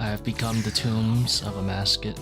I have become the tombs of Amascut.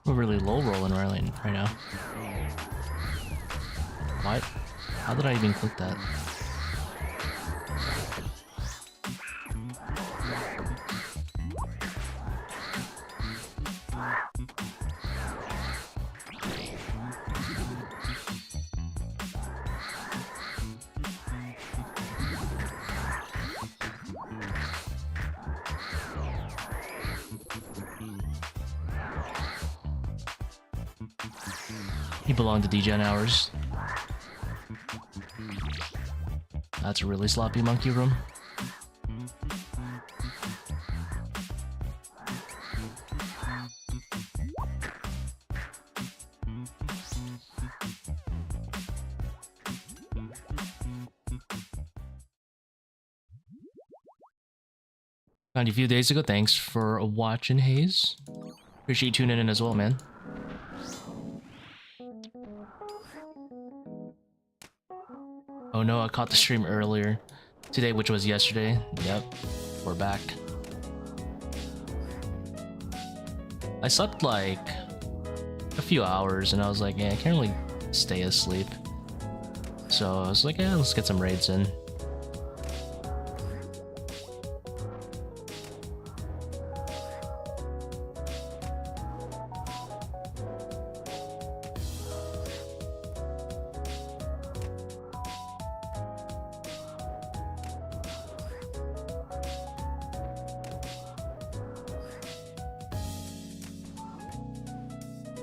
We're really low rolling right now. What? How did I even click that? He belonged to Degen hours. That's a really sloppy monkey room. Found you a few days ago. Thanks for watching, Hayes. Appreciate you tuning in as well, man. Oh no, I caught the stream earlier today, which was yesterday. Yep, we're back. I slept like a few hours and I was like, yeah, I can't really stay asleep. So I was like, yeah, let's get some raids in.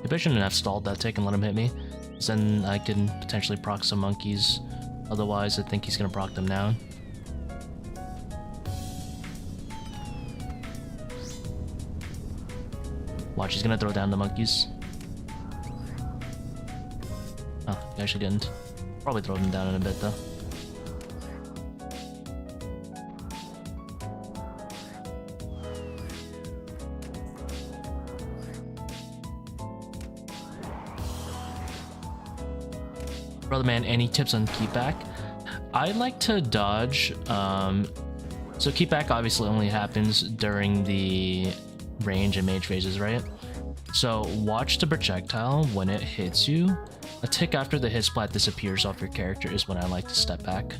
I shouldn't have stalled that tick and let him hit me, then I can potentially proc some monkeys. Otherwise, I think he's gonna proc them down. Watch, he's gonna throw down the monkeys. Oh, he actually didn't. Probably throw them down in a bit though. Brother man, any tips on keepback? I like to dodge. So keepback obviously only happens during the range and mage phases, right? So watch the projectile when it hits you. A tick after the hit splat disappears off your character is when I like to step back.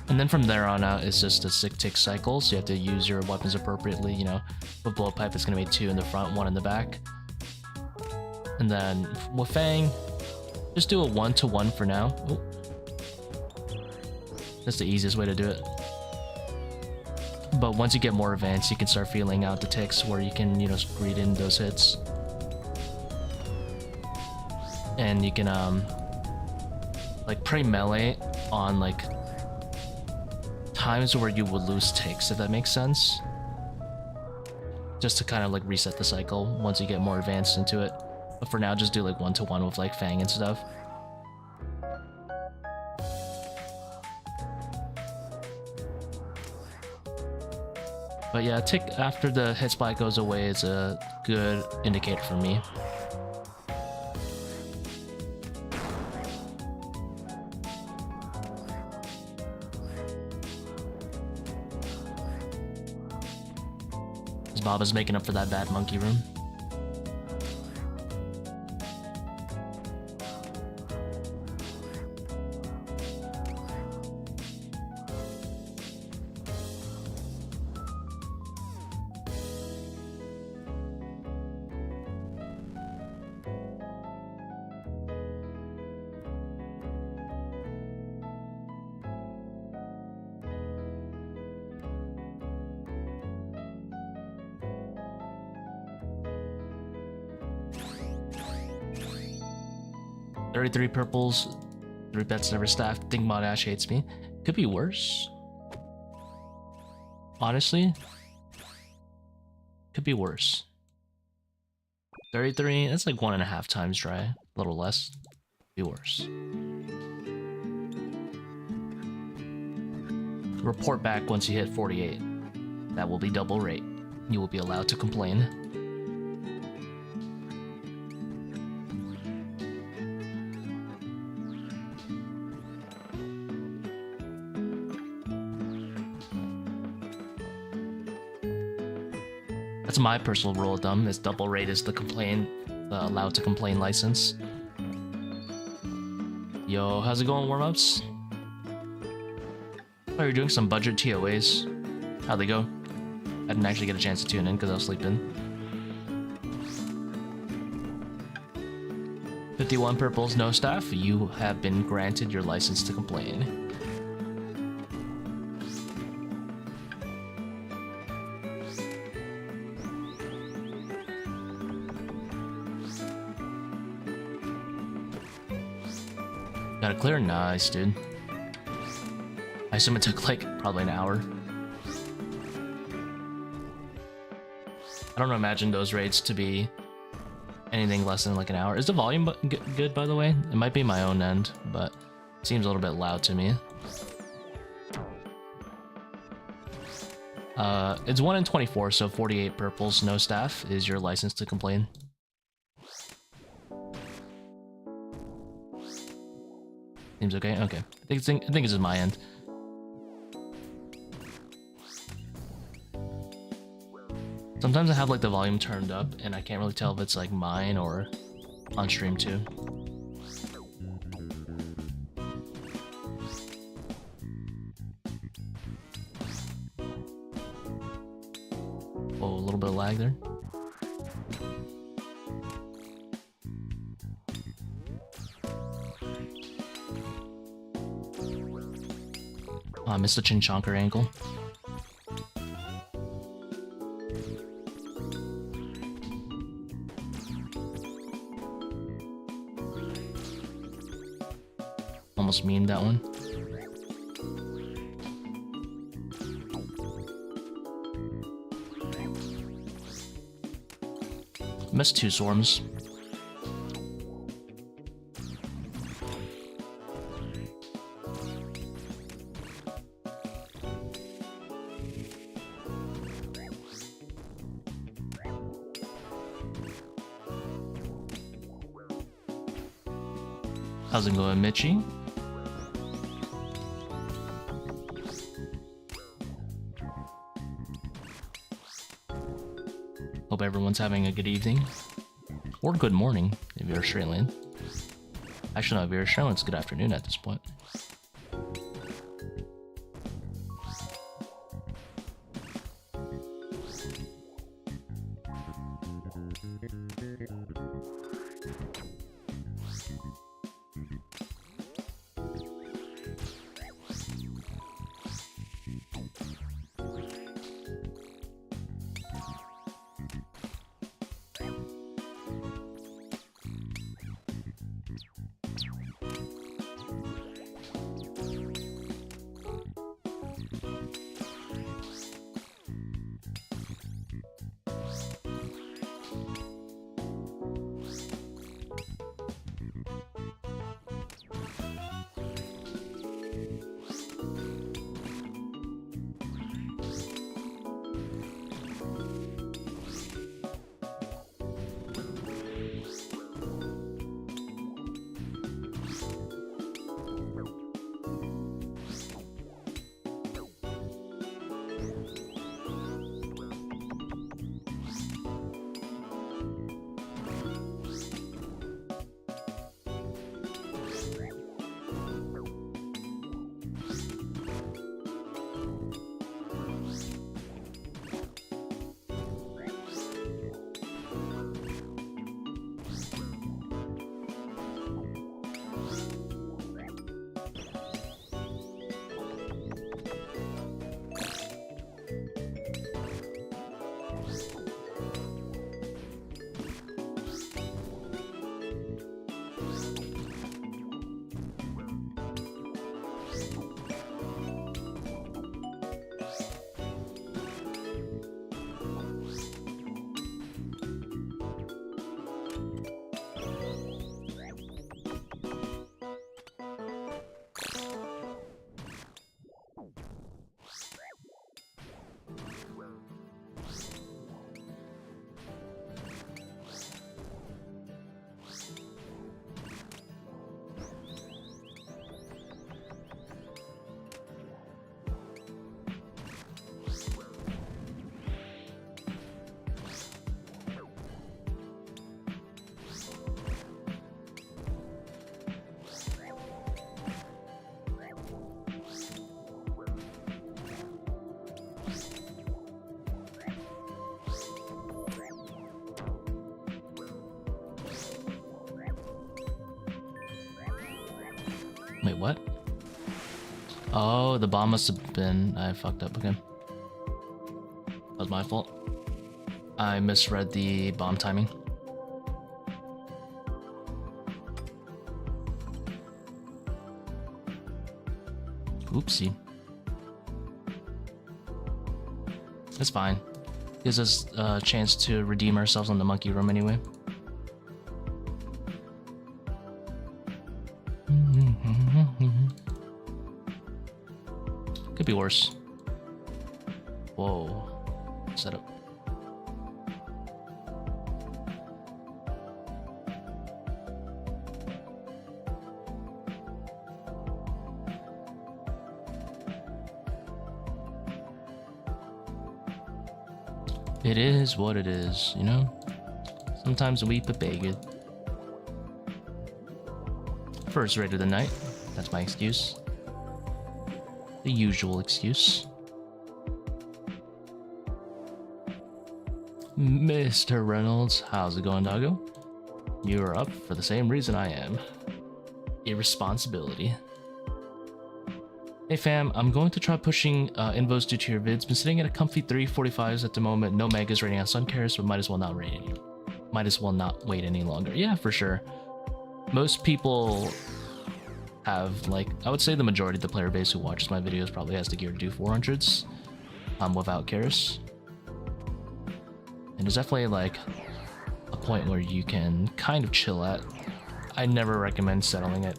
And then from there on out, it's just a 6 tick cycle, so you have to use your weapons appropriately. You know, with blowpipe, it's going to be 2 in the front, 1 in the back. And then with Fang, just do a 1-to-1 for now. Ooh. That's the easiest way to do it. But once you get more advanced, you can start feeling out the ticks where you can, you know, read in those hits. And you can, like, pray melee on, like, times where you would lose ticks, if that makes sense. Just to kind of, like, reset the cycle once you get more advanced into it. But for now, just do, like, 1-to-1 with, like, Fang and stuff. But yeah, tick after the hit spike goes away is a good indicator for me. This Bob is making up for that bad monkey room. Three purples, 3 bets never staffed. Think Mod Ash hates me. Could be worse. Honestly, could be worse. 33, that's like 1.5 times dry. A little less. Could be worse. Report back once you hit 48. That will be double rate. You will be allowed to complain. That's my personal rule of thumb, is double rate is the allowed to complain license. Yo, how's it going, warm-ups? Oh, you're doing some budget ToAs. How'd they go? I didn't actually get a chance to tune in because I was sleeping. 51 purples, no staff. You have been granted your license to complain. Got it clear? Nice, dude. I assume it took like probably an hour. I don't imagine those raids to be anything less than like an hour. Is the volume good, by the way? It might be my own end, but it seems a little bit loud to me. It's 1 in 24, so 48 purples, no staff is your license to complain. Seems okay? Okay. I think it's my end. Sometimes I have like the volume turned up and I can't really tell if it's like mine or on stream too. Oh, a little bit of lag there. Oh, I missed the Chinchonker angle. Almost memed that one. Missed 2 swarms. How's it going, Mitchie? Hope everyone's having a good evening. Or good morning, if you're Australian. Actually, no, if you're Australian, it's good afternoon at this point. Wait, what? Oh, the bomb must have been... I fucked up again. That was my fault. I misread the bomb timing. Oopsie. It's fine. Gives us a chance to redeem ourselves on the monkey room anyway. Could be worse. Whoa. Setup. It is what it is, you know? Sometimes we beg it. First raid of the night. That's my excuse. The usual excuse. Mr. Reynolds, how's it going, doggo? You are up for the same reason I am. Irresponsibility. Hey fam, I'm going to try pushing invos due to your vids. Been sitting at a comfy 345s at the moment. No Magus raiding on Sun Carriers, but might as well not raid any. Might as well not wait any longer. Yeah, for sure. Most people have, like, I would say the majority of the player base who watches my videos probably has the gear to do 400s without Karis. And there's definitely like a point where you can kind of chill at. I never recommend settling at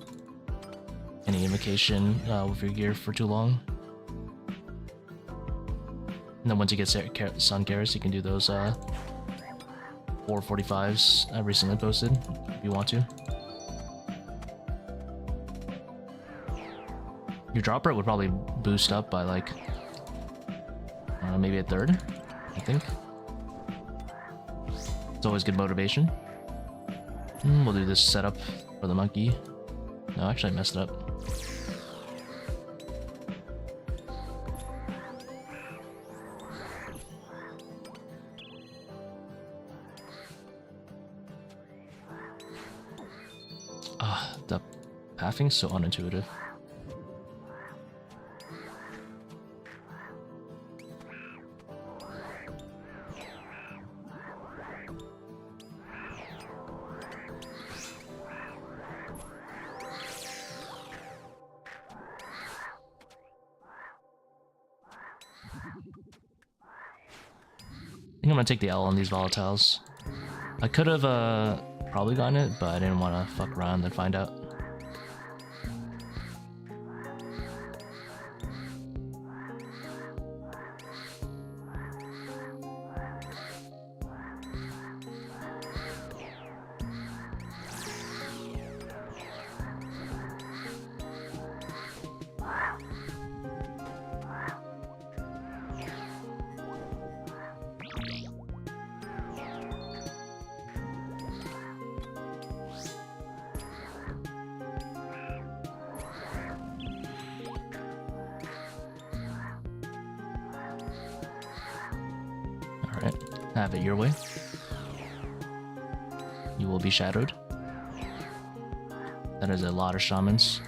any invocation with your gear for too long. And then once you get Sun Karis, you can do those 445s I recently posted if you want to. Your drop rate would probably boost up by like maybe a third, I think. It's always good motivation. We'll do this setup for the monkey. No, actually I messed it up. The pathing's so unintuitive. I think I'm gonna take the L on these volatiles. I could have probably gotten it, but I didn't want to fuck around and find out. Alright, have it your way. You will be shadowed. That is a lot of shamans.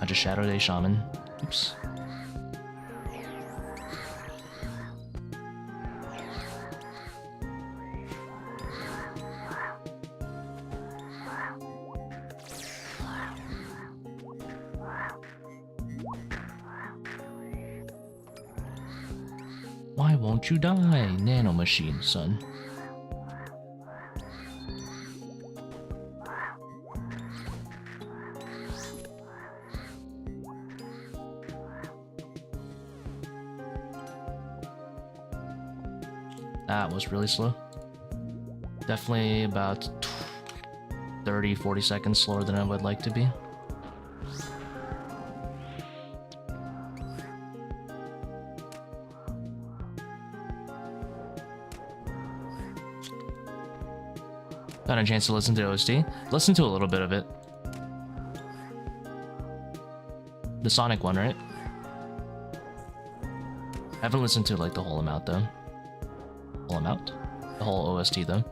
I just shadowed a shaman. Oops. Why won't you die, nano machine, son? That was really slow. Definitely about 30-40 seconds slower than I would like to be. Got a chance to listen to OST. Listen to a little bit of it. The Sonic one, right? I haven't listened to like the whole amount though. Whole amount? The whole OST though.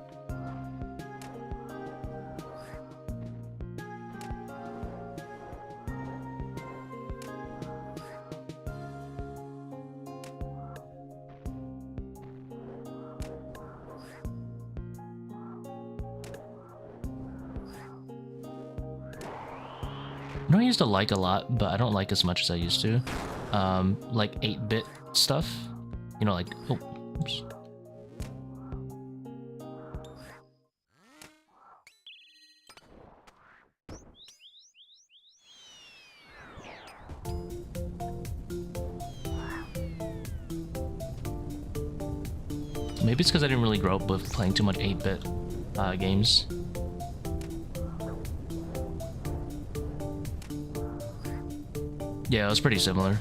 You know, I used to like a lot, but I don't like as much as I used to. Like 8-bit stuff. You know, like, oh, oops. Maybe it's because I didn't really grow up with playing too much 8-bit games. Yeah, it was pretty similar.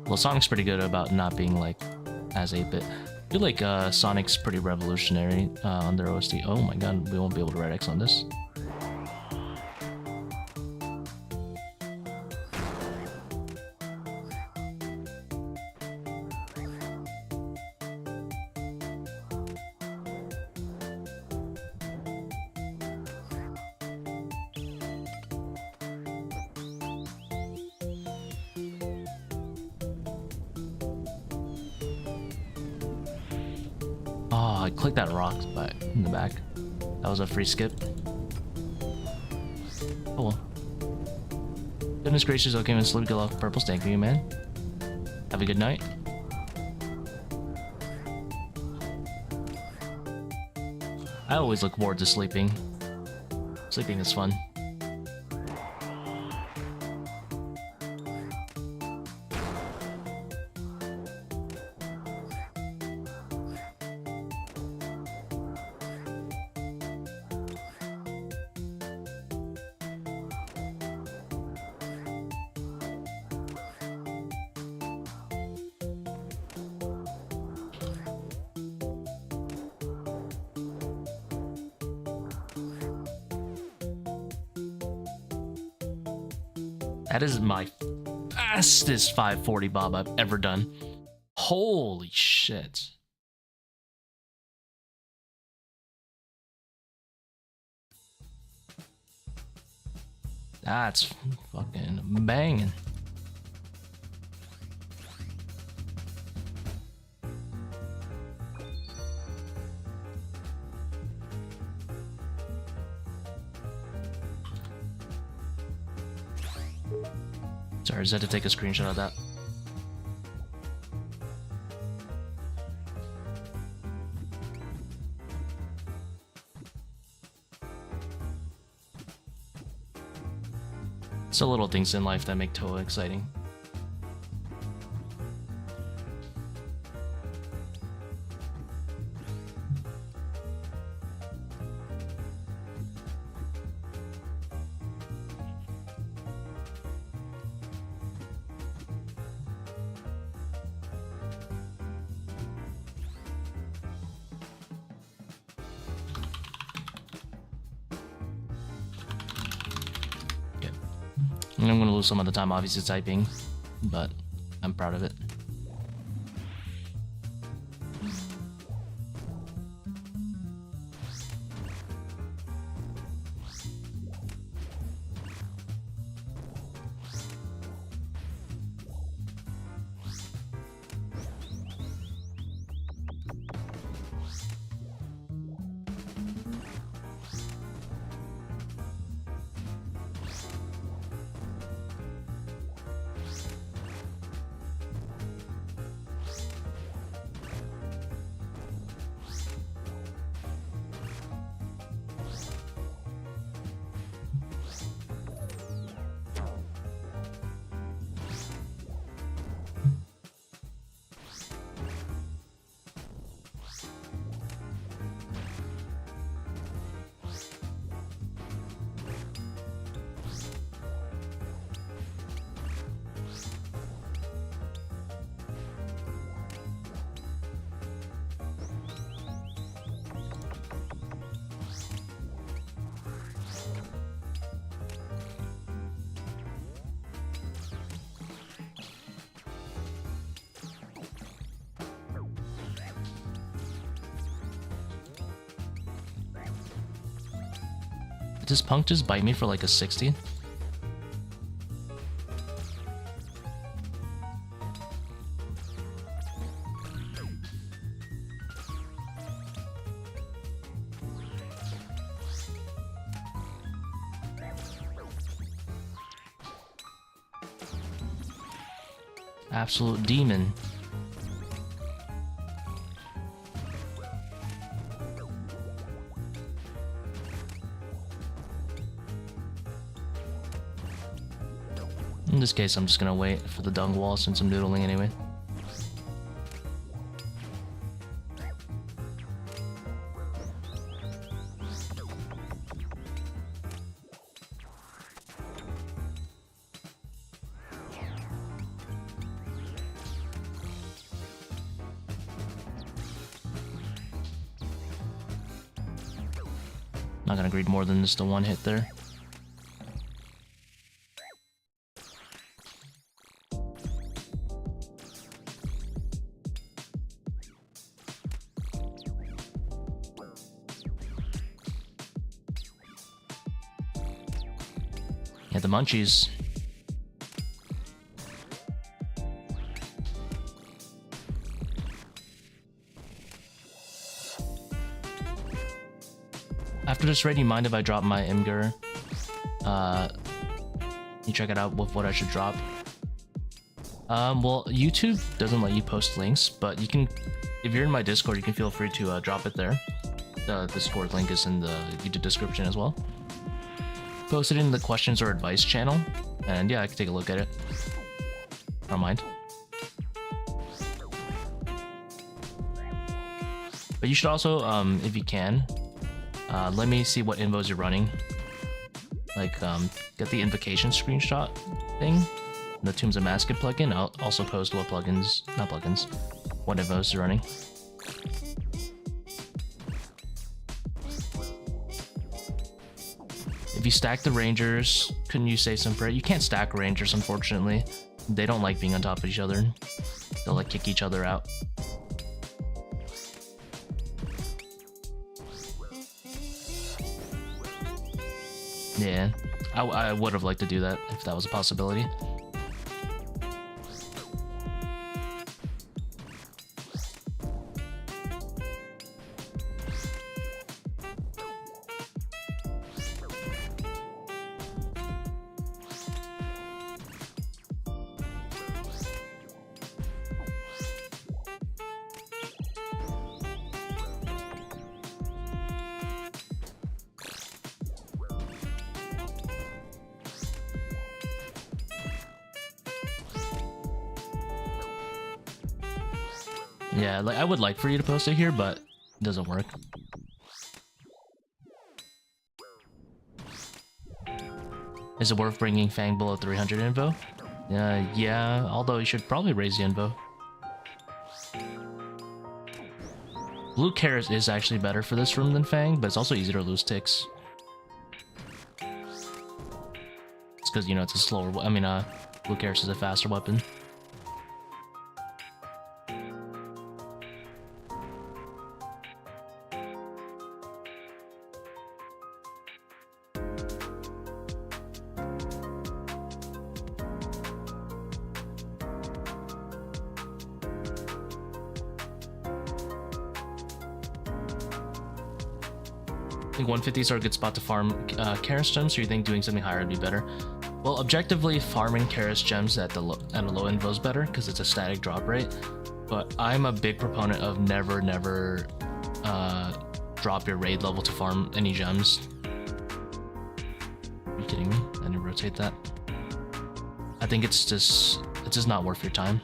Well, Sonic's pretty good about not being like as 8-bit. I feel like Sonic's pretty revolutionary on their OST. Oh my god, we won't be able to write X on this. Oh, I clicked that rock in the back. That was a free skip. Oh well. Goodness gracious, okay, man, sleep, get off purples. Thank you, man. Have a good night. I always look forward to sleeping. Sleeping is fun. That is my fastest 540 bob I've ever done. Holy shit. That's fucking banging. Sorry, I just had to take a screenshot of that. It's the little things in life that make ToA exciting. I'm gonna lose some of the time obviously typing, but I'm proud of it. Did this punk just bite me for like a 60? Absolute demon. In this case, I'm just gonna wait for the dung wall since I'm noodling anyway. Not gonna greed more than just the one hit there. Yeah, the munchies. After this raid, you mind if I drop my Imgur? You check it out with what I should drop. Well, YouTube doesn't let you post links, but you can, if you're in my Discord, you can feel free to drop it there. The Discord link is in the YouTube description as well. Post it in the questions or advice channel, and yeah, I can take a look at it. I don't mind. But you should also, if you can, let me see what invos you're running. Like, get the invocation screenshot thing, the Tombs Amascut plugin. I'll also post what plugins, not plugins, what invos you're running. If you stack the rangers, couldn't you say some prayer? You can't stack rangers, unfortunately. They don't like being on top of each other. They'll like kick each other out. Yeah, I would have liked to do that if that was a possibility. Yeah, like I would like for you to post it here, but it doesn't work. Is it worth bringing Fang below 300 invo? Yeah, although you should probably raise the invo. Blue Karis is actually better for this room than Fang, but it's also easier to lose ticks. It's because, you know, it's a slower... I mean, Blue Karis is a faster weapon. I think 150s are a good spot to farm Karis gems, so you think doing something higher would be better? Well, objectively, farming Karis gems at a low invo is better because it's a static drop rate. But I'm a big proponent of never drop your raid level to farm any gems. Are you kidding me? I didn't rotate that. I think it's just not worth your time.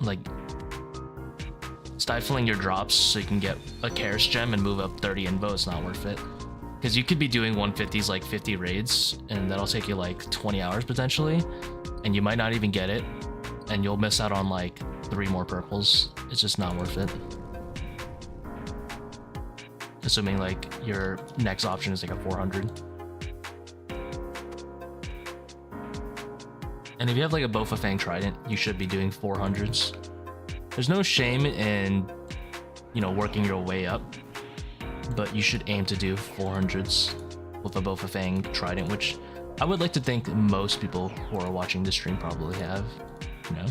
Like, stifling your drops so you can get a Karis gem and move up 30 invo is not worth it. Because you could be doing 150s like 50 raids, and that'll take you like 20 hours potentially, and you might not even get it, and you'll miss out on like 3 more purples. It's just not worth it. Assuming like your next option is like a 400. And if you have like a Bofa Fang Trident, you should be doing 400s. There's no shame in, you know, working your way up, but you should aim to do 400s with a Bofa Fang Trident, which I would like to think most people who are watching this stream probably have, you know.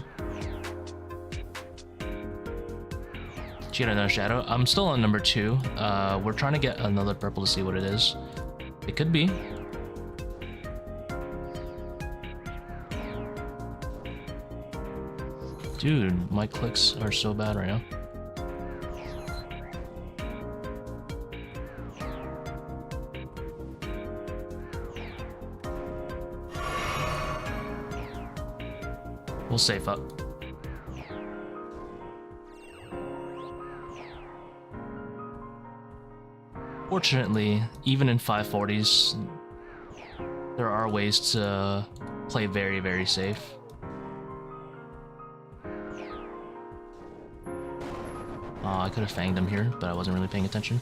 Did you get another shadow? I'm still on number 2. We're trying to get another purple to see what it is. It could be. Dude, my clicks are so bad right now. We'll safe up. Fortunately, even in 540s, there are ways to play very, very safe. I could have fanged him here, but I wasn't really paying attention.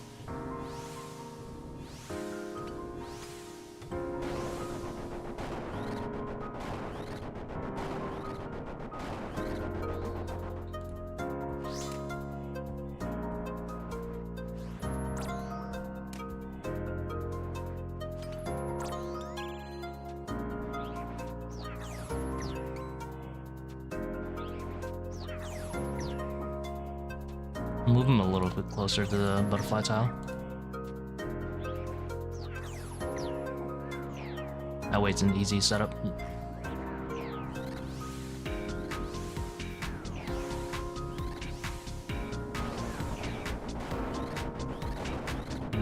Move him a little bit closer to the butterfly tile. That way it's an easy setup.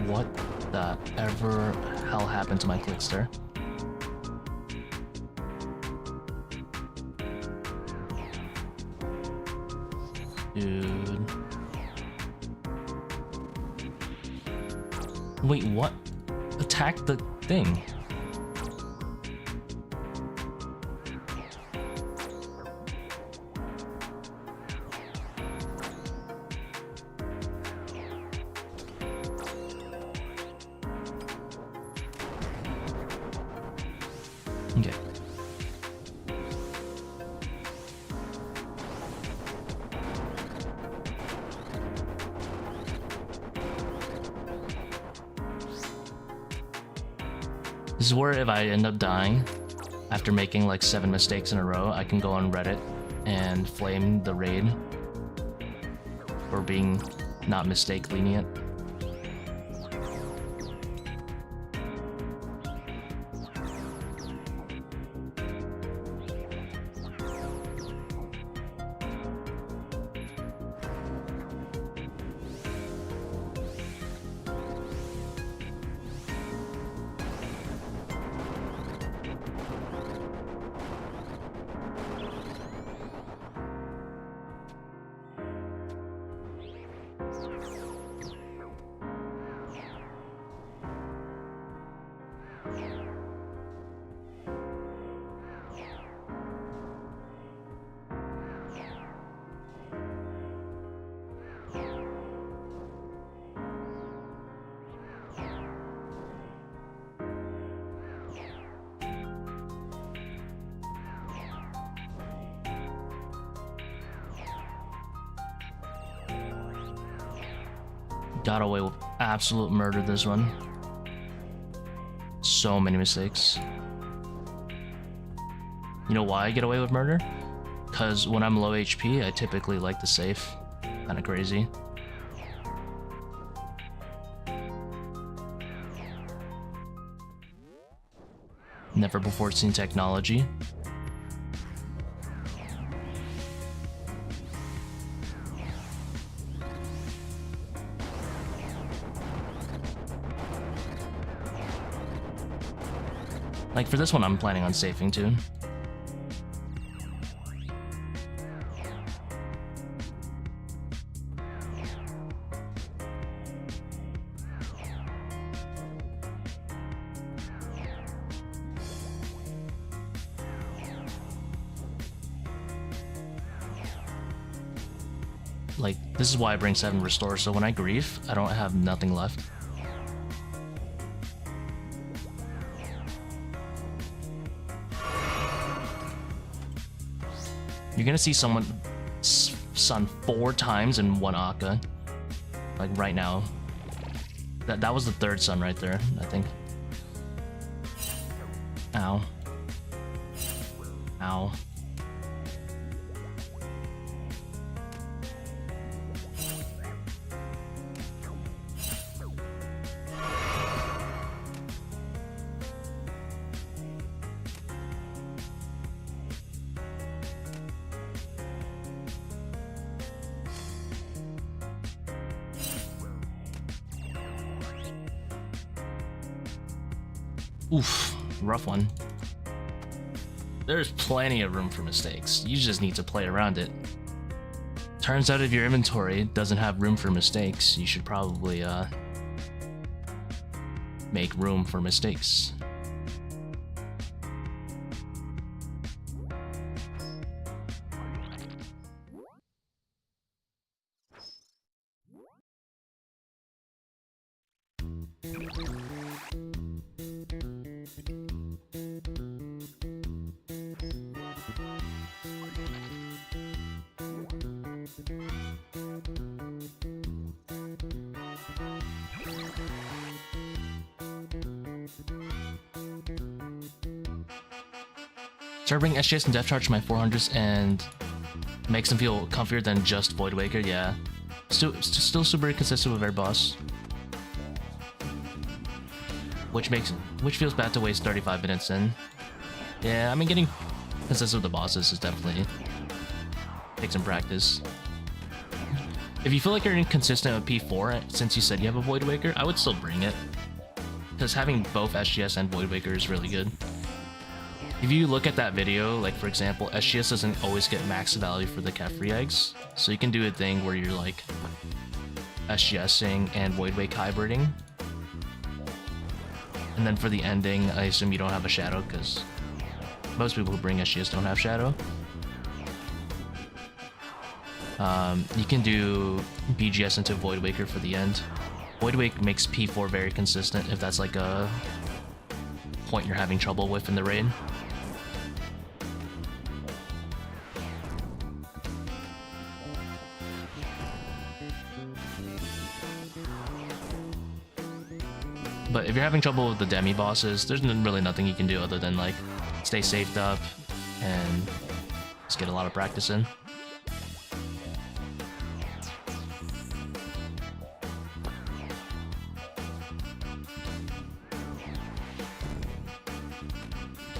What the ever hell happened to my clicks there? Dude. Wait, what? Attack the thing. Okay. This is where if I end up dying after making like 7 mistakes in a row, I can go on Reddit and flame the raid for being not mistake lenient. Got away with absolute murder this run. So many mistakes. You know why I get away with murder? Because when I'm low HP, I typically like to safe. Kinda crazy. Never before seen technology. Like for this one, I'm planning on safing too. Like, this is why I bring 7 restore, so when I grief, I don't have nothing left. You're gonna see someone stun 4 times in 1 Akkha. Like right now. That was the 3rd stun right there, I think. Ow. Ow. Oof, rough one. There's plenty of room for mistakes. You just need to play around it. Turns out if your inventory doesn't have room for mistakes, you should probably make room for mistakes. Start bringing SGS and Death Charge to my 400s and makes them feel comfier than just Void Waker, yeah. Still super consistent with every boss. Which feels bad to waste 35 minutes in. Yeah, I mean getting consistent with the bosses is definitely takes some practice. If you feel like you're inconsistent with P4 since you said you have a Void Waker, I would still bring it. Because having both SGS and Void Waker is really good. If you look at that video, like for example, SGS doesn't always get max value for the Kephri eggs, so you can do a thing where you're like SGSing and Void Wake hybriding. And then for the ending, I assume you don't have a shadow because most people who bring SGS don't have shadow. You can do BGS into Void Waker for the end. Void Wake makes P4 very consistent if that's like a point you're having trouble with in the raid. But if you're having trouble with the demi bosses, there's really nothing you can do other than like stay saved up and just get a lot of practice in.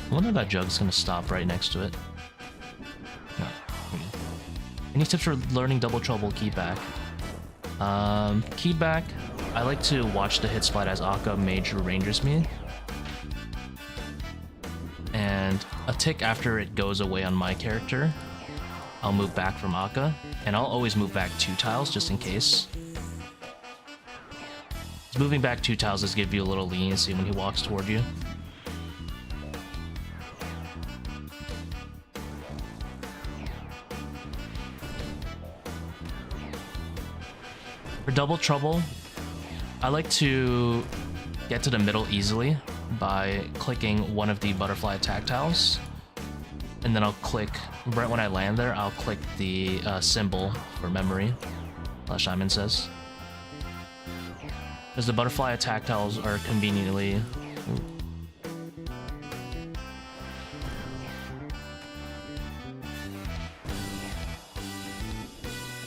I wonder if that jug's gonna stop right next to it. No. Any tips for learning Double Trouble Keyback? Keyback, I like to watch the hit spot as Akkha Mage Rangers me. And a tick after it goes away on my character, I'll move back from Akkha, and I'll always move back 2 tiles just in case. Moving back 2 tiles does give you a little leniency when he walks toward you. For Double Trouble, I like to get to the middle easily by clicking one of the butterfly attack tiles, and then I'll click, right when I land there, I'll click the symbol for memory, Simon says. Because the butterfly attack tiles are conveniently...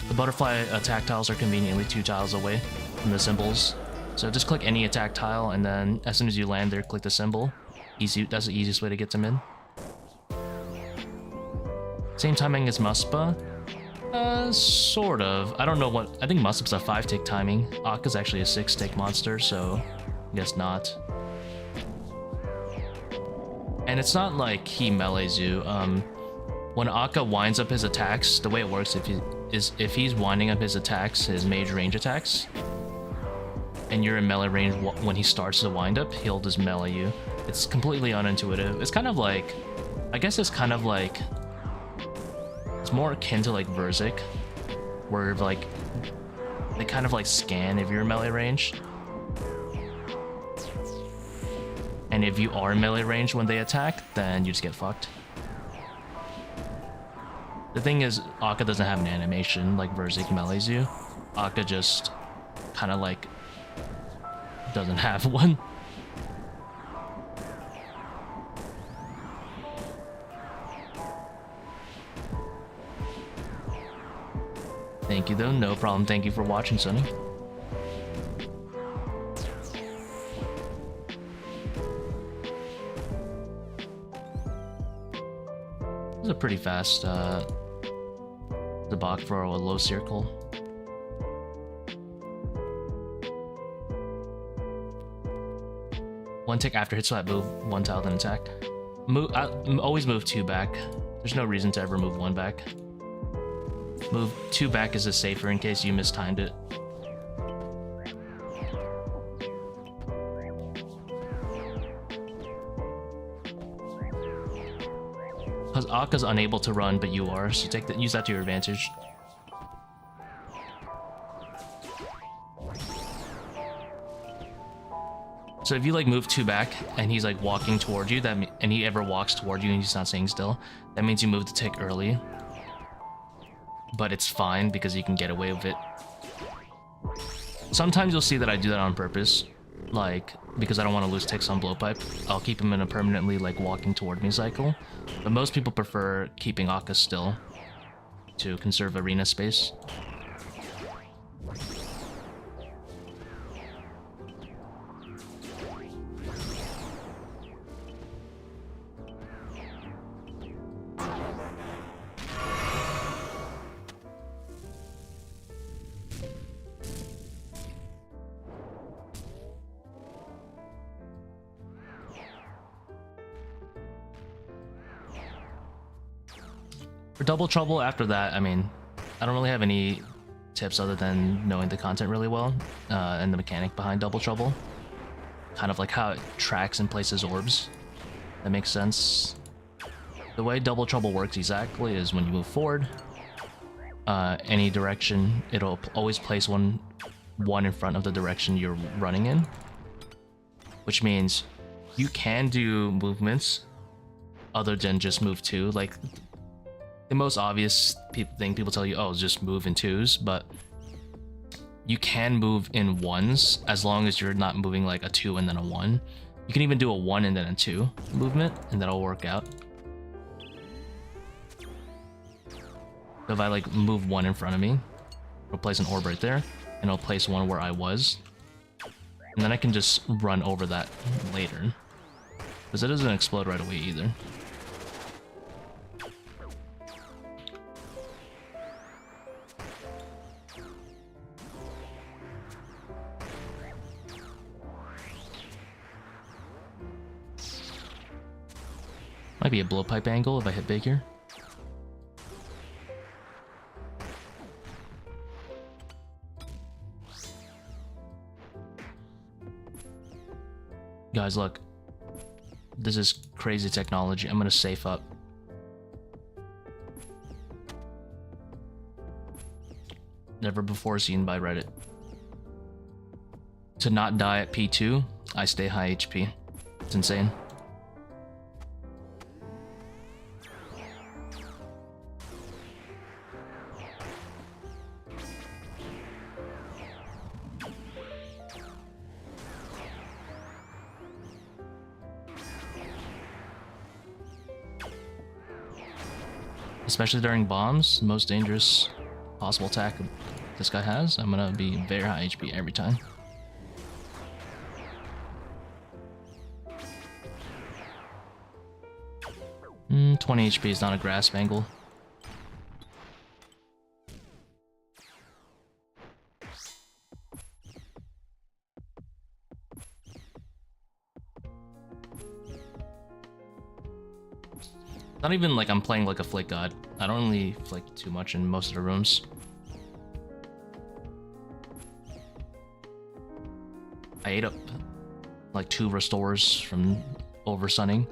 The butterfly attack tiles are conveniently 2 tiles away from the symbols. So just click any attack tile, and then as soon as you land there, click the symbol. Easy, that's the easiest way to get them in. Same timing as Muspa? Sort of. I don't know what... I think Muspa's a 5-tick timing. Akkha's actually a 6-tick monster, so I guess not. And it's not like he melees you. When Akkha winds up his attacks, the way it works if he's winding up his attacks, his mage range attacks, and you're in melee range when he starts the wind up, he'll just melee you. It's completely unintuitive. It's kind of like... I guess it's kind of like... It's more akin to like Verzik, where like they kind of like scan if you're in melee range. And if you are in melee range when they attack, then you just get fucked. The thing is, Akkha doesn't have an animation like Verzik melees you. Akkha just kind of like doesn't have one. Thank you though, no problem. Thank you for watching, Sonny. This is a pretty fast Zebak for a low Seercull. 1 tick after hit swap, move 1 tile, then attack. Always move 2 back. There's no reason to ever move 1 back. Move 2 back is a safer in case you mistimed it. Because Akkha's unable to run, but you are, so use that to your advantage. So if you like move 2 back and he's like walking toward you, and he ever walks toward you and he's not staying still, that means you move the tick early. But it's fine because you can get away with it. Sometimes you'll see that I do that on purpose, like because I don't want to lose ticks on blowpipe. I'll keep him in a permanently like walking toward me cycle. But most people prefer keeping Akkha still to conserve arena space. For Double Trouble, after that, I mean, I don't really have any tips other than knowing the content really well and the mechanic behind Double Trouble. Kind of like how it tracks and places orbs. That makes sense. The way Double Trouble works exactly is when you move forward, any direction, it'll always place one in front of the direction you're running in. Which means you can do movements other than just move 2. Like, the most obvious thing people tell you, oh, just move in 2s, but you can move in 1s as long as you're not moving like a 2 and then a 1. You can even do a 1 and then a 2 movement, and that'll work out. So if I like move 1 in front of me, it'll place an orb right there, and it'll place 1 where I was. And then I can just run over that later. Because it doesn't explode right away either. Might be a blowpipe angle if I hit big here. Guys, look. This is crazy technology. I'm gonna safe up. Never before seen by Reddit. To not die at P2, I stay high HP. It's insane. Especially during bombs, most dangerous possible attack this guy has. I'm gonna be very high HP every time. Mm, 20 HP is not a grasp angle. Not even like I'm playing like a flick god. I don't really flick too much in most of the rooms. I ate up like 2 restores from oversunning.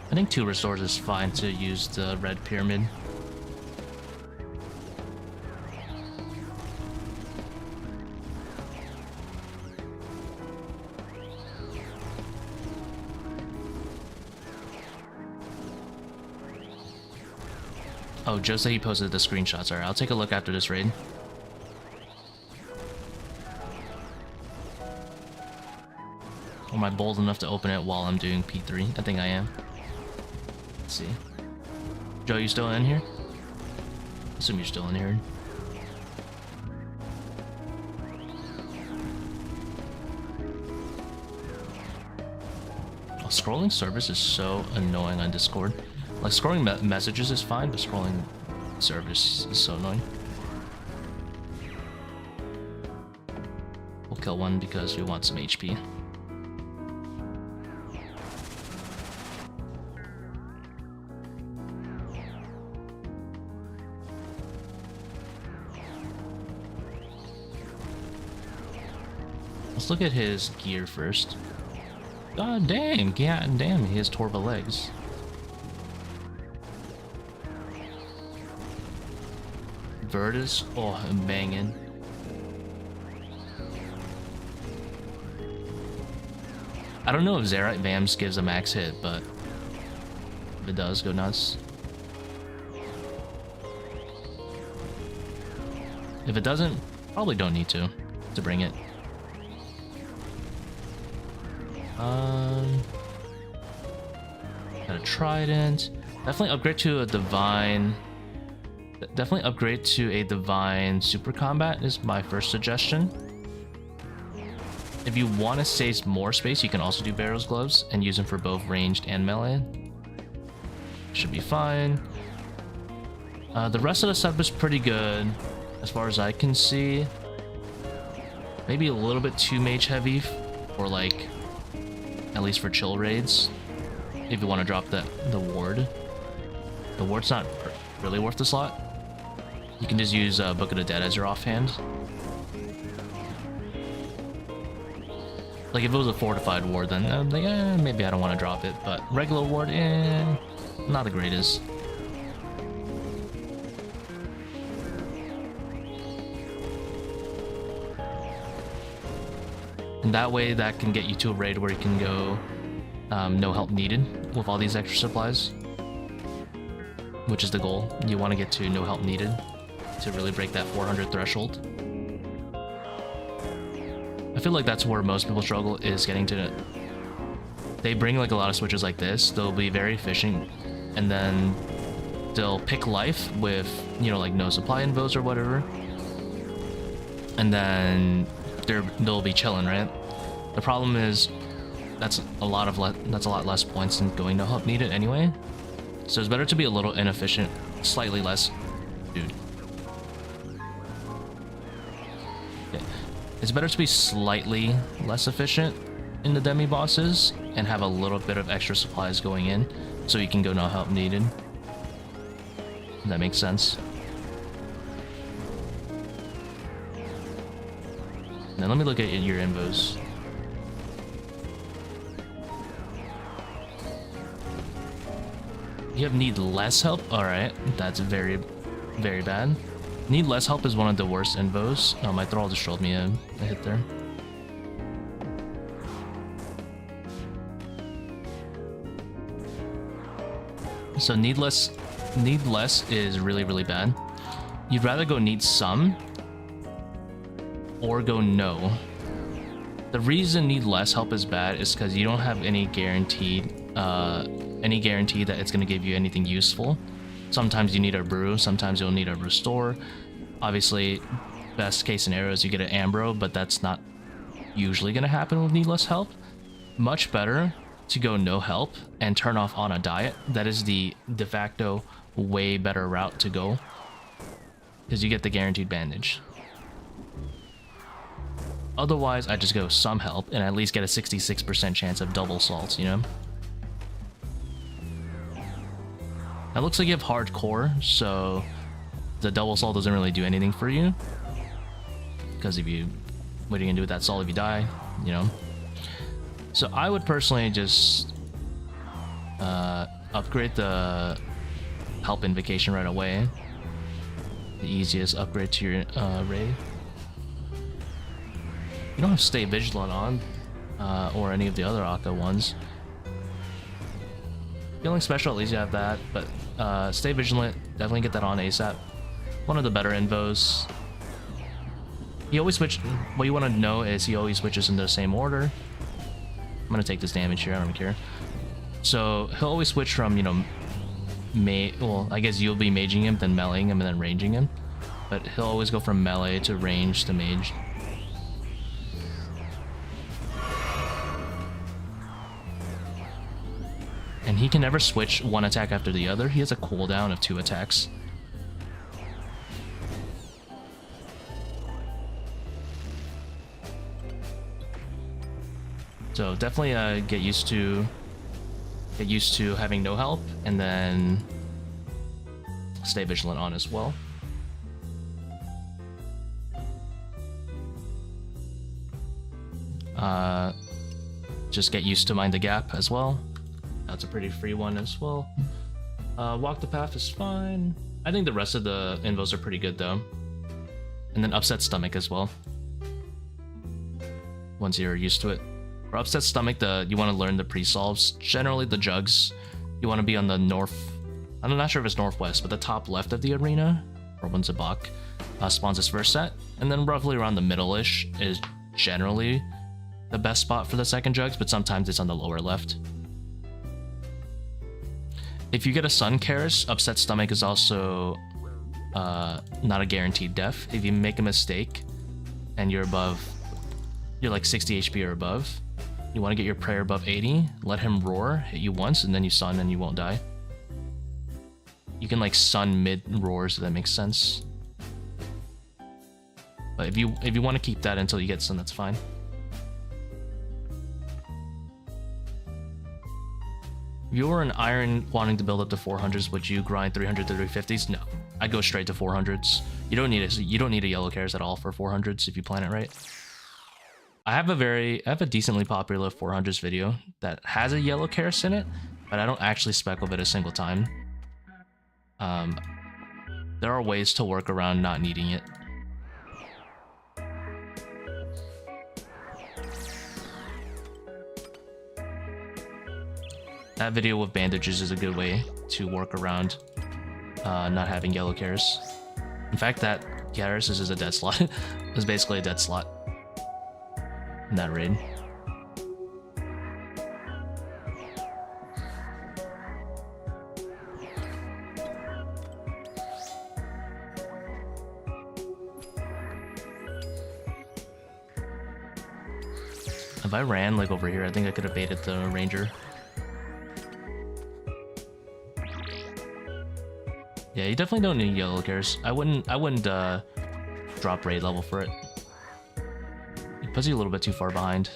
I think 2 restores is fine to use the red pyramid. Oh, Joe said he posted the screenshots. Alright, I'll take a look after this raid. Am I bold enough to open it while I'm doing P3? I think I am. Let's see. Joe, you still in here? Assume you're still in here. Scrolling service is so annoying on Discord. Like, scrolling messages is fine, but scrolling service is so annoying. We'll kill one because we want some HP. Let's look at his gear first. God damn, he has Torva legs. Virtus, oh, I'm banging. I don't know if Zerite Vams gives a max hit, but if it does, go nuts. If it doesn't, probably don't need to bring it. Got a trident. Definitely upgrade to a divine. Definitely upgrade to a divine super combat is my first suggestion. If you want to save more space, you can also do Barrow's gloves and use them for both ranged and melee. Should be fine. The rest of the setup is pretty good as far as I can see. Maybe a little bit too mage heavy, or like at least for chill raids. If you want to drop the ward. The ward's not really worth the slot. You can just use Book of the Dead as your offhand. Like if it was a fortified ward, then I'm like, maybe I don't want to drop it. But regular ward, not the greatest. And that way, that can get you to a raid where you can go no help needed with all these extra supplies, which is the goal. You want to get to no help needed to really break that 400 threshold. I feel like that's where most people struggle, is getting to it. They bring like a lot of switches like this, they'll be very efficient, and then they'll pick life with, you know, like no supply invos or whatever, and then they'll be chilling, right? The problem is that's a lot less points than going no help needed anyway. So it's better to be a little inefficient, slightly less, dude. Okay. It's better to be slightly less efficient in the demi bosses and have a little bit of extra supplies going in, so you can go no help needed. Does that make sense? Now let me look at your invos. You have need less help? Alright, that's very, very bad. Need less help is one of the worst invos. Oh, my thrall just rolled me a hit there. So need less is really, really bad. You'd rather go need some or go no. The reason need less help is bad is because you don't have any guarantee that it's going to give you anything useful. Sometimes you need a brew, sometimes you'll need a restore. Obviously, best case scenario is you get an ambro, but that's not usually going to happen with need less help. Much better to go no help and turn off on a diet. That is the de facto way better route to go, because you get the guaranteed bandage. Otherwise, I just go some help and at least get a 66% chance of double salts, you know? It looks like you have hardcore, so the double salt doesn't really do anything for you. Because if you, what are you gonna do with that salt if you die, you know? So I would personally just upgrade the help invocation right away. The easiest upgrade to your raid. You don't have to stay vigilant on, or any of the other Akkha ones. Feeling special, at least you have that, but stay vigilant, definitely get that on ASAP. One of the better invos. He always switch. What you want to know is he always switches into the same order. I'm gonna take this damage here, I don't care. So he'll always switch from, you know, well, I guess you'll be maging him, then meleeing him, and then ranging him. But he'll always go from melee to range to mage. he can never switch one attack after the other. He has a cooldown of 2 attacks. So definitely get used to having no help, and then stay vigilant on as well. Just get used to Mind the Gap as well. That's a pretty free one as well. Walk the Path is fine. I think the rest of the invos are pretty good though. And then Upset Stomach as well, once you're used to it. For Upset Stomach, you want to learn the pre-solves. Generally the jugs, you want to be on the north, I'm not sure if it's northwest, but the top left of the arena, Bone Dagger, spawns its first set. And then roughly around the middle-ish is generally the best spot for the second jugs, but sometimes it's on the lower left. If you get a Sun Karis, Upset Stomach is also not a guaranteed death. If you make a mistake and you're like 60 HP or above, you want to get your prayer above 80, let him roar, hit you once, and then you sun and you won't die. You can like sun mid roars, if that makes sense. But if you want to keep that until you get sun, that's fine. If you were an Iron wanting to build up to 400s, would you grind 300 to 350s? No, I'd go straight to 400s. You don't need a yellow Karis at all for 400s if you plan it right. I have a decently popular 400s video that has a yellow Karis in it, but I don't actually spec with it a single time. There are ways to work around not needing it. That video with bandages is a good way to work around not having yellow Karis. In fact, that Karis is a dead slot. It's basically a dead slot in that raid. If I ran like over here, I think I could have baited the ranger. Yeah, you definitely don't need yellow Karis. I wouldn't drop raid level for it. It puts you a little bit too far behind.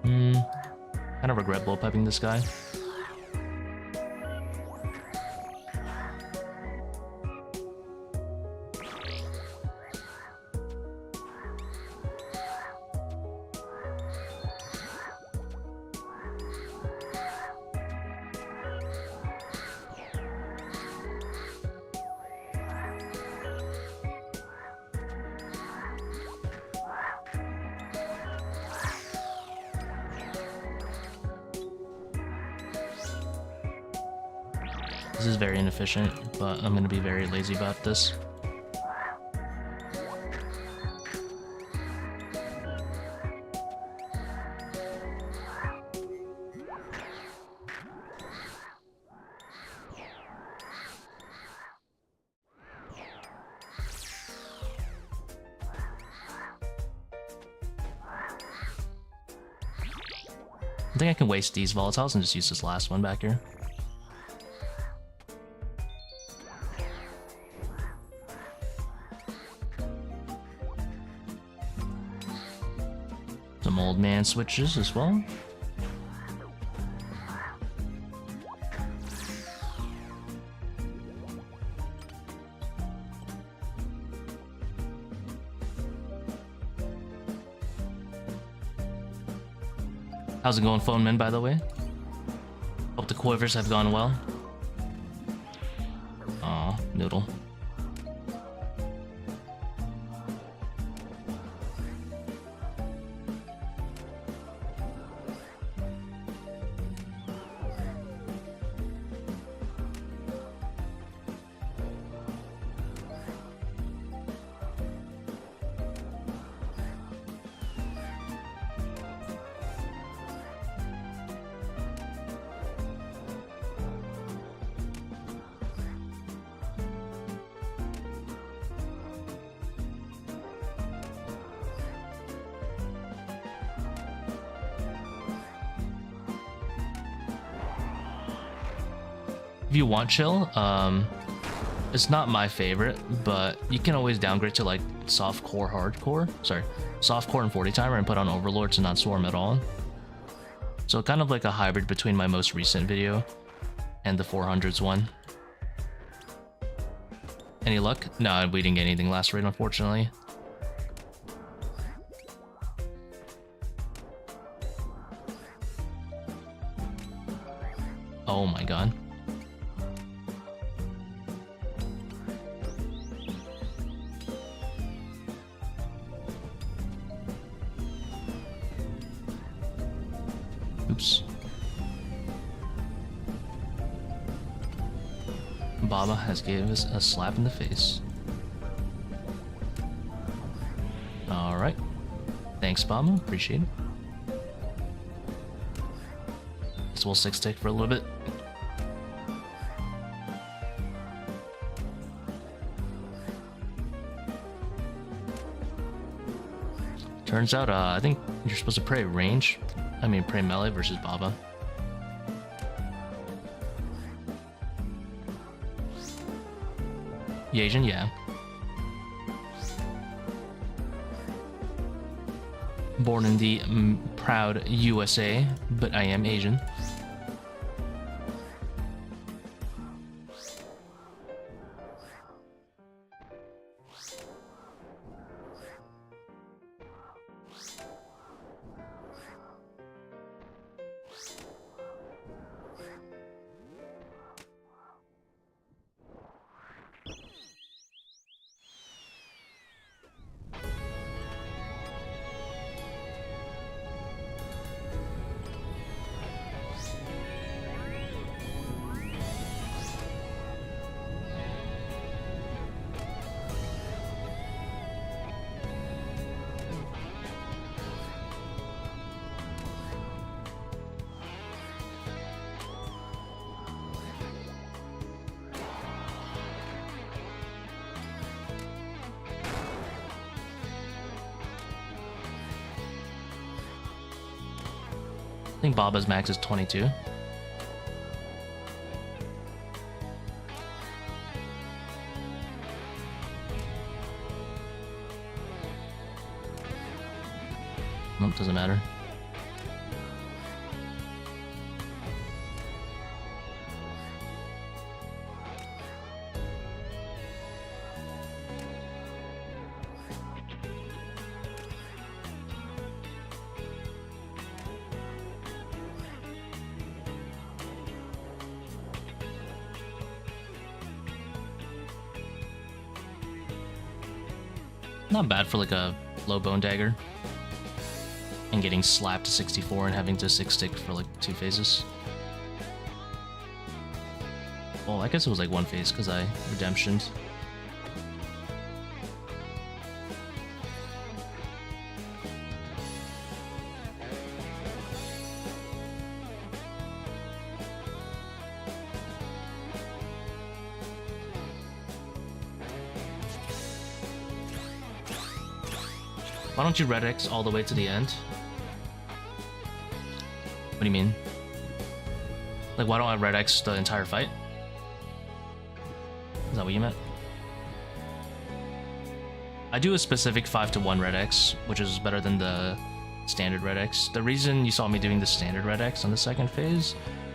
Kind of regret blowpiping this guy. This is very inefficient, but I'm going to be very lazy about this. I think I can waste these volatiles and just use this last one back here. Some old man switches as well. How's it going, phone men, by the way? Hope the quivers have gone well. Aw, noodle. if you want chill, it's not my favorite, but you can always downgrade to like soft core, hardcore. Sorry, soft core and 40 timer and put on Overlord to not swarm at all. So kind of like a hybrid between my most recent video and the 400s one. Any luck? No, we didn't get anything last raid, unfortunately. Oh my god. Oops. Baba has gave us a slap in the face. Alright. Thanks, Baba. Appreciate it. Guess we'll 6-tick for a little bit. Turns out, I think you're supposed to pray range. I mean, pray melee versus Baba. Asian, yeah. Born in the proud USA, but I am Asian. I think Baba's max is 22. Nope, doesn't matter. Not bad for like a low Bone Dagger. And getting slapped to 64 and having to 6-tick for like 2 phases. Well, I guess it was like 1 phase because I redemptioned. Why don't you red X all the way to the end? What do you mean? Like, why don't I red X the entire fight? Is that what you meant? I do a specific 5-to-1 red X, which is better than the standard red X. The reason you saw me doing the standard red X on the second phase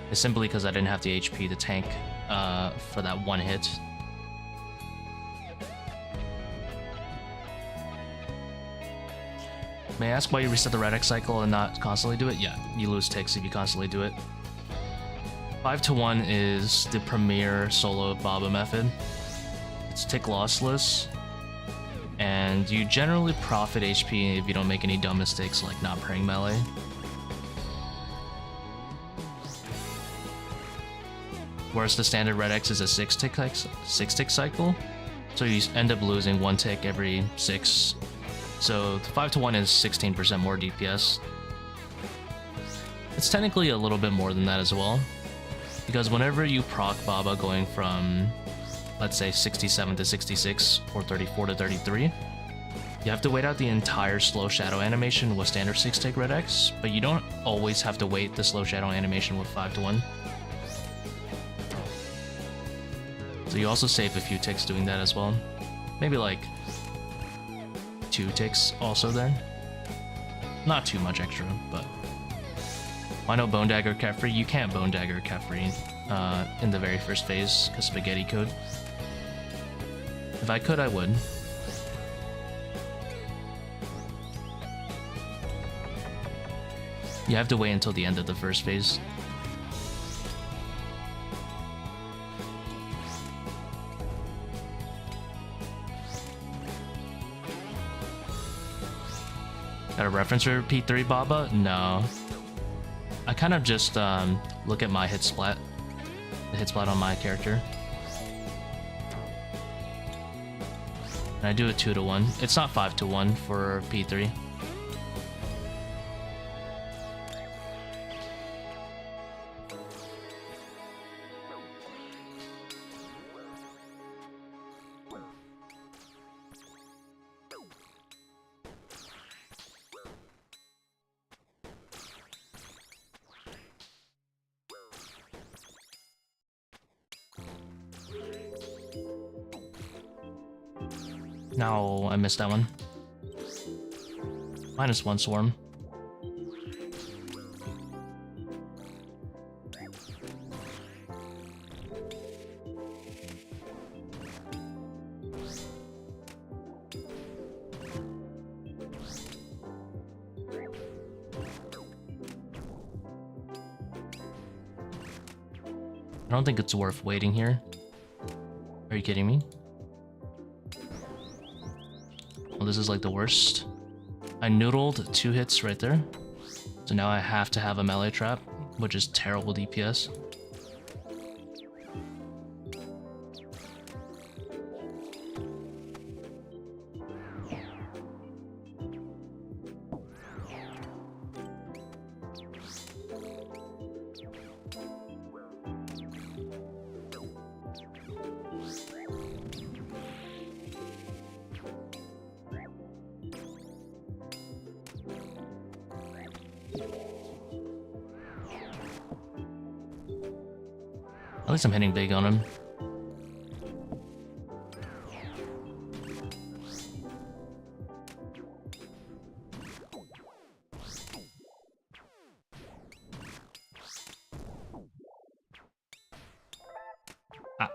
is simply because I didn't have the HP to tank for that 1 hit. May I ask why you reset the red X cycle and not constantly do it? Yeah, you lose ticks if you constantly do it. 5-to-1 is the premier solo Baba method. It's tick lossless, and you generally profit HP if you don't make any dumb mistakes like not praying melee. Whereas the standard red X is a 6-tick cycle, so you end up losing 1 tick every 6. So the 5-to-1 is 16% more DPS. It's technically a little bit more than that as well, because whenever you proc Baba going from, let's say, 67 to 66 or 34 to 33, you have to wait out the entire slow shadow animation with standard 6-tick red X, but you don't always have to wait the slow shadow animation with 5-to-1. So you also save a few ticks doing that as well. Maybe like 2 ticks also there. Not too much extra, but why no Bone Dagger Kephri? You can't Bone Dagger Kephri in the very first phase because spaghetti code. If I could, I would. You have to wait until the end of the first phase. Got a reference for P3 Baba? No. I kind of just look at my hit splat. The hit splat on my character. And I do a 2-to-1. It's not 5-to-1 for P3. No, I missed that one. -1 swarm. I don't think it's worth waiting here. Are you kidding me? Well, this is like the worst. I noodled 2 hits right there. So now I have to have a melee trap, which is terrible DPS. At least I'm hitting big on him. Ah.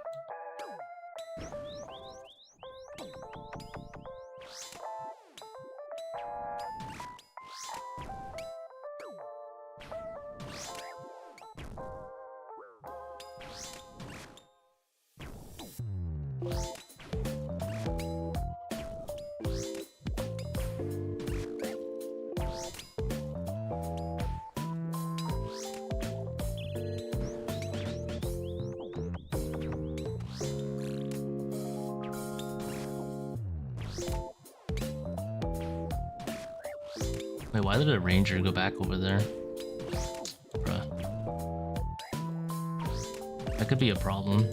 Wait, why did a ranger go back over there? Bruh. That could be a problem.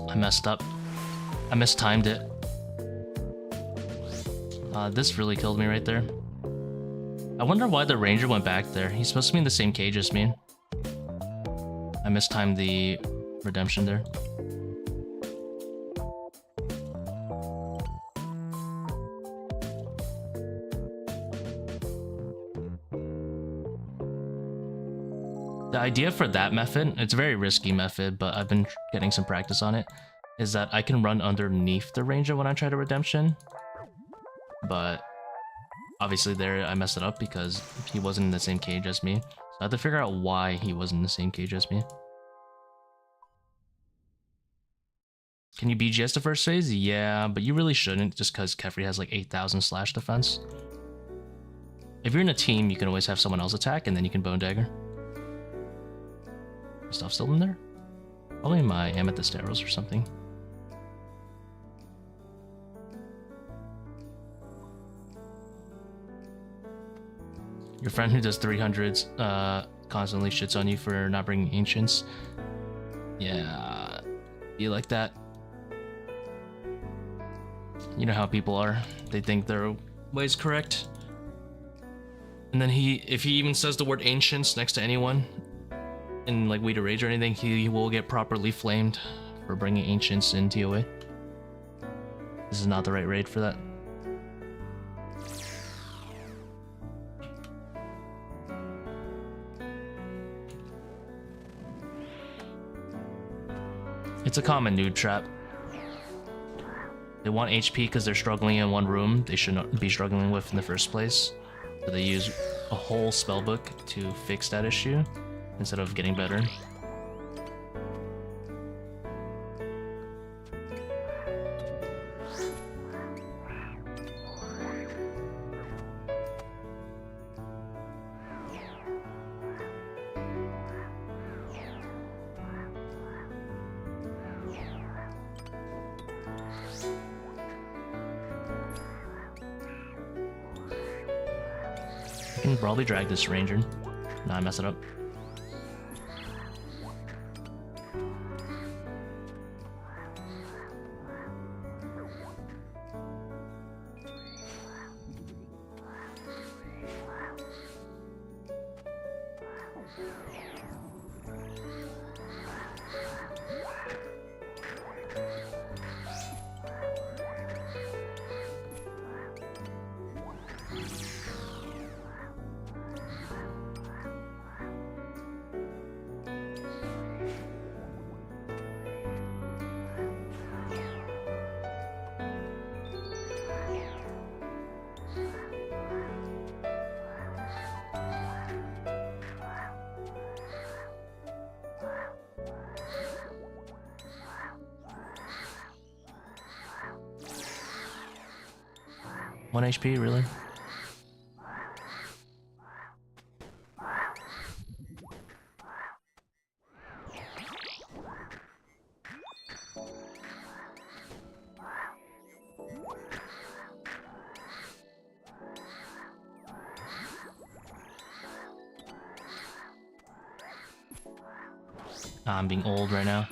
I messed up. I mistimed it. This really killed me right there. I wonder why the ranger went back there. He's supposed to be in the same cage as me. I mistimed the redemption there. The idea for that method, it's a very risky method, but I've been getting some practice on it, is that I can run underneath the ranger when I try to redemption. But obviously there I messed it up because he wasn't in the same cage as me. So I had to figure out why he wasn't in the same cage as me. Can you BGS the first phase? Yeah, but you really shouldn't just because Kephri has like 8,000 slash defense. If you're in a team, you can always have someone else attack and then you can Bone Dagger. Stuff still in there? Probably my amethyst arrows or something. Your friend who does 300s constantly shits on you for not bringing ancients. Yeah, you like that? You know how people are. They think their way's correct. And then if he even says the word ancients next to anyone in like Weed of Rage or anything, he will get properly flamed for bringing ancients in ToA. This is not the right raid for that. It's a common noob trap. They want HP because they're struggling in one room they should not be struggling with in the first place. So they use a whole spellbook to fix that issue instead of getting better. I can probably drag this ranger. Nah, I messed it up. One HP, really? I'm being old right now.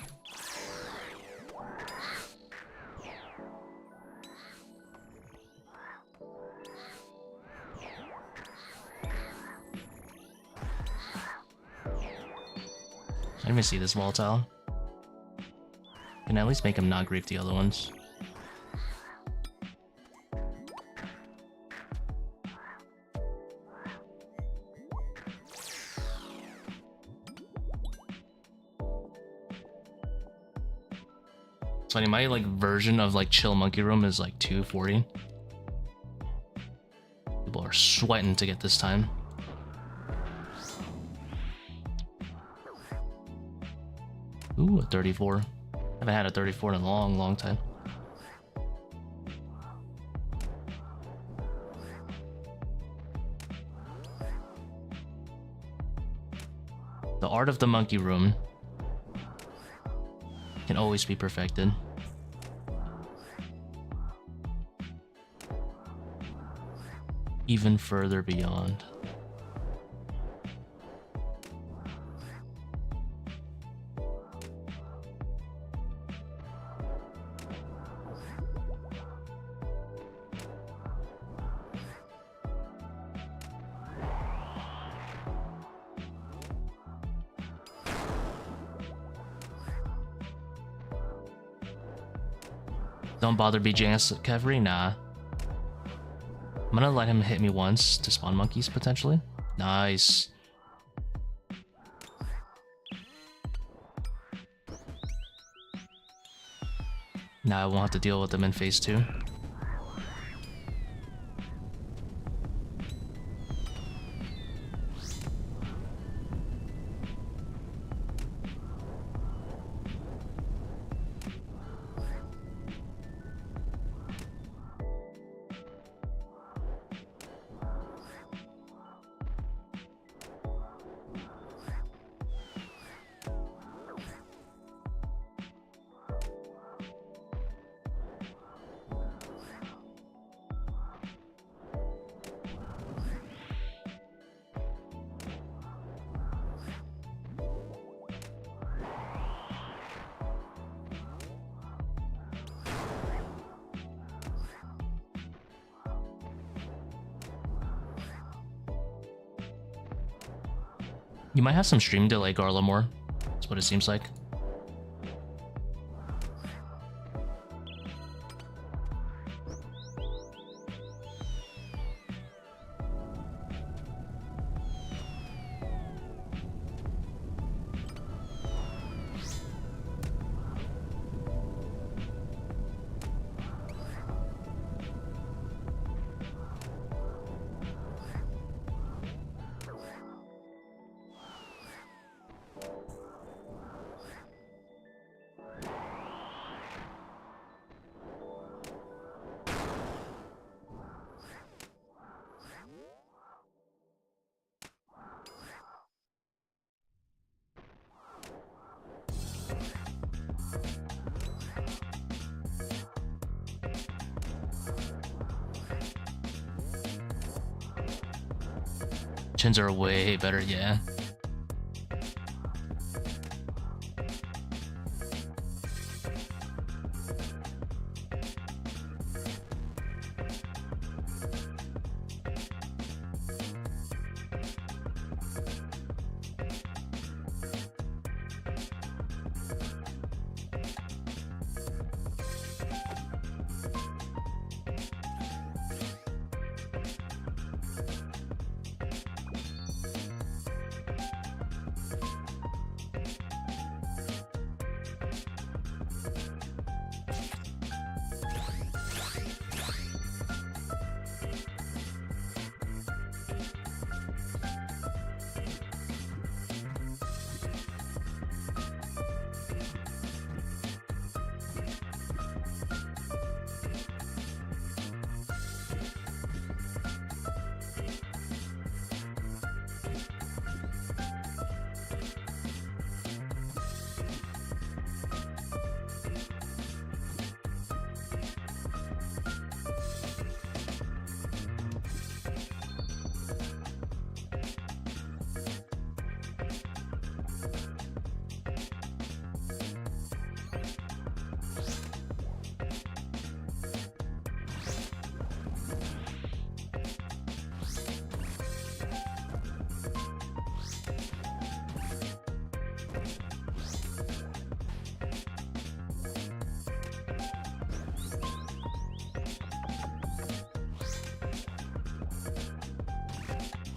I didn't even see this volatile. Can at least make him not grief the other ones. It's funny, my like version of like chill monkey room is like 240. People are sweating to get this time. Ooh, a 34. Haven't had a 34 in a long, long time. The art of the monkey room can always be perfected. Even further beyond. Don't bother BGS Kephri, nah. I'm gonna let him hit me once to spawn monkeys, potentially. Nice. Now I won't have to deal with them in phase 2. You might have some stream delay, Garlemore. That's what it seems like. Chins are way better, yeah.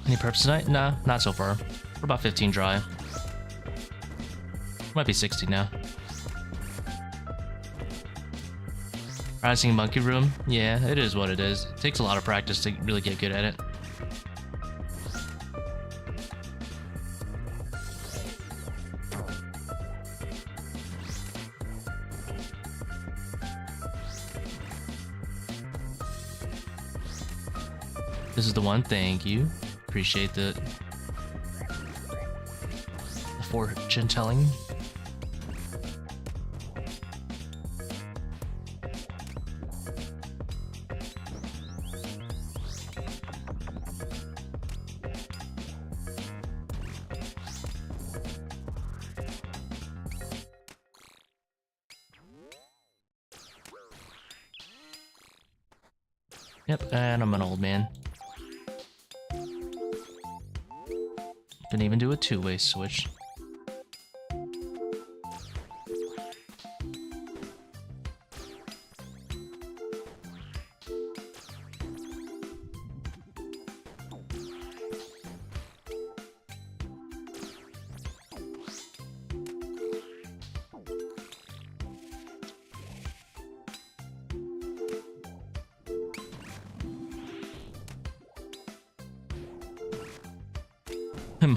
Any perps tonight? Nah, not so far. We're about 15 dry. Might be 60 now. Practicing Monkey Room? Yeah, it is what it is. It takes a lot of practice to really get good at it. This is the one, thank you. Appreciate the fortune telling. Yep, and I'm an old man. Can even do a two-way switch.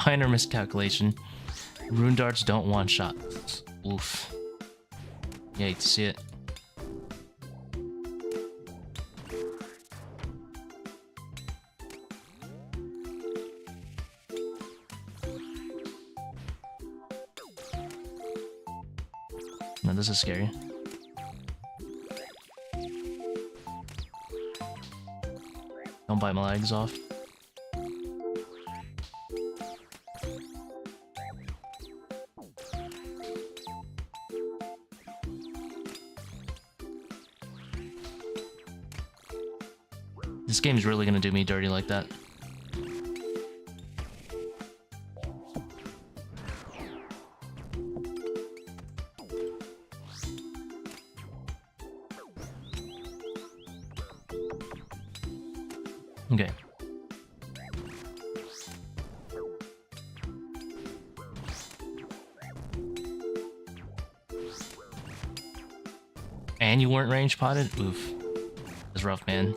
Minor miscalculation. Rune darts don't one-shot. Oof. Yeah, hate to see it. No, this is scary. Don't bite my legs off. This game's really gonna do me dirty like that. And you weren't range potted? Oof. That's rough, man.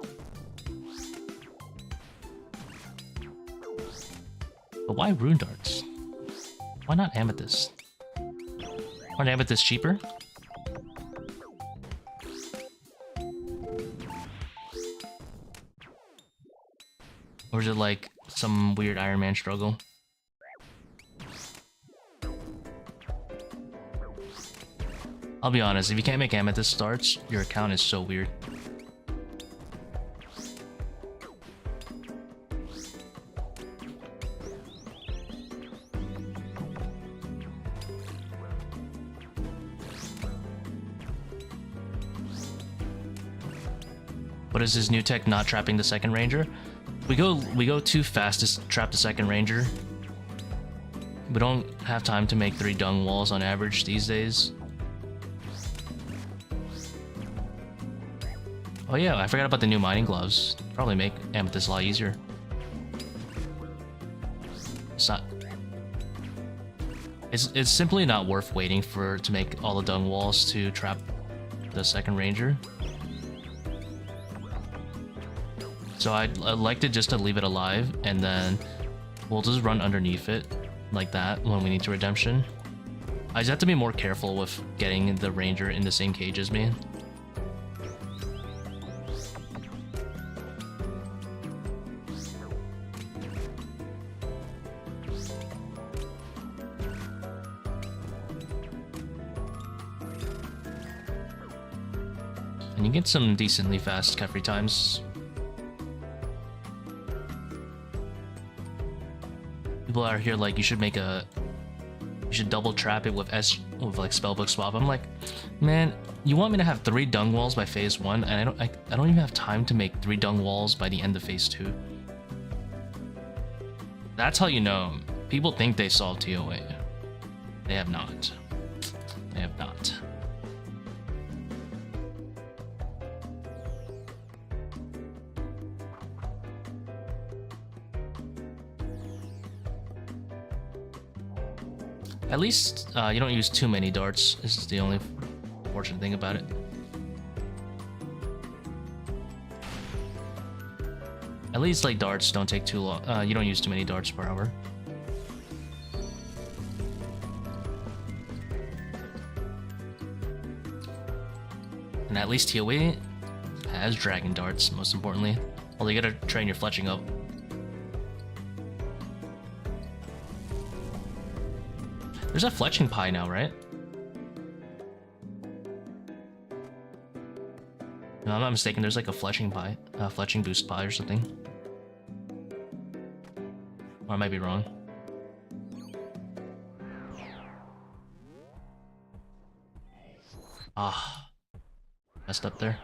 But why rune darts? Why not amethyst? Aren't amethyst cheaper? Or is it like some weird Iron Man struggle? I'll be honest, if you can't make amethyst darts, your account is so weird. What is this new tech not trapping the second ranger? We go too fast to trap the second ranger. We don't have time to make 3 dung walls on average these days. Oh yeah, I forgot about the new mining gloves. Probably make amethyst a lot easier. It's not. It's simply not worth waiting to make all the dung walls to trap the second ranger. So I'd like to just leave it alive, and then we'll just run underneath it like that when we need to redemption. I just have to be more careful with getting the ranger in the same cage as me. And you get some decently fast Kephri times. People are here like you should double trap it with like spellbook swap. I'm like, man, you want me to have 3 dung walls by phase 1, and I don't even have time to make 3 dung walls by the end of phase 2. That's how you know people think they solved ToA. They have not. They have not. At least you don't use too many darts. This is the only fortunate thing about it. At least like darts don't take too long. You don't use too many darts per hour. And at least ToA has dragon darts, most importantly. Although you gotta train your fletching up. There's a fletching pie now, right? No, I'm not mistaken. There's like a fletching pie, fletching boost pie or something. Or I might be wrong. Ah, messed up there.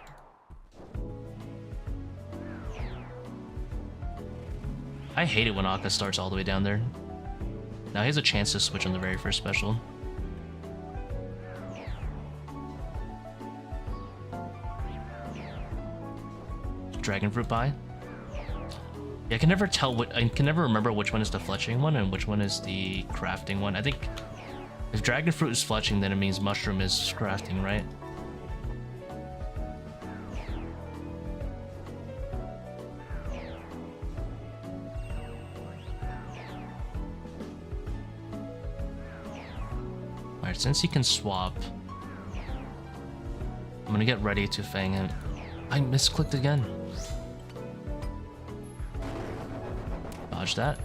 I hate it when Akkha starts all the way down there. Now he has a chance to switch on the very first special. Dragon fruit pie. Yeah, I can never tell I can never remember which one is the fletching one and which one is the crafting one. I think if dragon fruit is fletching, then it means mushroom is crafting, right? Alright, since he can swap, I'm gonna get ready to fang him. I misclicked again. Dodge that.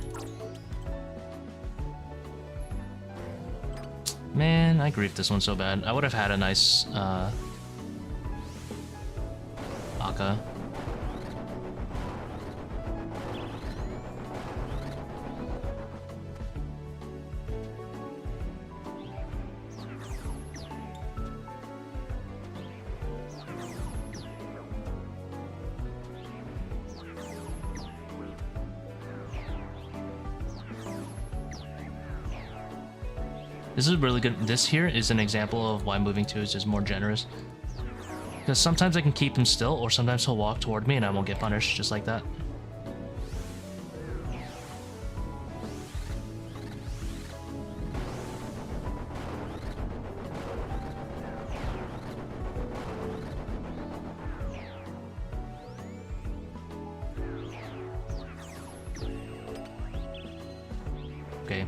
Man, I griefed this one so bad. I would have had a nice Akkha. This is really good. This here is an example of why moving 2 is just more generous. Because sometimes I can keep him still, or sometimes he'll walk toward me and I won't get punished just like that. Okay,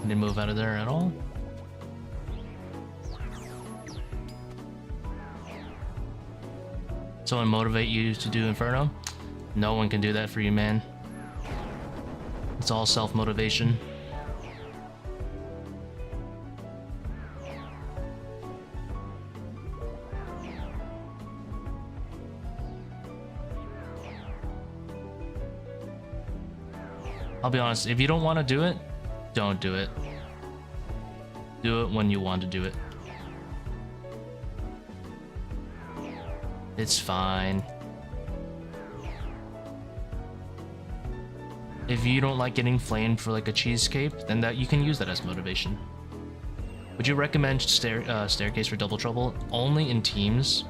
didn't move out of there at all. Someone motivate you to do Inferno? No one can do that for you, man. It's all self-motivation. I'll be honest, if you don't want to do it, don't do it. Do it when you want to do it. It's fine. If you don't like getting flamed for like a cheesecake, then that you can use that as motivation. Would you recommend staircase for double trouble? Only in teams.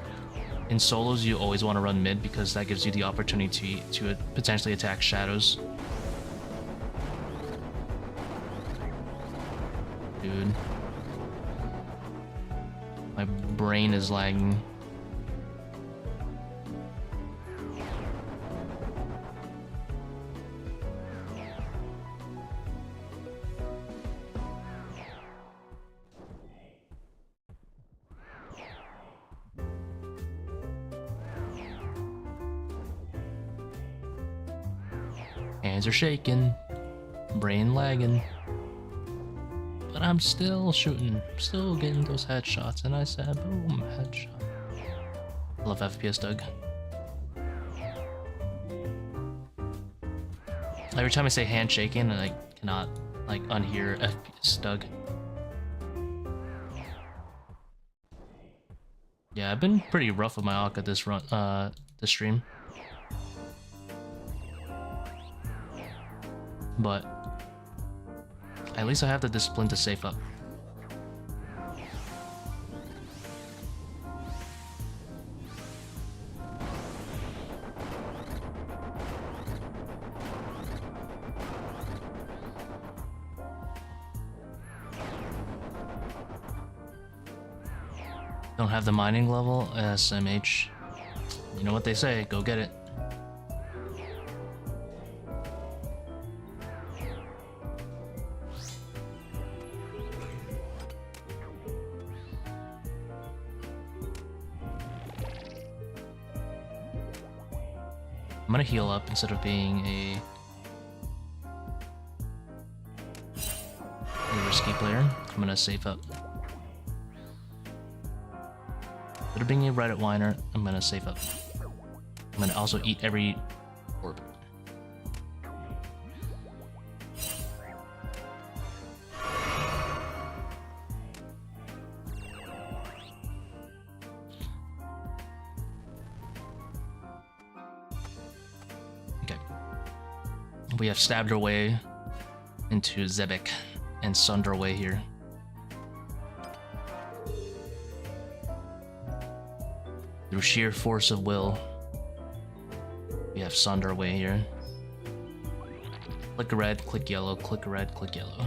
In solos, you always want to run mid because that gives you the opportunity to potentially attack shadows. Dude. My brain is lagging. Hands are shaking, brain lagging, but I'm still shooting, still getting those headshots, and I said, boom, headshot. I love FPS Doug. Every time I say hand shaking, I cannot like unhear FPS Doug. Yeah, I've been pretty rough with my Akkha this stream. But at least I have the discipline to save up. Don't have the mining level? SMH. You know what they say, go get it. I'm gonna heal up instead of being a risky player. I'm gonna save up. Instead of being a Reddit whiner, I'm gonna save up. I'm gonna also eat every orb. We have stabbed our way into Zebak and sunned our way here. Through sheer force of will, we have sunned our way here. Click red, click yellow, click red, click yellow.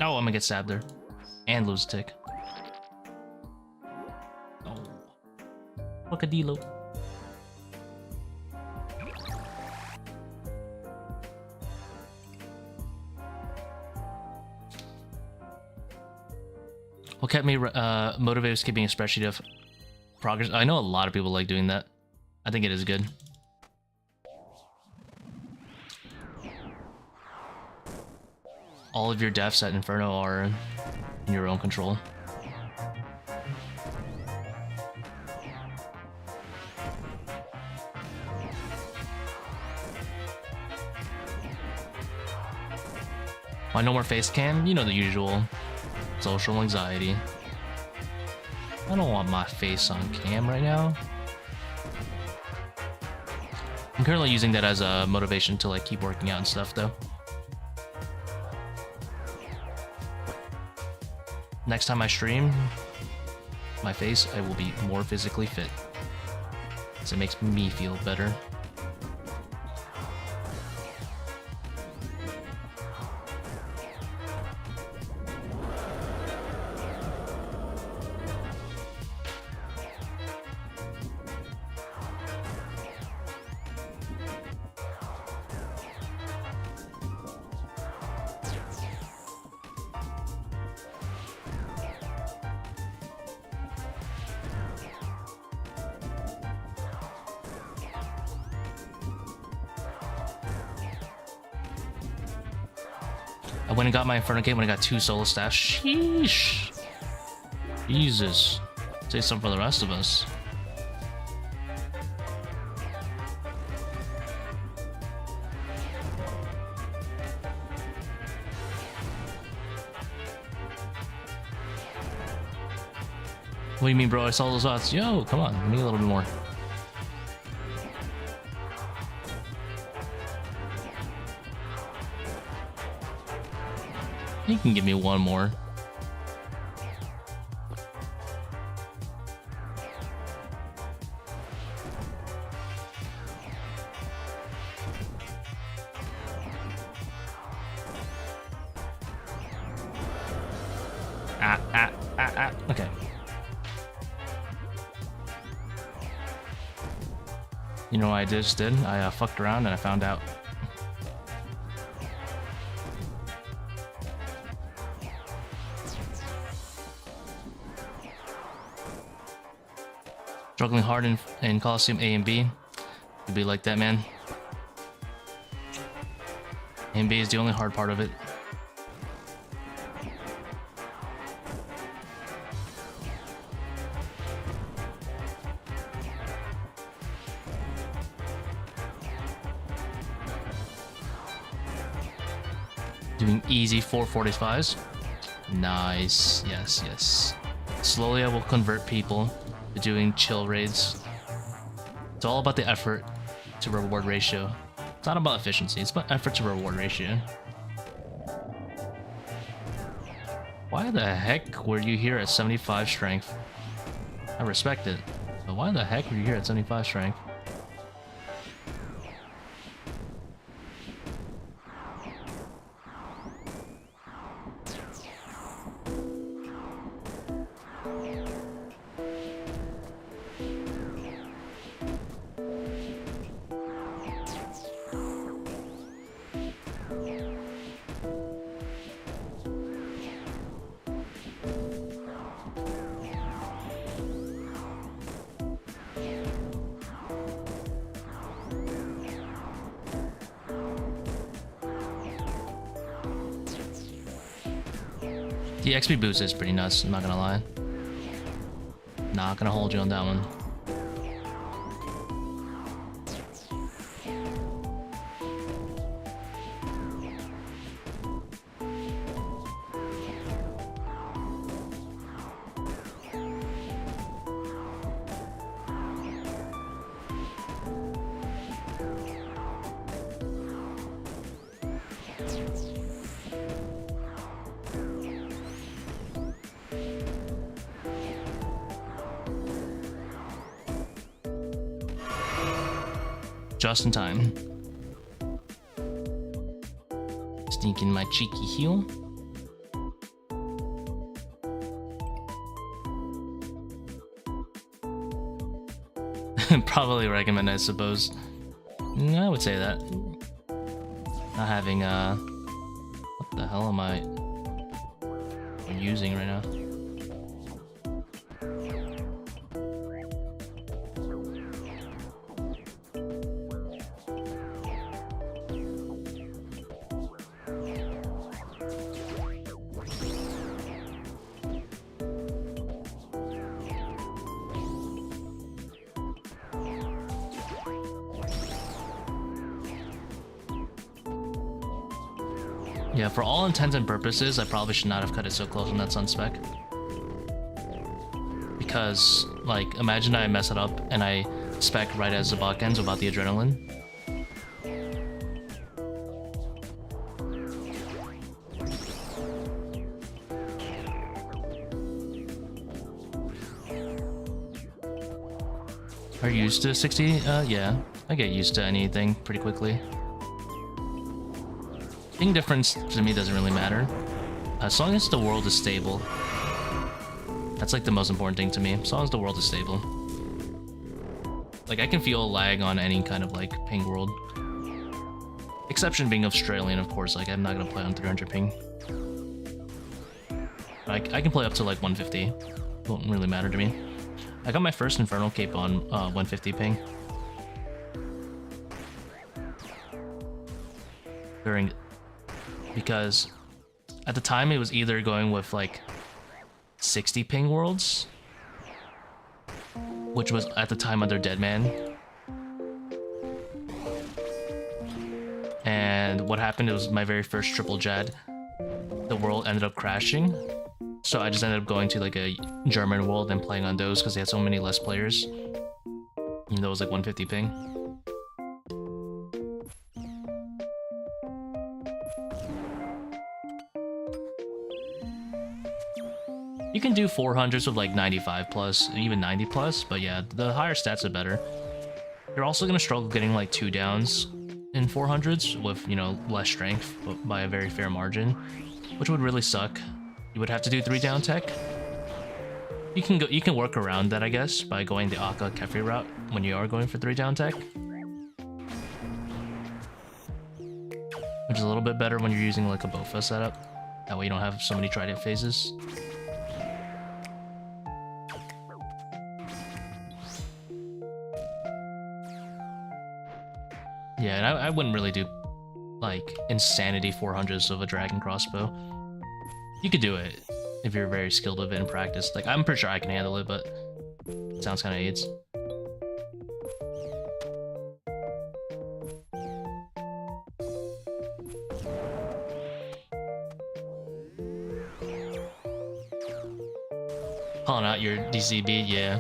Oh, I'm gonna get stabbed there. And lose a tick. Crocodilo. What kept me motivated was keeping a spreadsheet of progress. I know a lot of people like doing that. I think it is good. All of your deaths at Inferno are in your own control. Why no more face cam? You know the usual. Social anxiety. I don't want my face on cam right now. I'm currently using that as a motivation to like keep working out and stuff though. Next time I stream my face, I will be more physically fit. So it makes me feel better. I went and got my Inferno Cape when I got 2 solo staffs. Sheesh. Jesus. Say something for the rest of us. What do you mean, bro? I saw those odds. Yo, come on. Give me a little bit more. You can give me one more. Okay. You know what I just did? I fucked around and I found out. Struggling hard in Coliseum A and B. You'd be like that, man. A and B is the only hard part of it. Doing easy 445s. Nice. Yes, yes. Slowly I will convert people to doing chill raids. It's all about the effort to reward ratio. It's not about efficiency, it's about effort to reward ratio. Why the heck were you here at 75 strength? I respect it, but why the heck were you here at 75 strength? The XP boost is pretty nuts, I'm not gonna lie. Not gonna hold you on that one. Just in time. Sneaking my cheeky heel. Probably recommend, I suppose. I would say that. Not having what the hell am I using right now? Yeah, for all intents and purposes, I probably should not have cut it so close on that sun spec. Because, like, imagine I mess it up and I spec right as Zebak ends without the adrenaline. Are you used to 60? Yeah. I get used to anything pretty quickly. Ping difference to me doesn't really matter. As long as the world is stable. That's like the most important thing to me. As long as the world is stable. Like I can feel lag on any kind of like ping world. Exception being Australian, of course. Like I'm not gonna play on 300 ping. I can play up to like 150. Won't really matter to me. I got my first Infernal Cape on 150 ping. Because at the time it was either going with like 60 ping worlds, which was at the time under Deadman. And what happened, it was my very first triple Jad. The world ended up crashing. So I just ended up going to like a German world and playing on those because they had so many less players. Even though it was like 150 ping. You can do 400s with like 95 plus, even 90 plus, but yeah, the higher stats are better. You're also gonna struggle getting like 2 downs in 400s with, you know, less strength, but by a very fair margin, which would really suck. You would have to do 3 down tech. You can work around that, I guess, by going the Akkha Kephri route when you are going for 3 down tech, which is a little bit better when you're using like a Bofa setup. That way you don't have so many trident phases. Yeah, and I wouldn't really do like insanity 400s of a dragon crossbow. You could do it if you're very skilled with it in practice. Like, I'm pretty sure I can handle it, but it sounds kind of AIDS. Calling out your DCB, yeah.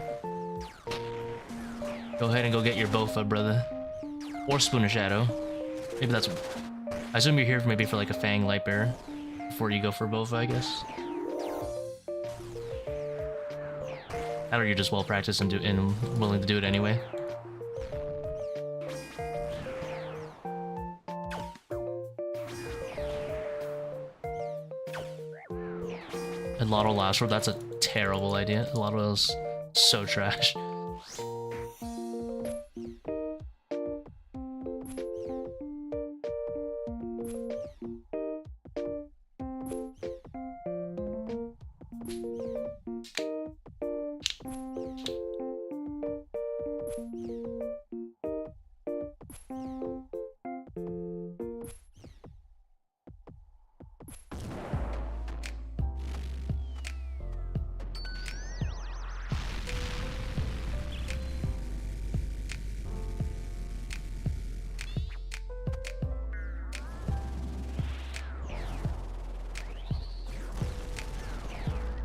Go ahead and go get your Bofa, brother. Or Spoon of Shadow. Maybe that's... I assume you're here maybe for like a Fang Lightbearer before you go for Bofa, I guess. Or you're just well practiced and willing to do it anyway. And Lotto Last Word, that's a terrible idea. Lotto is so trash.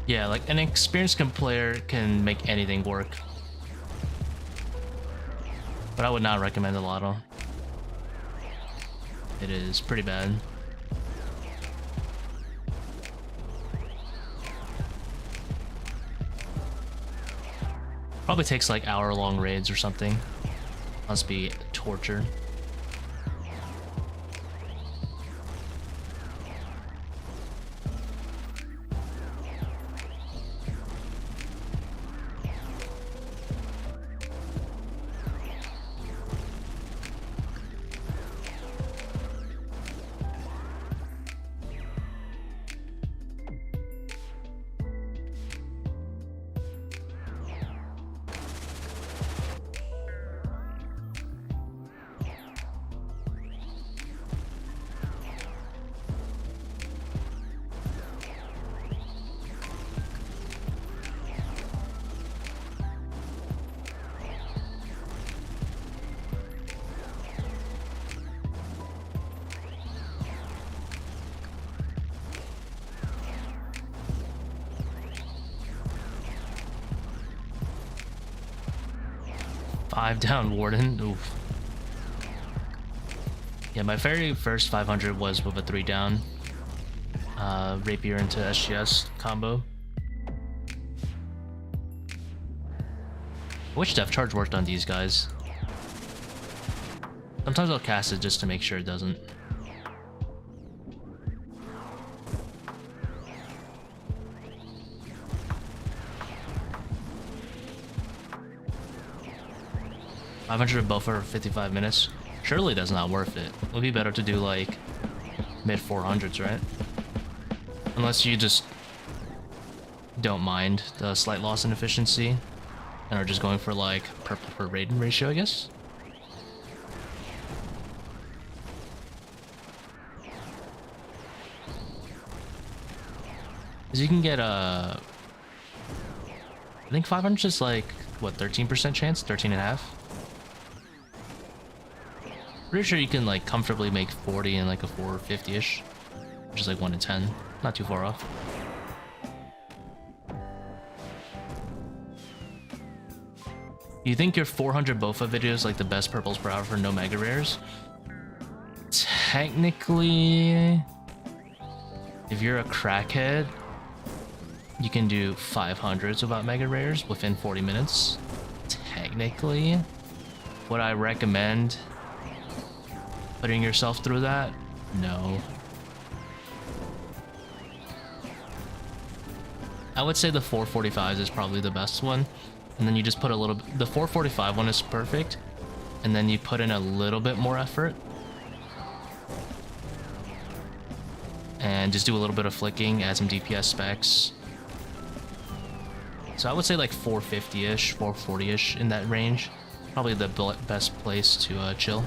Yeah, like an experienced player can make anything work. But I would not recommend the Lotto. It is pretty bad. Probably takes like hour-long raids or something. Must be torture. Five down Warden. Oof. Yeah, my very first 500 was with a 3 down rapier into SGS combo. I wish Death Charge worked on these guys. Sometimes I'll cast it just to make sure it doesn't. $500 buff for 55 minutes. Surely that's not worth it. It would be better to do like mid 400s, right? Unless you just don't mind the slight loss in efficiency and are just going for like purple per raid ratio, I guess. Because you can get I think 500 is like, what, 13% chance? 13.5? Pretty sure you can like comfortably make 40 in like a 450-ish. Which is like 1 in 10. Not too far off. You think your 400 Bofa video is like the best purples per hour for no mega rares? Technically, if you're a crackhead, you can do 500s without mega rares within 40 minutes. Technically, would I recommend putting yourself through that? No. I would say the 445s is probably the best one. And then you just put a little, the 445 one is perfect. And then you put in a little bit more effort. And just do a little bit of flicking, add some DPS specs. So I would say like 450-ish, 440-ish in that range. Probably the best place to chill.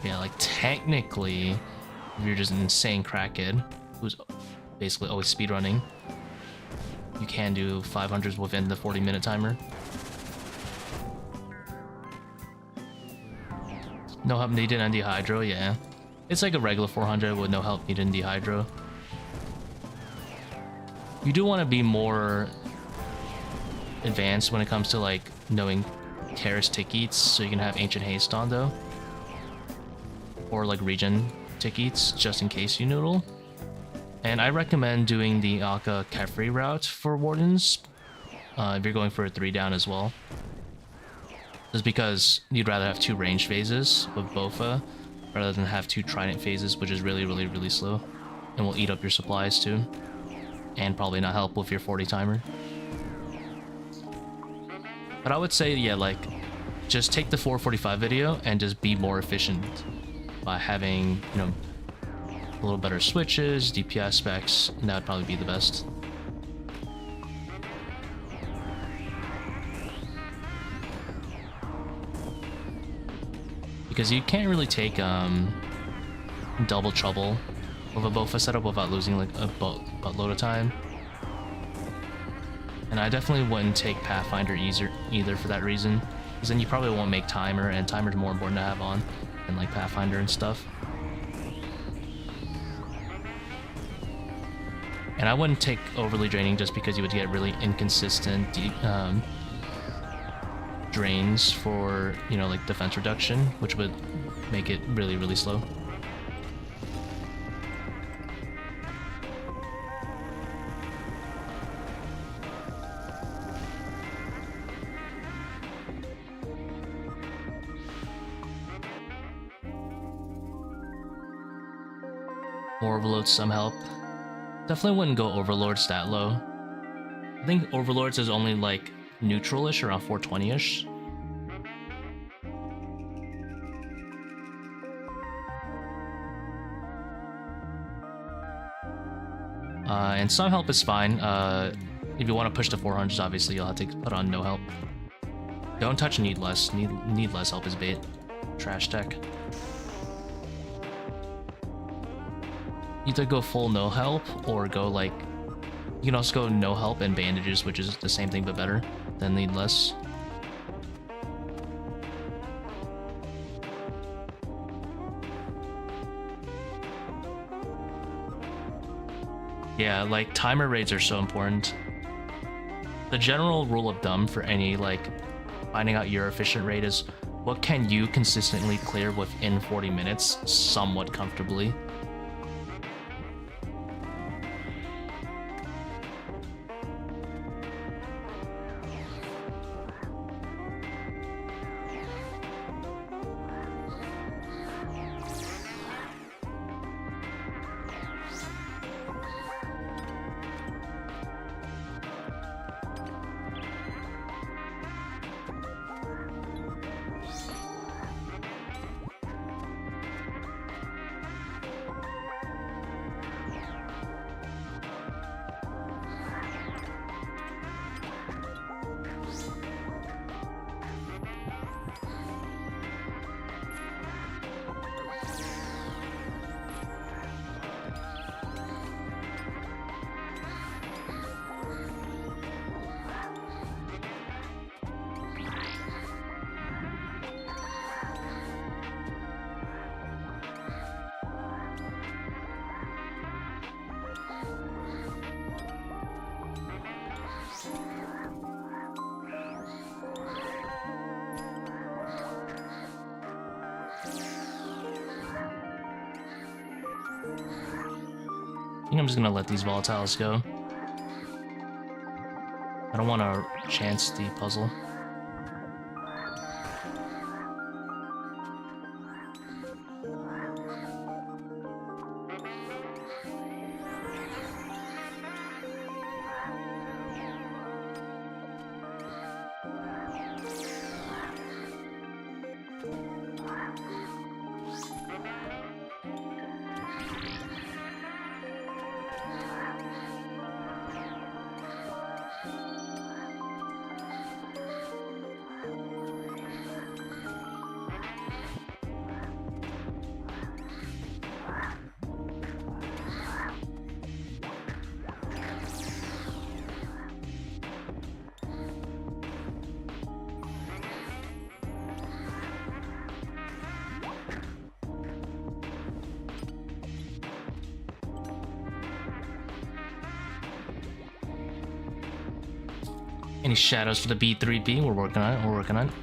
Yeah, like technically, if you're just an insane crackhead who's basically always speedrunning, you can do 500s within the 40-minute timer. No help needed on Dehydro, yeah. It's like a regular 400 with no help needed in Dehydro. You do want to be more advanced when it comes to like knowing Terrace tick eats, so you can have Ancient Haste on though. Or like regen tick eats, just in case you noodle. And I recommend doing the Akkha Kephri route for Wardens, if you're going for a 3 down as well. Just because you'd rather have 2 range phases with Bofa, rather than have 2 trident phases, which is really slow. And will eat up your supplies too. And probably not help with your 40 timer. But I would say, yeah, like, just take the 445 video and just be more efficient by having, you know, a little better switches, DPS specs, and that would probably be the best. Because you can't really take double trouble with a Bofa setup without losing like a buttload of time. And I definitely wouldn't take Pathfinder either for that reason, because then you probably won't make timer, and timer's more important to have on than like Pathfinder and stuff. And I wouldn't take overly draining just because you would get really inconsistent drains for, you know, like defense reduction, which would make it really slow. More overloads, some help. Definitely wouldn't go Overlord stat low. I think Overlords is only like neutral-ish, around 420-ish. And some help is fine. If you want to push to 400s, obviously you'll have to put on no help. Don't touch need less. Need less help is bait. Trash tech. Either go full no help or go like, you can also go no help and bandages, which is the same thing but better than need less. Yeah, like timer rates are so important. The general rule of thumb for any like finding out your efficient rate is what can you consistently clear within 40 minutes somewhat comfortably. think I'm just gonna let these volatiles go. I don't want to chance the puzzle. Any shadows for the B3B? We're working on it. We're working on it.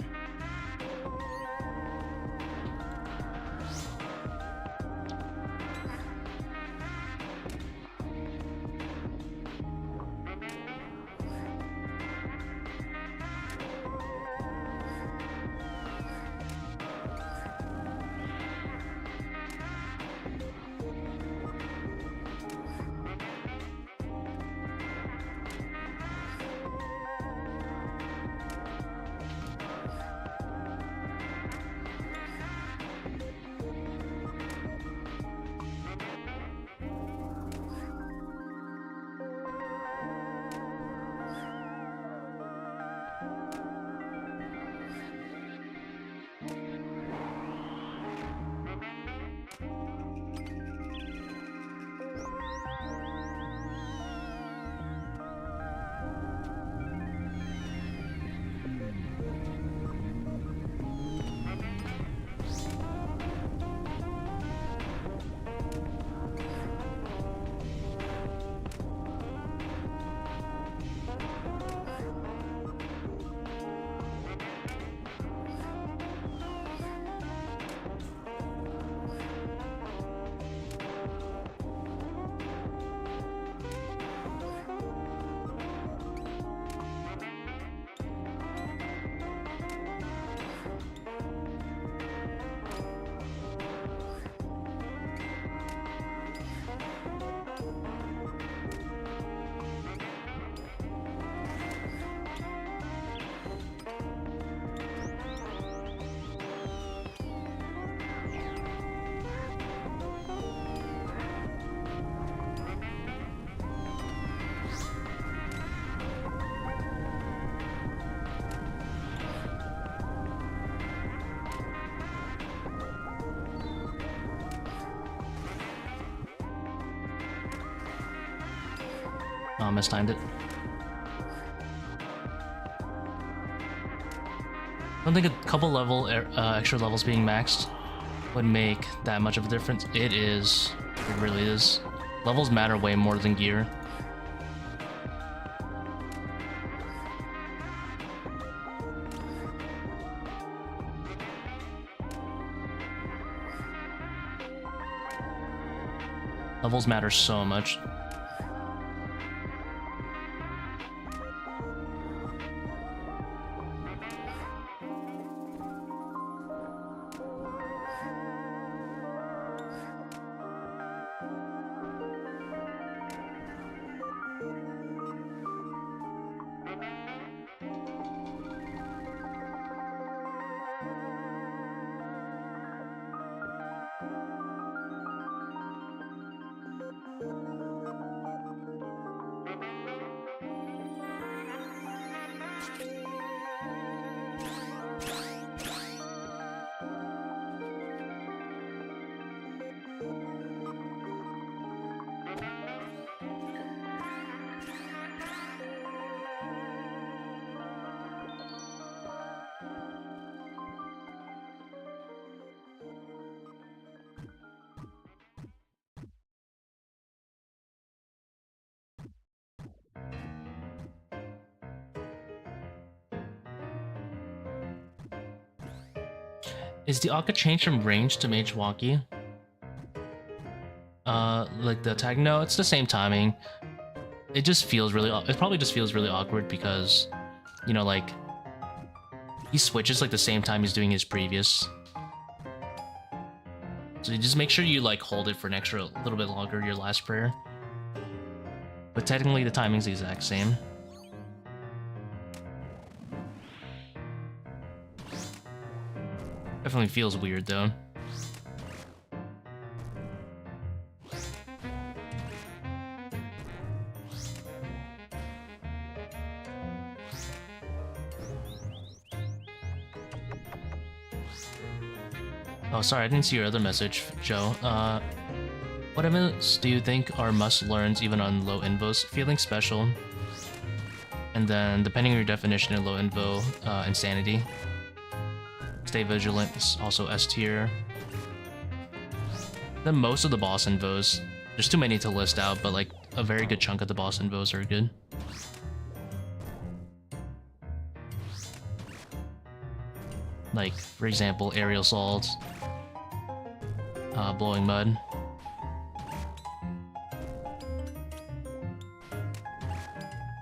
Oh, mistimed it. I don't think a couple extra levels being maxed would make that much of a difference. It is. It really is. Levels matter way more than gear. Levels matter so much. Is the Akkha changed from range to mage wonky? like the attack? No, it's the same timing. It just feels really, it probably just feels really awkward because, you know, like, he switches like the same time he's doing his previous. So you just make sure you like hold it for an extra little bit longer, your last prayer. But technically the timing's the exact same. Definitely feels weird though. Oh, sorry, I didn't see your other message, Joe. What events do you think are must-learns even on low invos? Feeling special. And then, depending on your definition of low invo, insanity. Stay vigilant is also S tier. Then most of the boss invos, there's too many to list out, but like a very good chunk of the boss invos are good. Like, for example, aerial assault, blowing mud.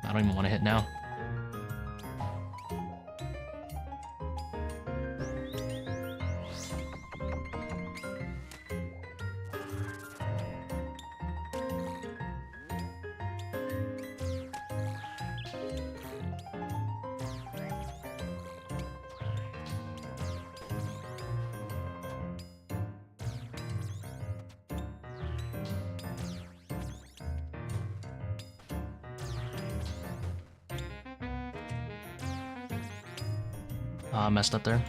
I don't even want to hit now. Messed up there.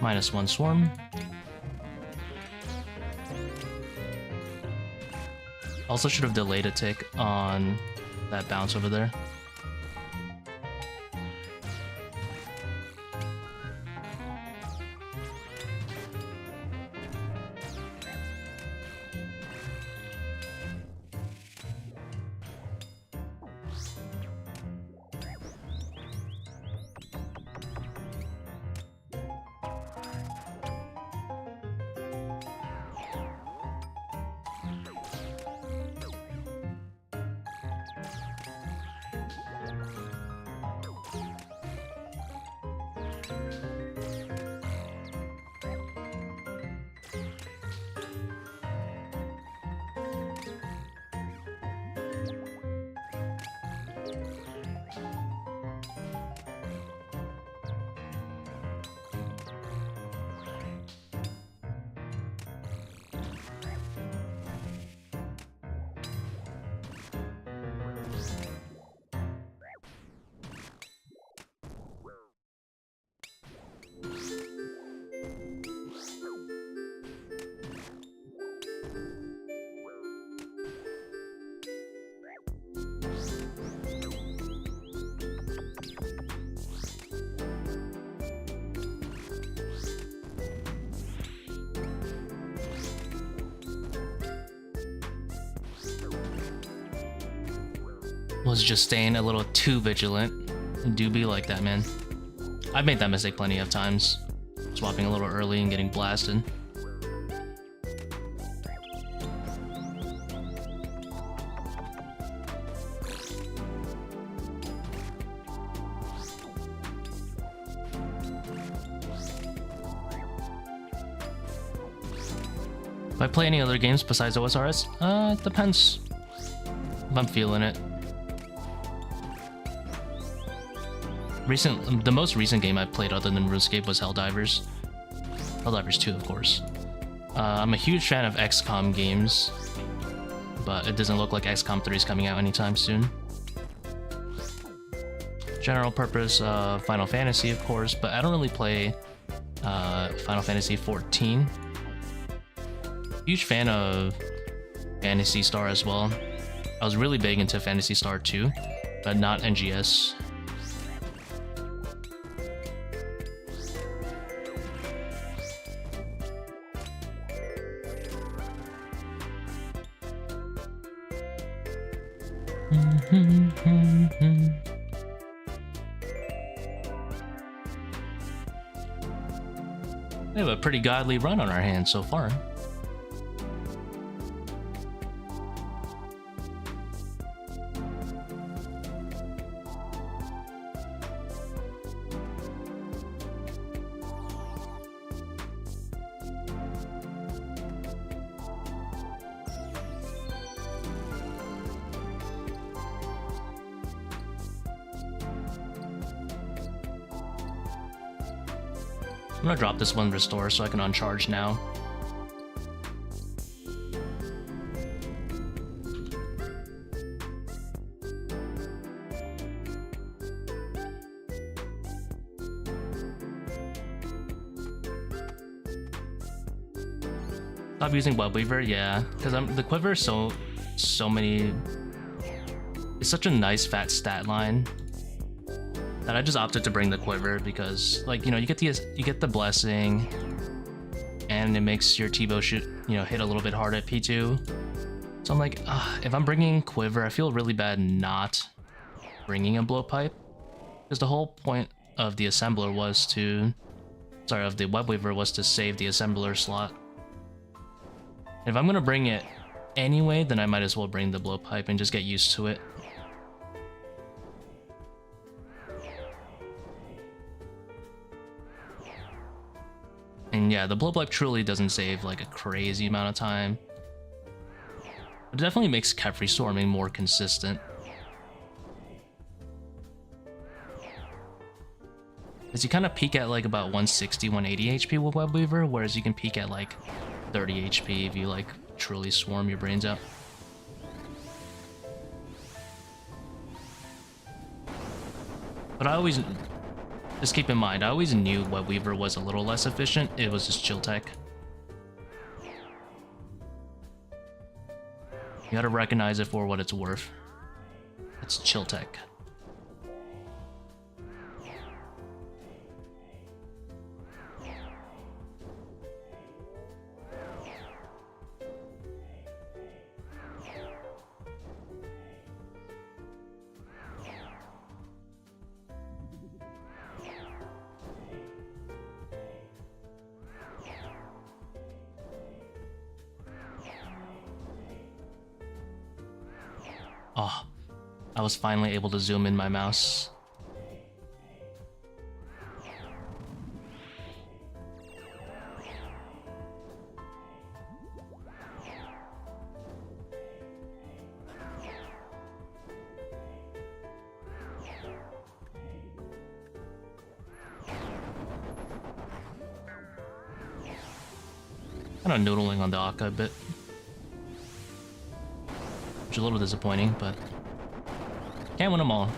-1 swarm. Also should have delayed a tick on that bounce over there. Was just staying a little too vigilant. Do be like that, man. I've made that mistake plenty of times. Swapping a little early and getting blasted. If I play any other games besides OSRS, it depends if I'm feeling it. The most recent game I played other than RuneScape was Helldivers. Helldivers 2, of course. I'm a huge fan of XCOM games, but it doesn't look like XCOM 3 is coming out anytime soon. General purpose Final Fantasy, of course, but I don't really play Final Fantasy 14. Huge fan of Phantasy Star as well. I was really big into Phantasy Star 2, but not NGS. We have a pretty godly run on our hands so far. I'm gonna drop this one restore so I can uncharge now. Stop using Web Weaver, yeah, because the quiver is so many. It's such a nice fat stat line that I just opted to bring the quiver because, like, you know, you get the blessing, and it makes your Tbow shoot, you know, hit a little bit hard at P2. So I'm like, if I'm bringing quiver, I feel really bad not bringing a blowpipe, because the whole point of the assembler was to, of the web weaver was to save the assembler slot. And if I'm gonna bring it anyway, then I might as well bring the blowpipe and just get used to it. And yeah, the blowpipe truly doesn't save like a crazy amount of time. It definitely makes Kephri storming more consistent. Because you kind of peak at like about 160, 180 HP with Web Weaver, whereas you can peak at like 30 HP if you like truly swarm your brains out. But I always... Just keep in mind, I always knew Web Weaver was a little less efficient. It was just chill tech. You gotta recognize it for what it's worth. It's chill tech. Oh, I was finally able to zoom in my mouse. Kind of noodling on the Akkha a bit. Which is a little disappointing, but can't win them all.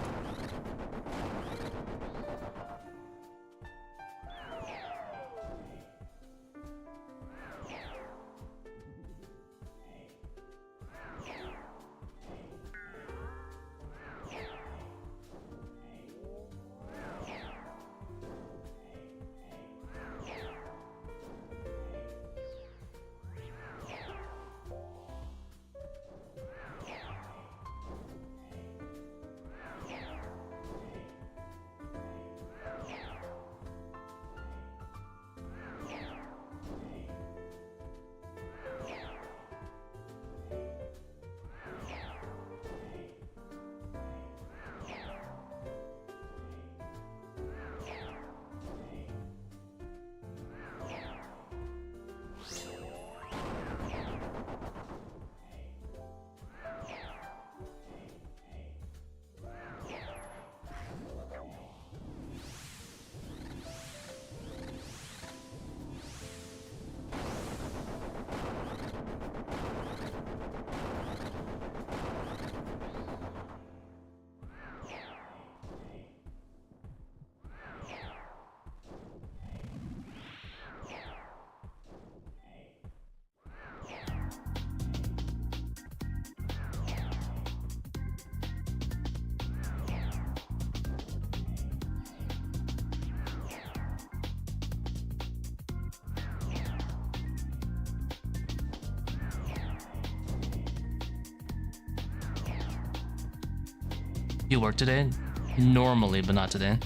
You work today? Normally, but not today.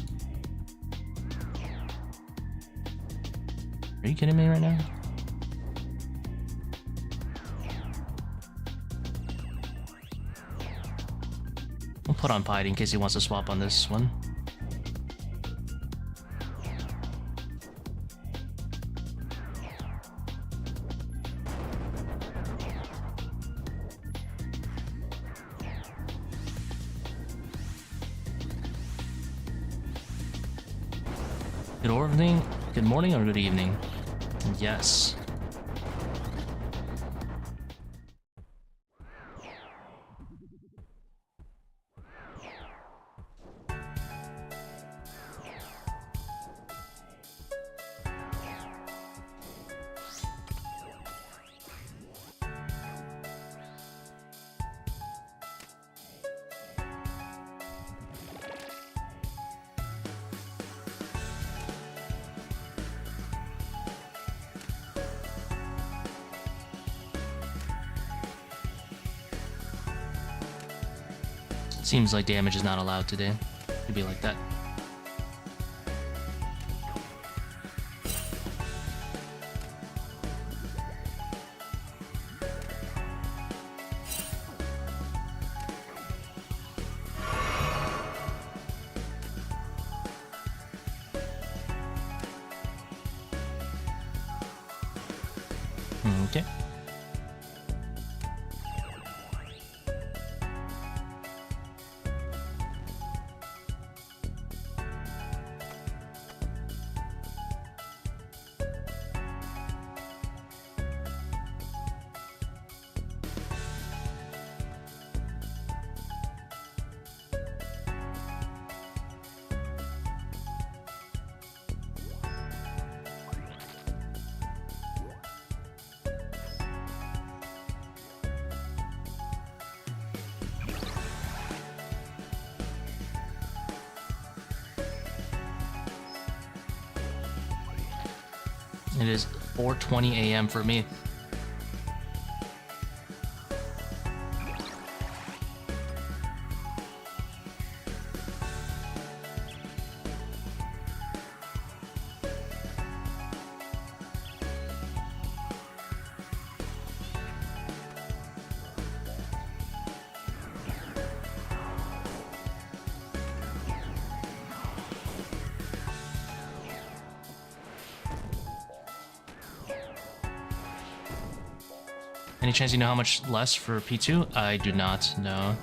Are you kidding me right now? We'll put on Piety in case he wants to swap on this one. Good morning or good evening? Yes. Seems like damage is not allowed today. It'd be like that. Okay. It is 4:20 a.m. for me. Any chance you know how much less for P2? I do not know.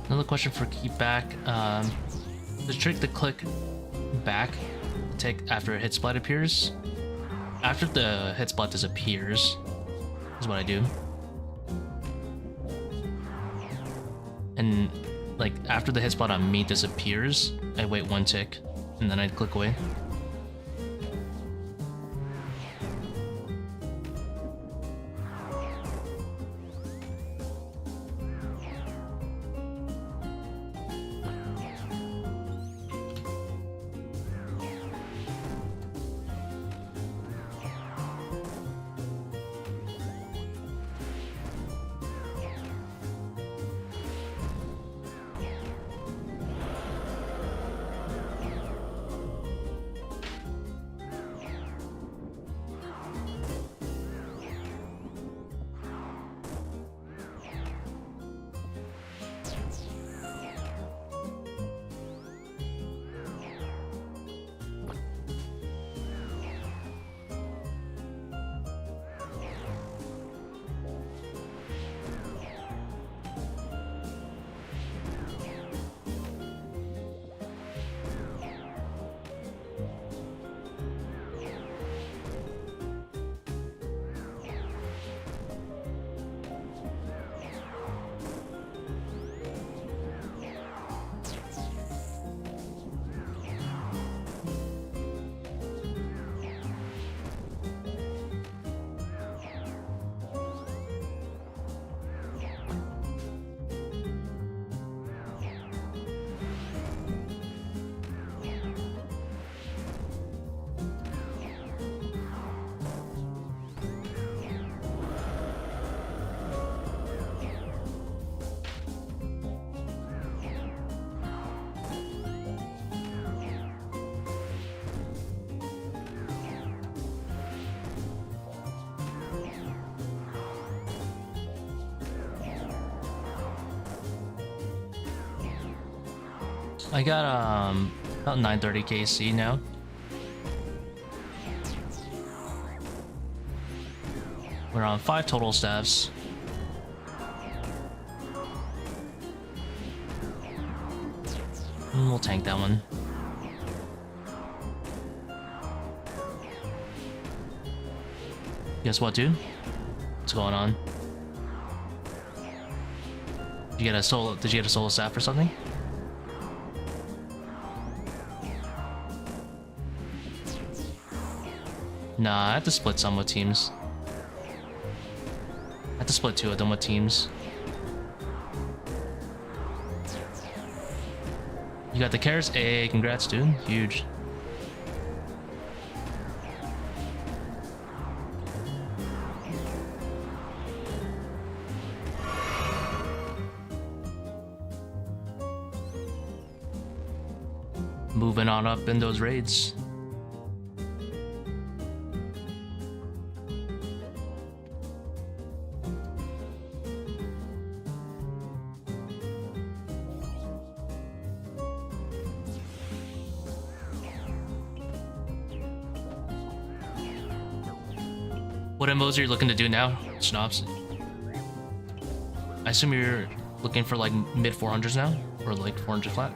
Another question for keep back. The trick to click back take after a hit spot appears. After the hit spot disappears is what I do. And like after the hit spot on me disappears, I wait one tick and then I click away. I got about 930 KC now. We're on 5 total staffs. And we'll tank that one. Guess what, dude? What's going on? Did you get a solo staff or something? Nah, I have to split some with teams. I have to split 2 of them with teams. You got the cares? Hey, congrats, dude. Huge. Moving on up in those raids. What invos are you looking to do now, Schnapps? I assume you're looking for like mid 400s now, or like 400 flat.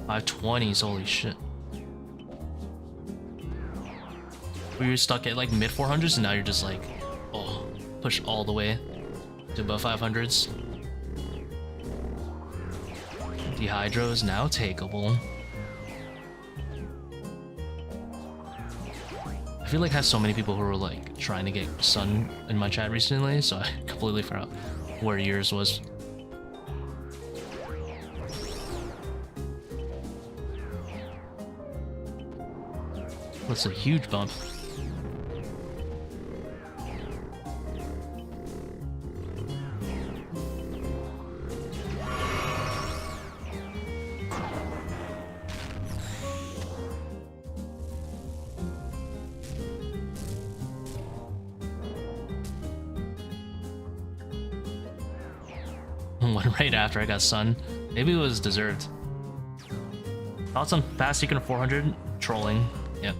$520s, holy shit. Were you stuck at like mid 400s and now you're just like, oh, push all the way to above 500s? Dehydro is now takeable. I feel like I have so many people who were like trying to get Sun in my chat recently, so I completely forgot where yours was. That's a huge bump. One right after I got Sun. Maybe it was deserved. Thoughts on fast Seeker 400? Trolling. Yep.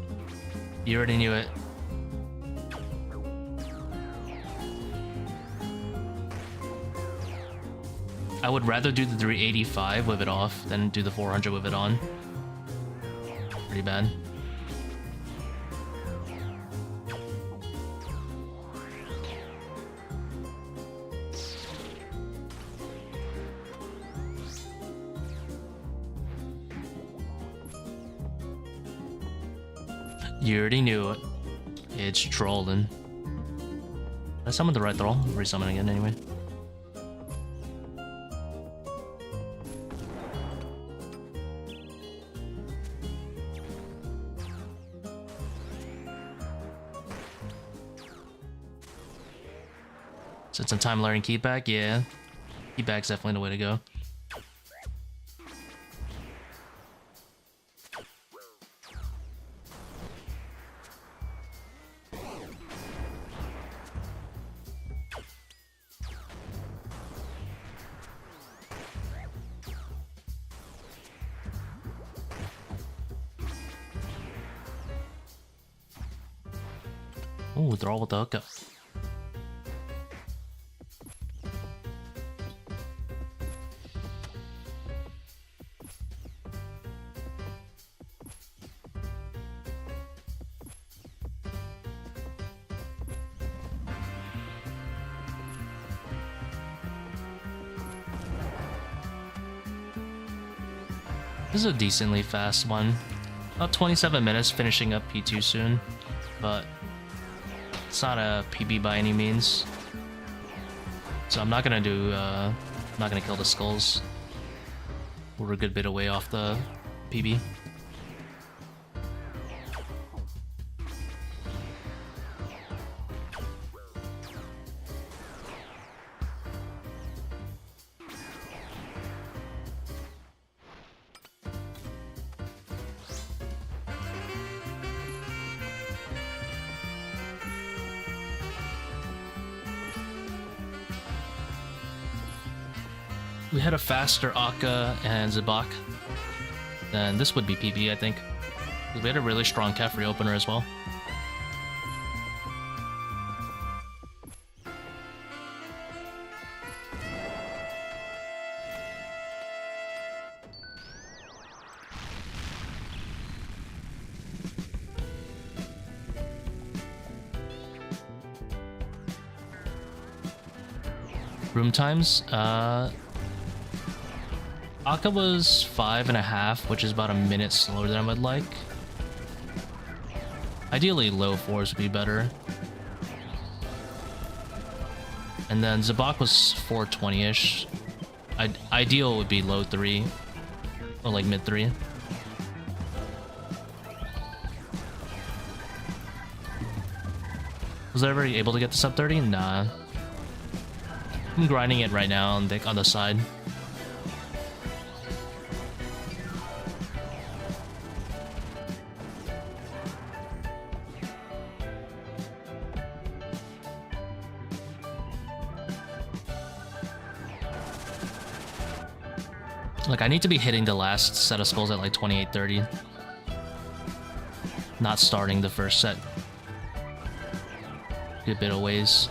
You already knew it. I would rather do the 385 with it off than do the 400 with it on. Pretty bad. You already knew it. It's trolling. I summoned the right troll. Resummon again anyway. Spent some time learning keepback. Yeah, keepback's definitely the way to go. Ooh, they're all with the hookup. This is a decently fast one. About 27 minutes, finishing up P2 soon, but it's not a PB by any means. So I'm not gonna do, I'm not gonna kill the skulls. We're a good bit away off the PB. we had a faster Akkha and Zebak, then this would be PB, I think. We had a really strong Kephri opener as well. Room times, Akkha was 5.5, which is about a minute slower than I would like. Ideally, low 4s would be better. And then Zebak was 420-ish. Ideal would be low 3, or like mid 3. Was I ever able to get to sub 30? Nah. I'm grinding it right now on the side. Like, I need to be hitting the last set of skulls at like 28:30. Not starting the first set. Be a bit of ways.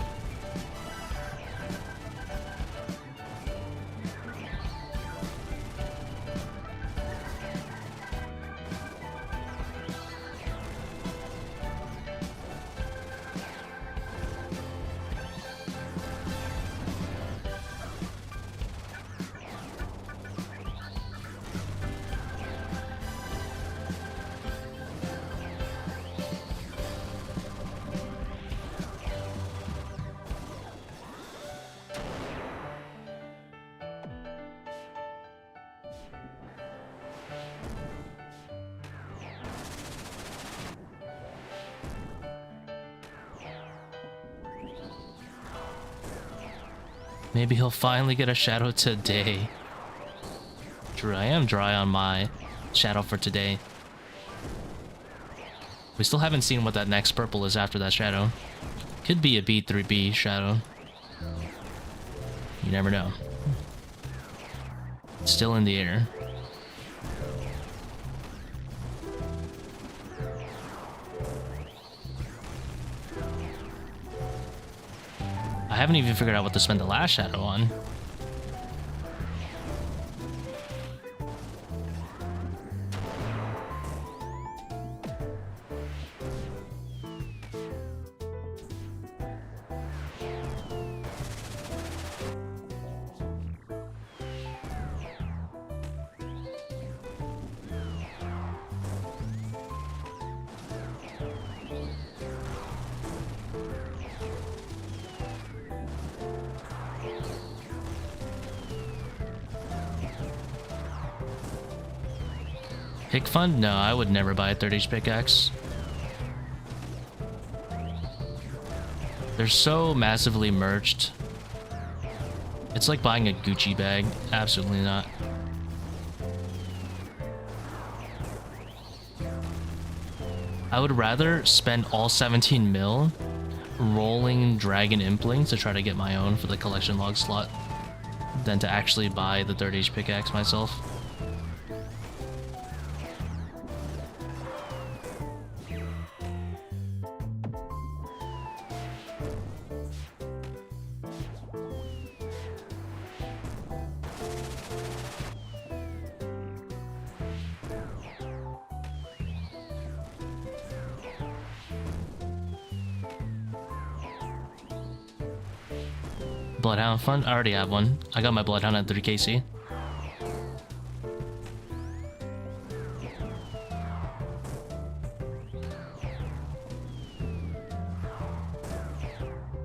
Maybe he'll finally get a shadow today. True, I am dry on my shadow for today. We still haven't seen what that next purple is after that shadow. Could be a B3B shadow. You never know. It's still in the air. I haven't even figured out what to spend the last shadow on. Pick fund? No, I would never buy a 30-inch pickaxe. They're so massively merged. It's like buying a Gucci bag. Absolutely not. I would rather spend all 17 mil rolling Dragon Implings to try to get my own for the collection log slot than to actually buy the 30-inch pickaxe myself. Bloodhound fund? I already have one. I got my Bloodhound at 3KC.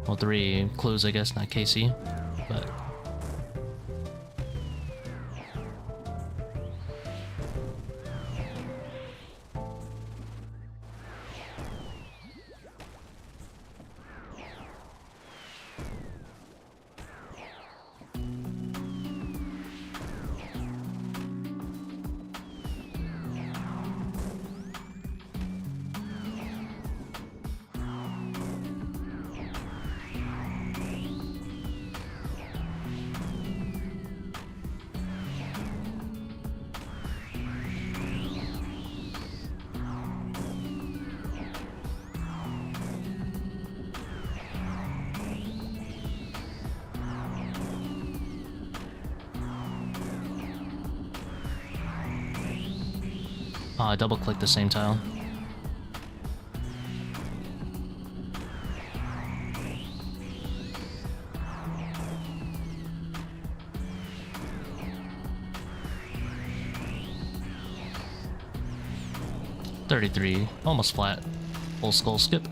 Well, 3 clues, I guess, not KC, but... Oh, I double clicked the same tile. $33, almost flat. Full skull skip.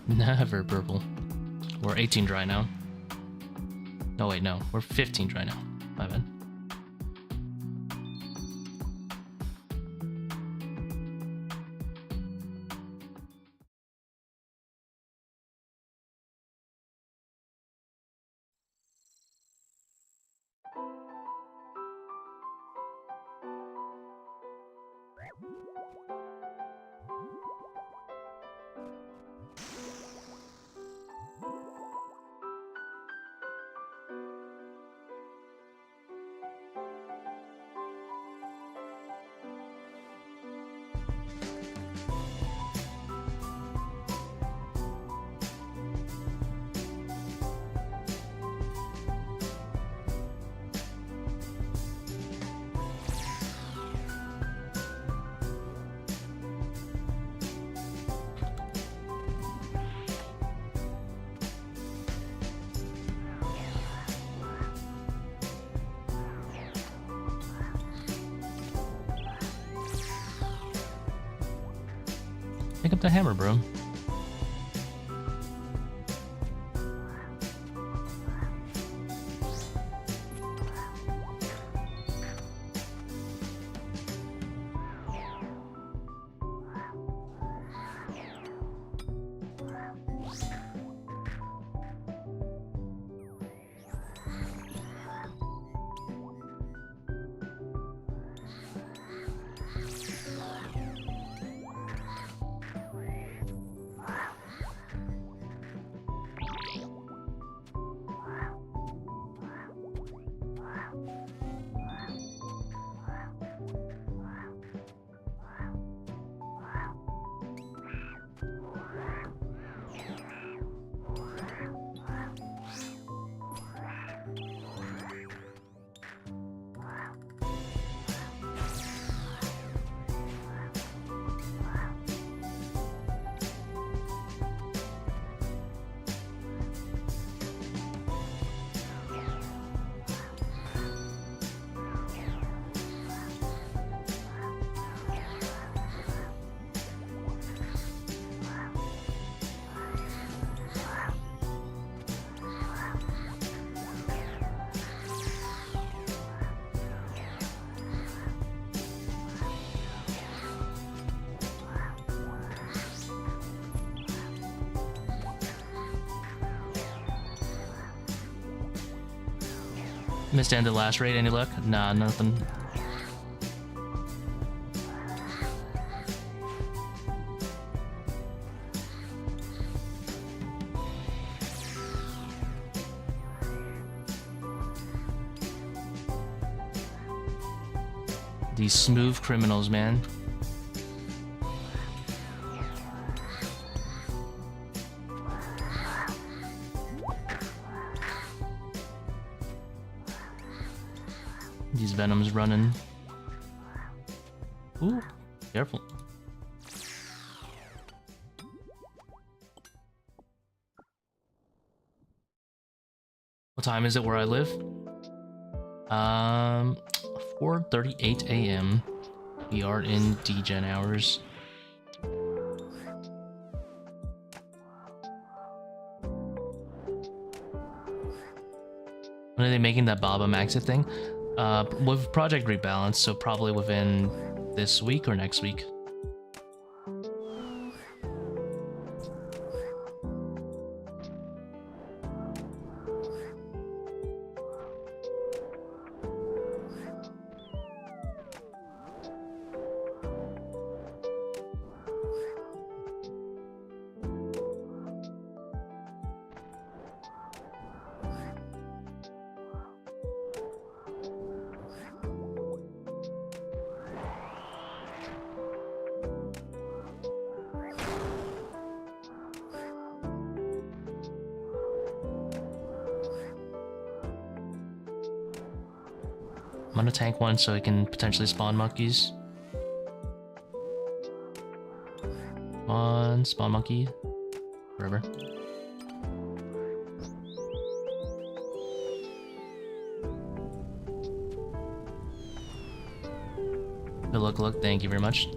Never purple. We're 18 dry now. No, wait, no. We're 15 dry now. My bad. Pick up the hammer, bro. Missed ended last raid, any luck? Nah, nothing. These smooth criminals, man. These venoms running. Ooh, careful. What time is it where I live? 4:38 a.m. We are in Degen hours. When are they making that Baba Maxit thing? With Project Rebalance, so probably within this week or next week. gonna tank one so it can potentially spawn monkeys. Come on, spawn monkey. Whatever. Good luck, thank you very much.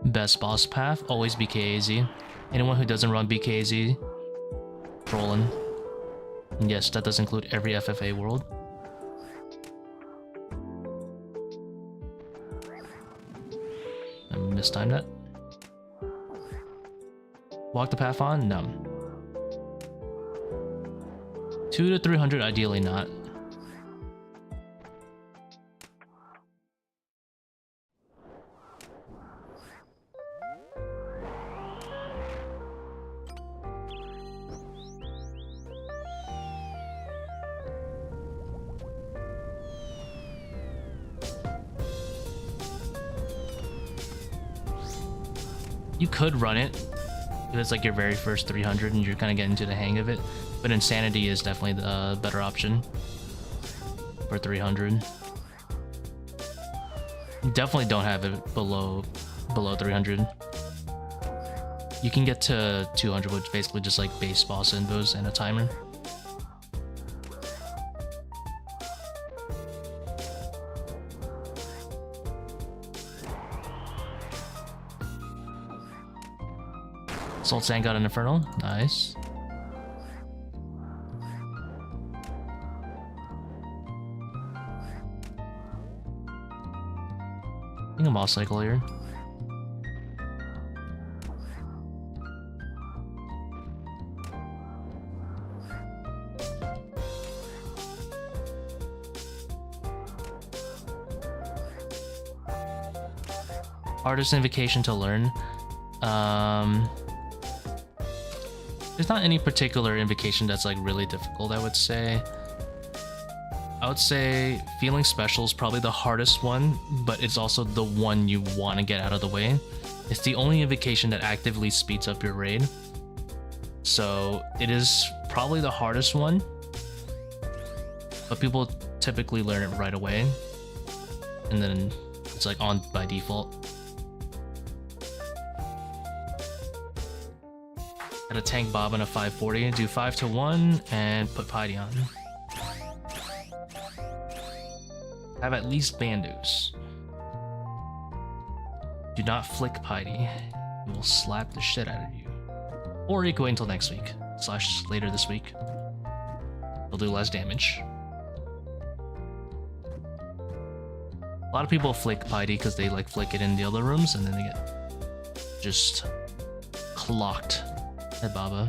Best boss path, always BKAZ. Anyone who doesn't run BKAZ, trolling. And yes, that does include every FFA world. I mistimed that. Walk the path on? No. 2 to 300, ideally not. You could run it if it's like your very first 300 and you're kind of getting to the hang of it, but Insanity is definitely the better option for 300. You definitely don't have it below 300. You can get to 200, which basically just like base boss invos and a timer. Salt Sand got an Infernal. Nice. I think a Moss Cycle here. Hardest invocation to learn. There's not any particular invocation that's like really difficult, I would say. I would say Feeling Special is probably the hardest one, but it's also the one you want to get out of the way. It's the only invocation that actively speeds up your raid. So it is probably the hardest one, but people typically learn it right away. And then it's like on by default. Got a tank Bob and a 540, do 5 to 1 and put Piety on. Have at least Bandus. Do not flick Piety. He will slap the shit out of you. Or you can wait until next week, / later this week. He'll do less damage. A lot of people flick Piety because they like flick it in the other rooms and then they get just clocked. Hey, Baba.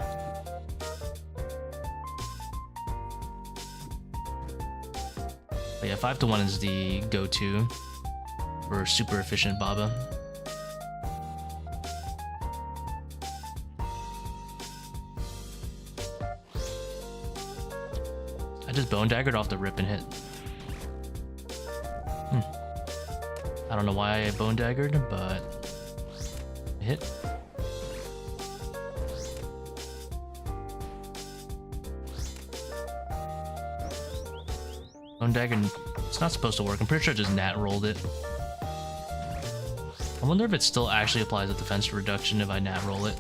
But yeah, 5 to 1 is the go-to for super efficient Baba. I just Bone Daggered off the rip and hit. I don't know why I Bone Daggered, but it hit. Bone Dagger, it's not supposed to work. I'm pretty sure I just nat rolled it. I wonder if it still actually applies a defense reduction if I nat roll it.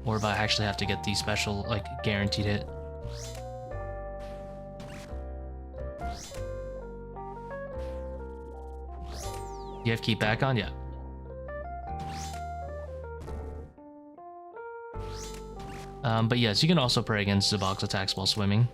Or if I actually have to get the special, like, guaranteed hit. You have keep back on? Yeah. But yes, you can also pray against Zebak's attacks while swimming.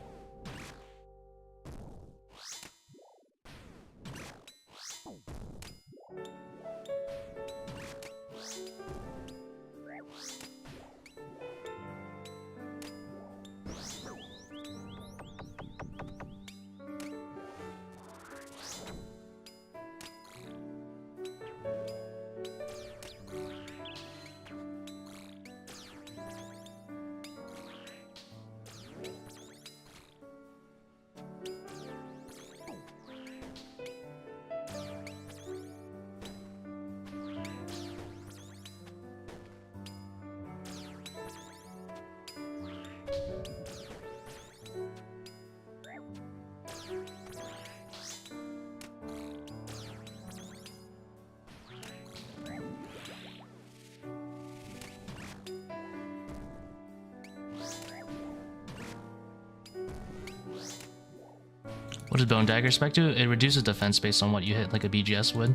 What does Bone Dagger spec do? It reduces defense based on what you hit, like a BGS would.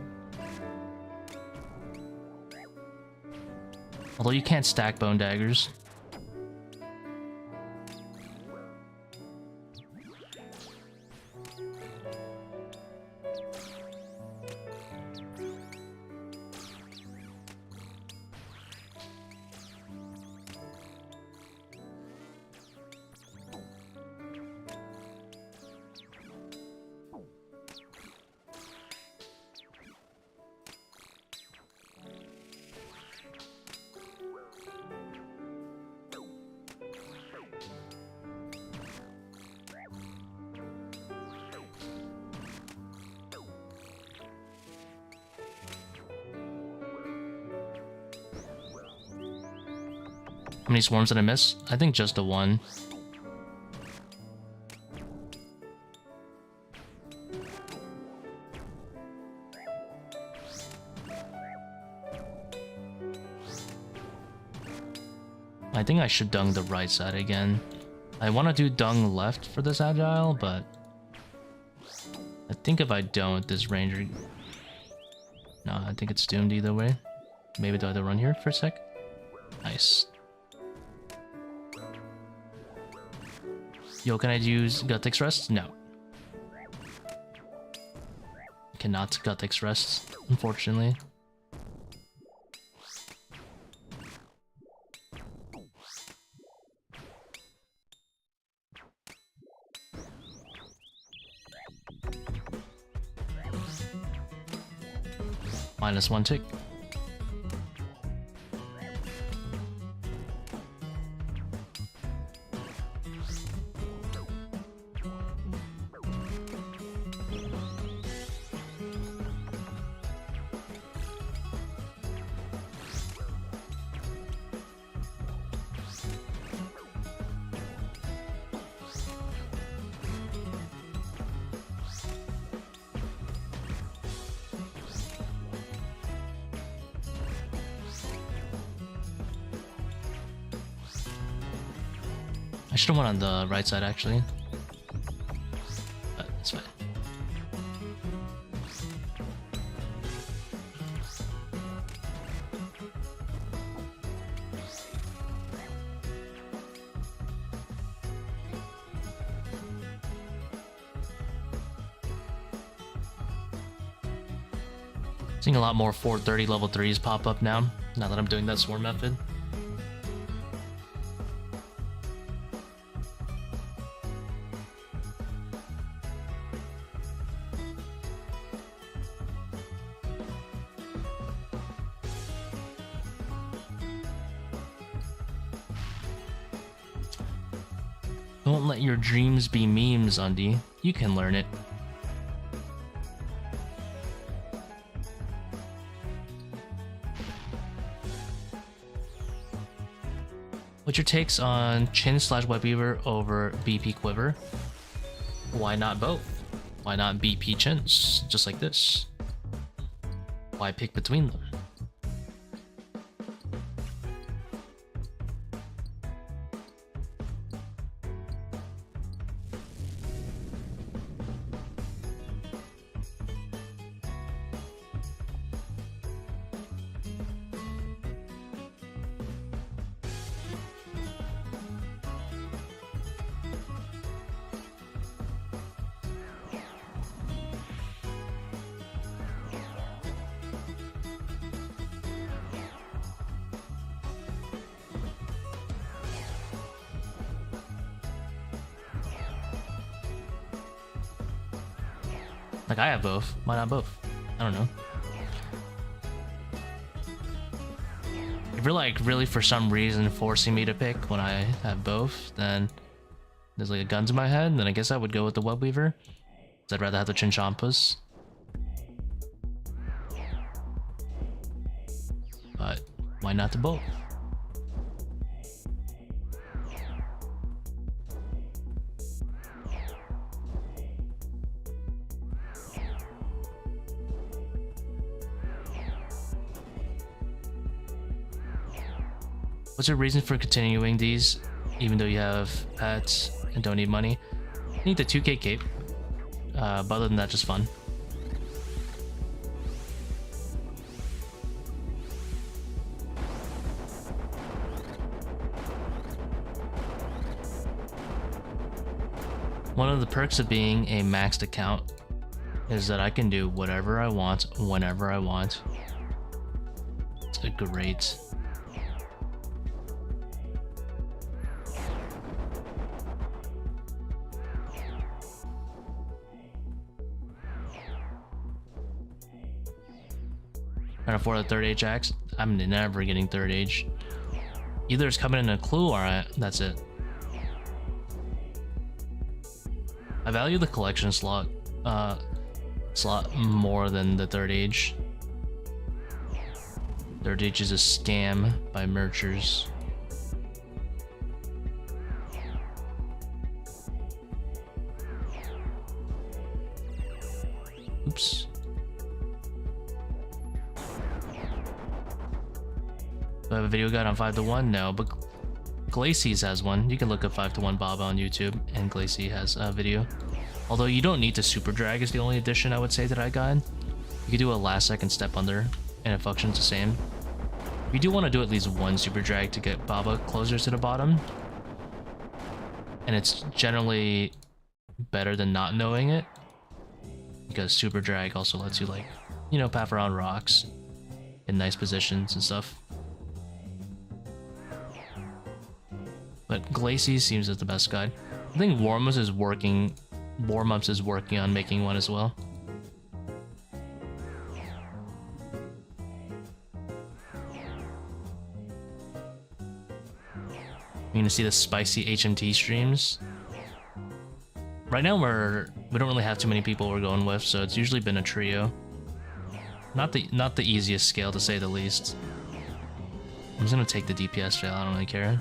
Although you can't stack Bone Daggers. How many swarms did I miss? I think just the one. I think I should dung the right side again. I want to do dung left for this agile, but I think if I don't, this ranger... No, I think it's doomed either way. Maybe do I have to run here for a sec? Nice. Yo, can I use Guttix Rest? No. Cannot Guttix Rest, unfortunately. -1 tick. I should have went on the right side actually, but it's fine. Seeing a lot more 430 level 3s pop up now that I'm doing that swarm method. Don't let your dreams be memes, Undy. You can learn it. What's your takes on Chin/Webweaver over BP Quiver? Why not both? Why not BP Chins, just like this? Why pick between them? Like, I have both. Why not both? I don't know. If you're like really for some reason forcing me to pick when I have both, then there's like a gun to my head, then I guess I would go with the Webweaver. 'Cause I'd rather have the Chinchampas. But why not the both? What's your reason for continuing these, even though you have pets and don't need money? I need the 2k cape. but other than that, just fun. One of the perks of being a maxed account is that I can do whatever I want, whenever I want. It's a great... Trying to afford a 3rd age axe. I'm never getting 3rd age. Either it's coming in a clue or that's it. I value the collection slot more than the 3rd age. 3rd age is a scam by merchers. Oops. Do I have a video guide on 5 to 1? No, but Glacies has one. You can look up 5 to 1 Baba on YouTube, and Glacie has a video. Although you don't need to super drag is the only addition I would say that I got. You can do a last second step under, and it functions the same. You do want to do at least one super drag to get Baba closer to the bottom. And it's generally better than not knowing it, because super drag also lets you, like, you know, path around rocks in nice positions and stuff. But Glacie seems as the best guide. I think Warmups is working on making one as well. You're gonna see the spicy HMT streams. Right now we don't really have too many people we're going with, so it's usually been a trio. Not the easiest scale, to say the least. I'm just gonna take the DPS fail, I don't really care.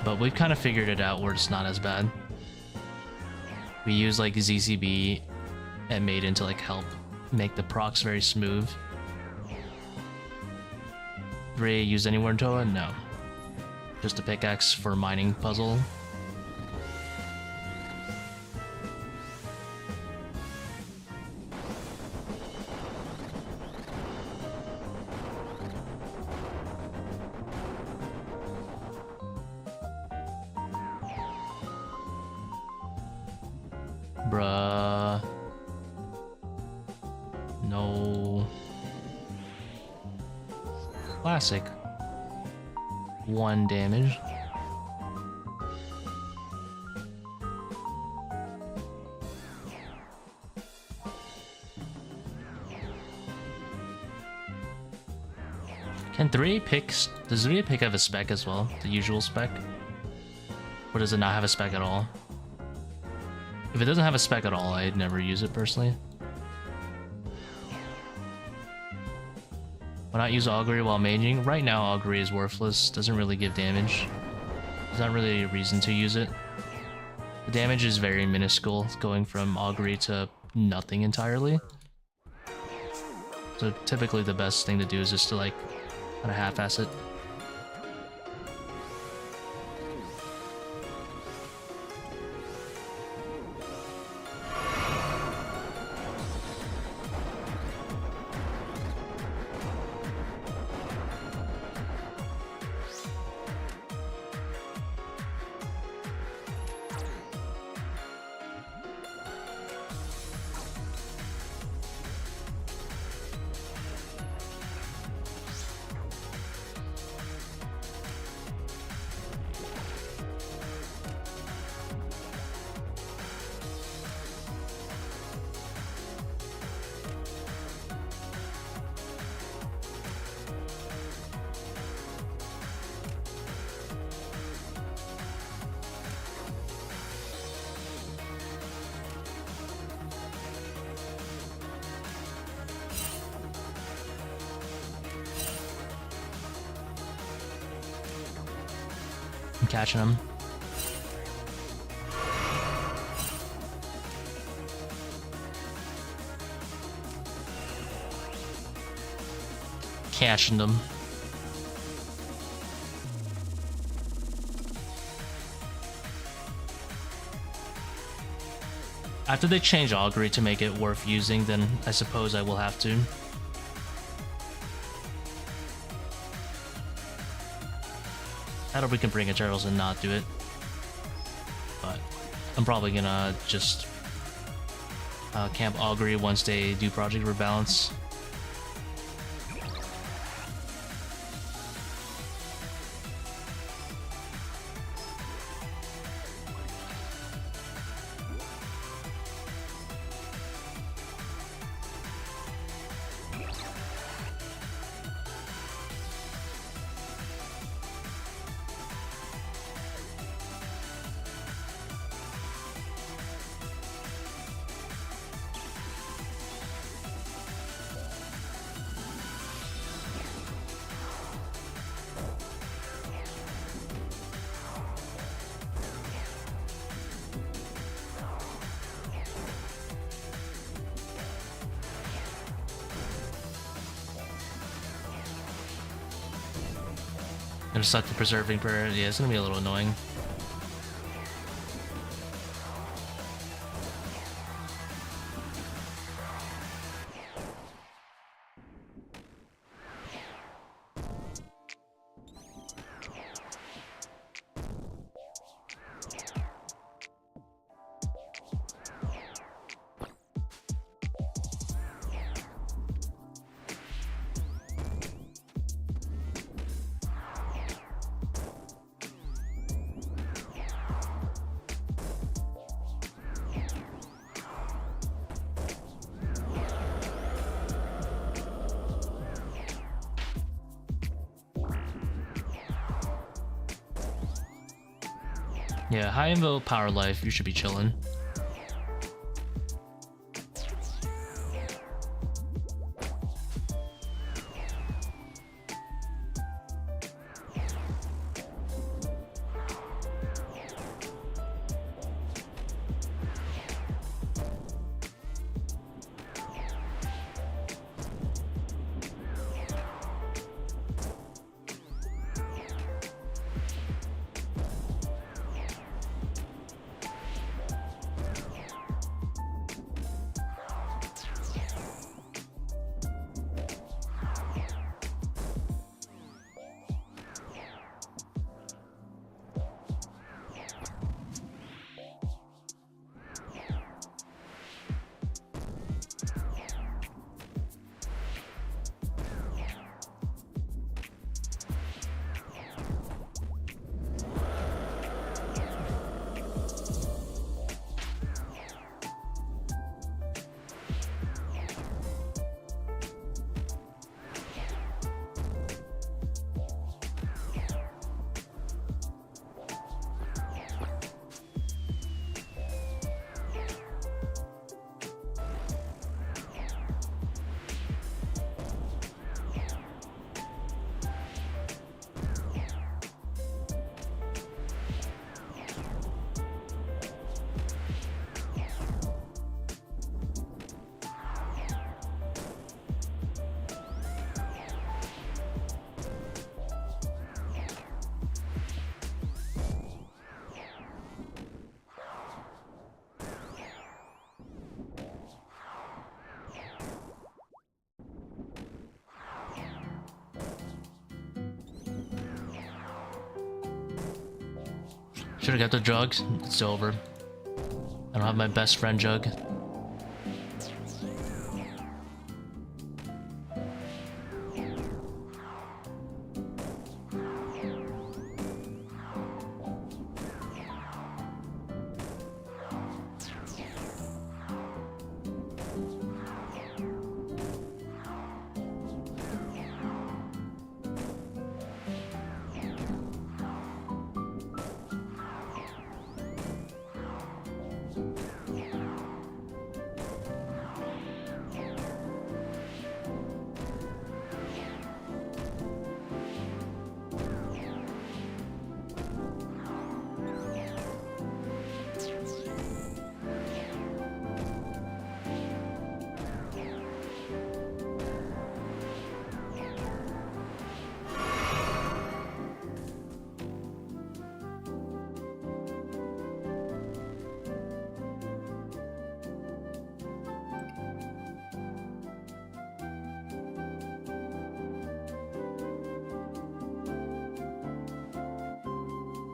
But we've kind of figured it out where it's not as bad. We use like ZCB and Maiden to like help make the procs very smooth. Ray used anywhere in ToA? No. Just a pickaxe for mining puzzle. Bruh. No. Classic. 1 damage. Can 3A picks... Does 3A pick have a spec as well? The usual spec? Or does it not have a spec at all? If it doesn't have a spec at all, I'd never use it personally. Why not use Augury while maging? Right now, Augury is worthless. Doesn't really give damage. There's not really a reason to use it. The damage is very minuscule, going from Augury to nothing entirely. So typically the best thing to do is just to like kind of half-ass it. I'm catching him. Catching them. After they change augury to make it worth using, then I suppose I will have to. I don't know if we can bring Eternals and not do it. But I'm probably gonna just camp augury once they do Project Rebalance. And just like the preserving prayer, yeah, it's gonna be a little annoying. Yeah, high invo power life, you should be chilling. Should've got the jug. It's over. I don't have my best friend jug.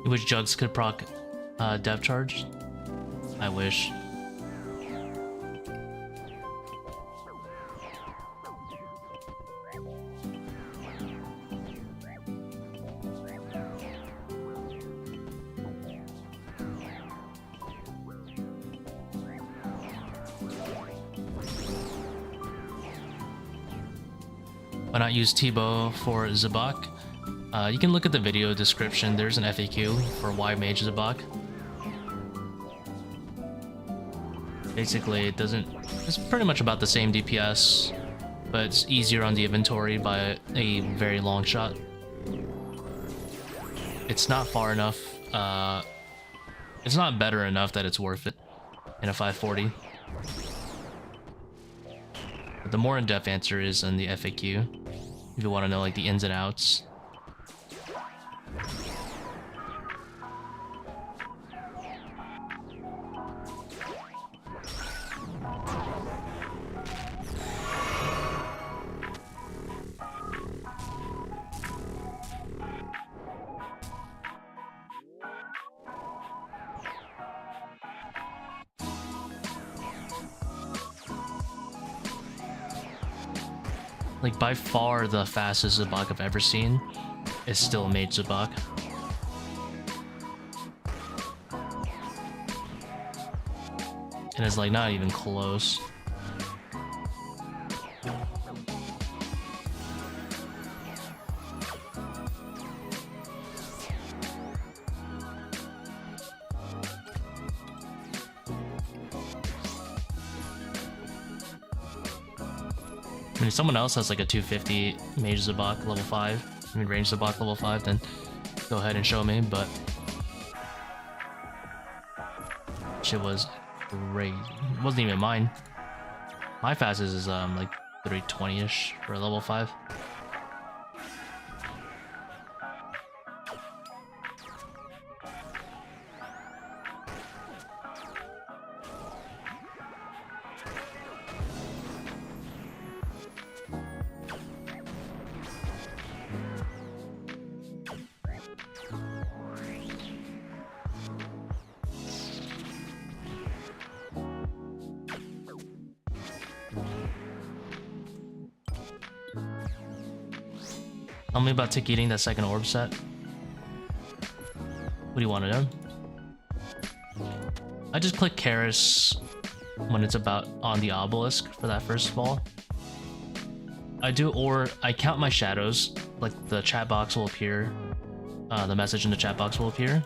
You wish Jugs could proc dev charge? I wish. Why not use Tbow for Zebak? You can look at the video description. There's an FAQ for why Mage Zebak. Basically, it's pretty much about the same DPS, but it's easier on the inventory by a very long shot. It's not far enough. It's not better enough that it's worth it in a 540. But the more in-depth answer is in the FAQ, if you want to know like the ins and outs. Like, by far the fastest Zebak I've ever seen is still Mage Zebak. And it's like not even close. I mean, if someone else has like a 250 Mage Zebak level 5, I mean range Zebak level 5, then go ahead and show me, but shit was crazy. It wasn't even mine. My fastest is like 320-ish for a level 5. Tell me about Tick eating that second orb set. What do you want to know? I just click Karis when it's about on the Obelisk for that first fall. I count my shadows, like the chat box will appear, the message in the chat box will appear.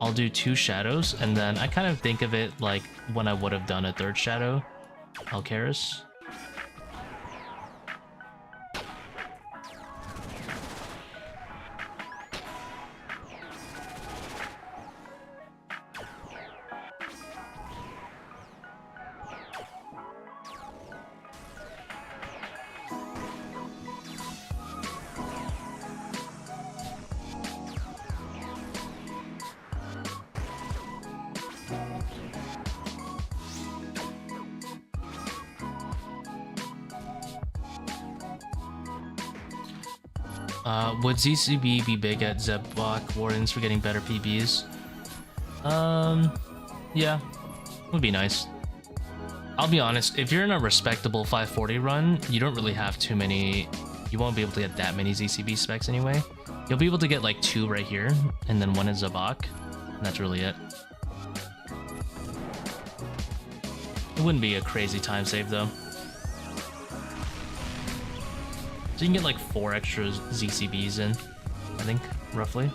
I'll do 2 shadows, and then I kind of think of it like when I would have done a 3rd shadow. I'll Karis. Would ZCB be big at Zebak Wardens for getting better PBs? Yeah, would be nice. I'll be honest, if you're in a respectable 540 run, you don't really have too many, you won't be able to get that many ZCB specs anyway. You'll be able to get like 2 right here, and then 1 in Zebak, and that's really it. It wouldn't be a crazy time save though. So you can get like 4 extra ZCBs in, I think, roughly.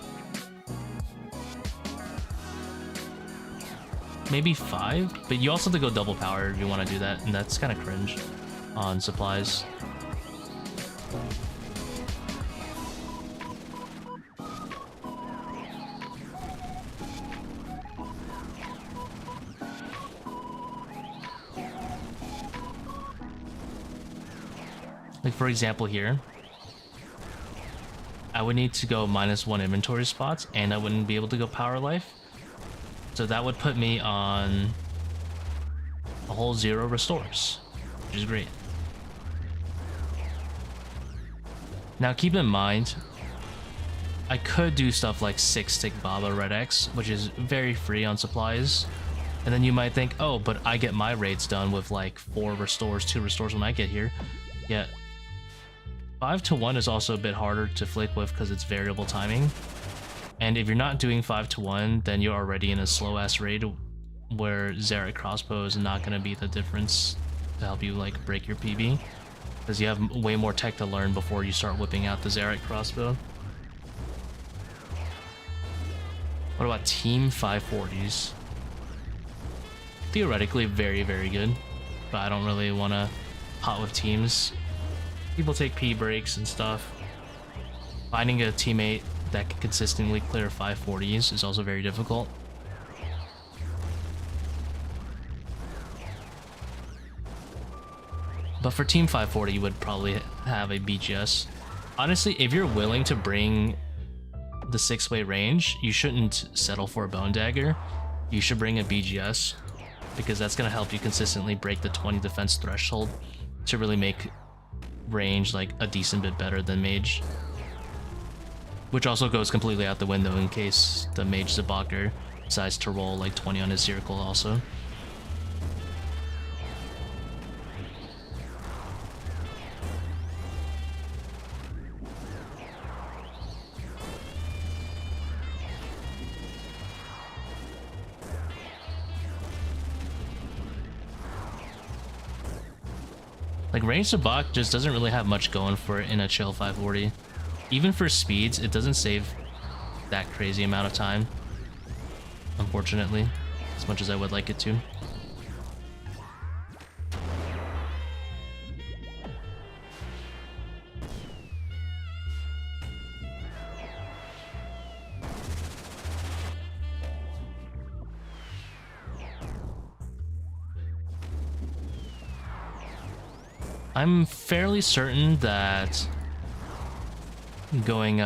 Maybe 5, but you also have to go double power if you want to do that, and that's kind of cringe on supplies. Like for example here, I would need to go -1 inventory spots, and I wouldn't be able to go power life. So that would put me on a whole 0 restores, which is great. Now keep in mind, I could do stuff like 6-tick Baba Red X, which is very free on supplies. And then you might think, oh, but I get my raids done with like 4 restores, 2 restores when I get here. Yeah. 5-to-1 is also a bit harder to flick with because it's variable timing. And if you're not doing 5-to-1, then you're already in a slow-ass raid where Zebak crossbow is not going to be the difference to help you like break your PB. Because you have way more tech to learn before you start whipping out the Zebak crossbow. What about team 540s? Theoretically, very, very good. But I don't really want to hot with teams. People take P breaks and stuff. Finding a teammate that can consistently clear 540s is also very difficult. But for team 540, you would probably have a BGS. Honestly, if you're willing to bring the 6-way range, you shouldn't settle for a Bone Dagger. You should bring a BGS, because that's going to help you consistently break the 20 defense threshold to really make range like a decent bit better than mage. Which also goes completely out the window in case the mage Zebaker decides to roll like 20 on his Seercull also. Like, ranged Zebak just doesn't really have much going for it in a chill 540. Even for speeds, it doesn't save that crazy amount of time, unfortunately, as much as I would like it to. I'm fairly certain that going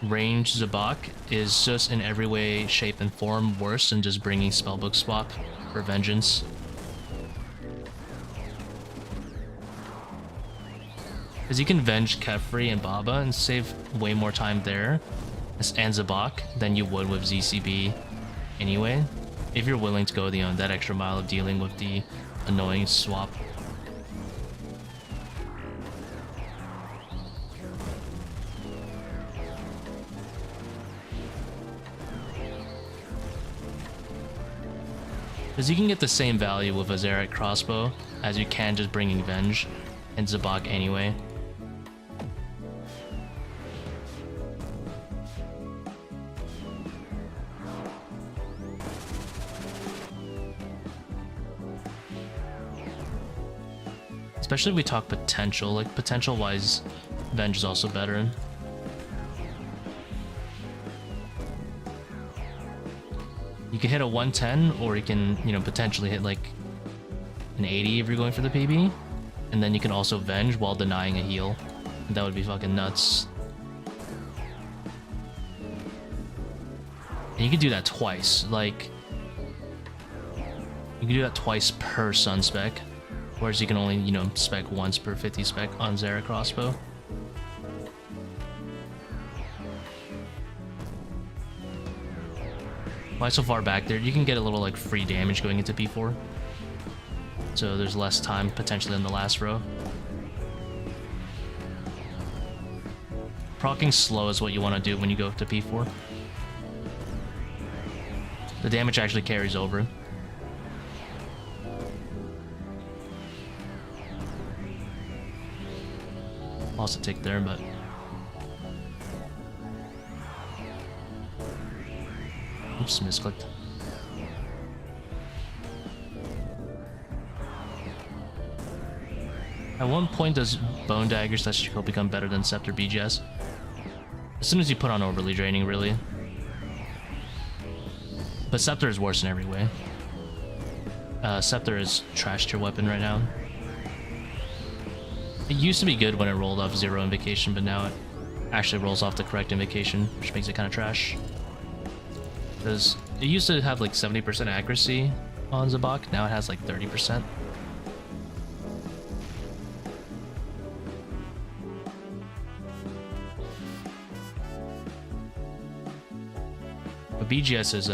ranged Zebak is just in every way, shape, and form worse than just bringing spellbook swap for vengeance. Because you can venge Kephri and Baba and save way more time there and Zebak than you would with ZCB anyway, if you're willing to go that extra mile of dealing with the annoying swap. Because you can get the same value with a Zebak crossbow as you can just bringing Venge and Zebak anyway. Especially if we talk potential, like potential-wise, Venge is also better. You can hit a 110, or you can, you know, potentially hit like an 80 if you're going for the PB. And then you can also Venge while denying a heal. That would be fucking nuts. And you can do that twice, like... You can do that twice per Sun spec. Whereas you can only, you know, spec once per 50 spec on Zebak crossbow. Why so far back there? You can get a little like free damage going into P4. So there's less time potentially in the last row. Proccing slow is what you want to do when you go to P4. The damage actually carries over. Lost a tick there, but... Oops, misclicked. At one point does Bone Dagger / Seercull become better than Scepter BGS? As soon as you put on overly draining, really. But Scepter is worse in every way. Scepter is trash tier weapon right now. It used to be good when it rolled off 0 invocation, but now it actually rolls off the correct invocation, which makes it kind of trash. Because it used to have like 70% accuracy on Zebak, now it has like 30%. But BGS is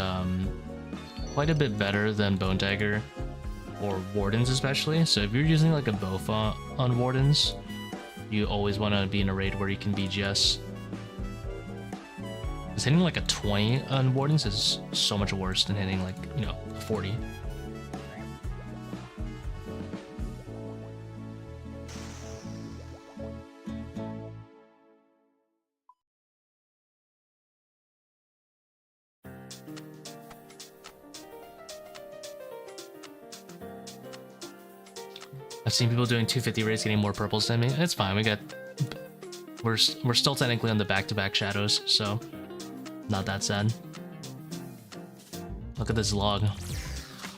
quite a bit better than Bone Dagger or Wardens especially. So if you're using like a Bofa on Wardens, you always want to be in a raid where you can BGS. Because hitting like a 20 on Wardens is so much worse than hitting like, you know, a 40. I've seen people doing 250 raids getting more purples than me. It's fine. We're still technically on the back-to-back shadows, so not that sad. Look at this log.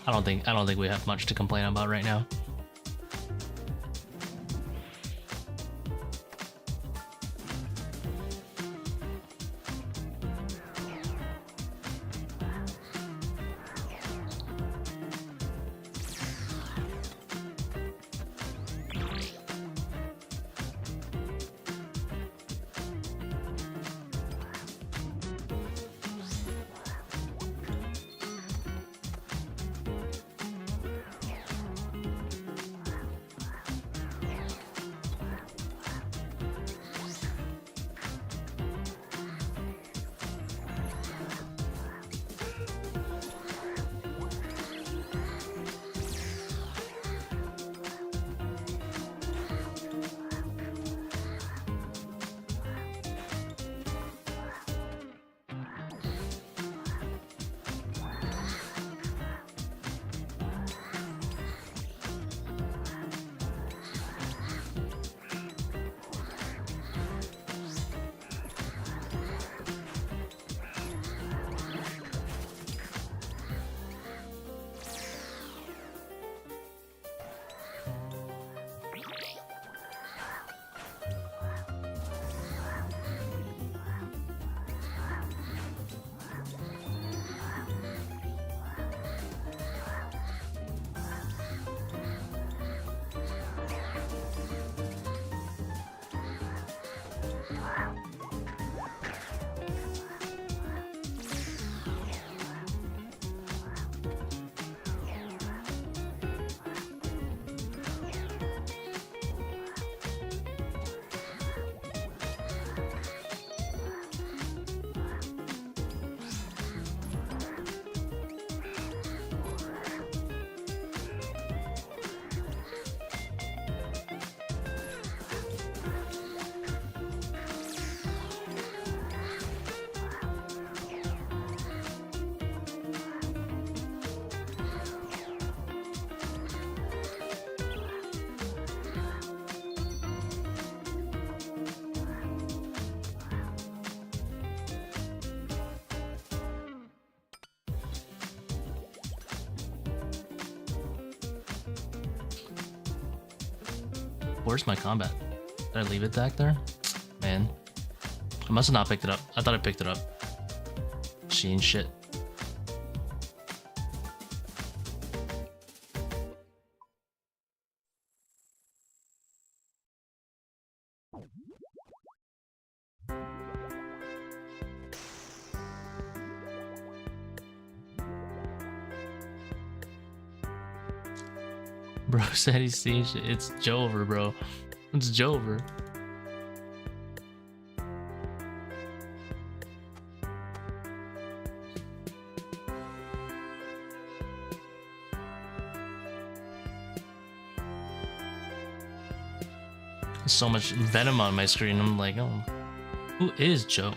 I don't think we have much to complain about right now. Where's my combat? Did I leave it back there? Man. I must have not picked it up. I thought I picked it up. Sheen shit. Bro said he's seen shit. It's Jover, bro. It's Jover. There's so much venom on my screen. I'm like, oh, who is Joe?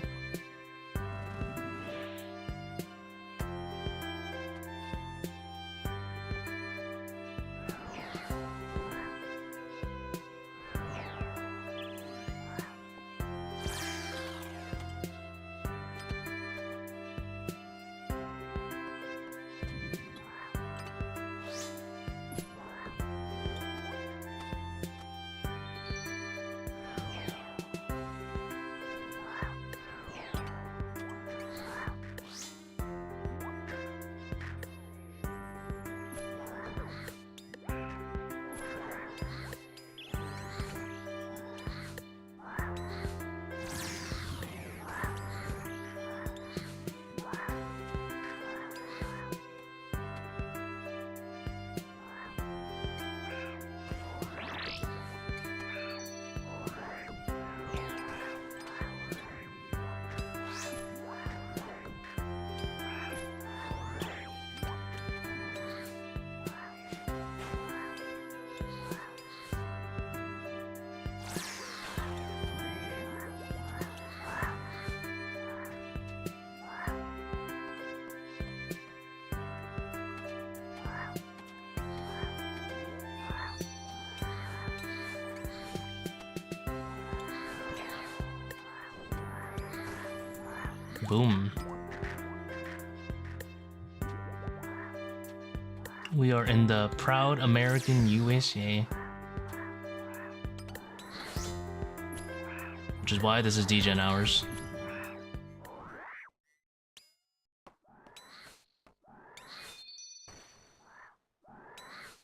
Boom. We are in the proud American USA. Which is why this is Degen hours.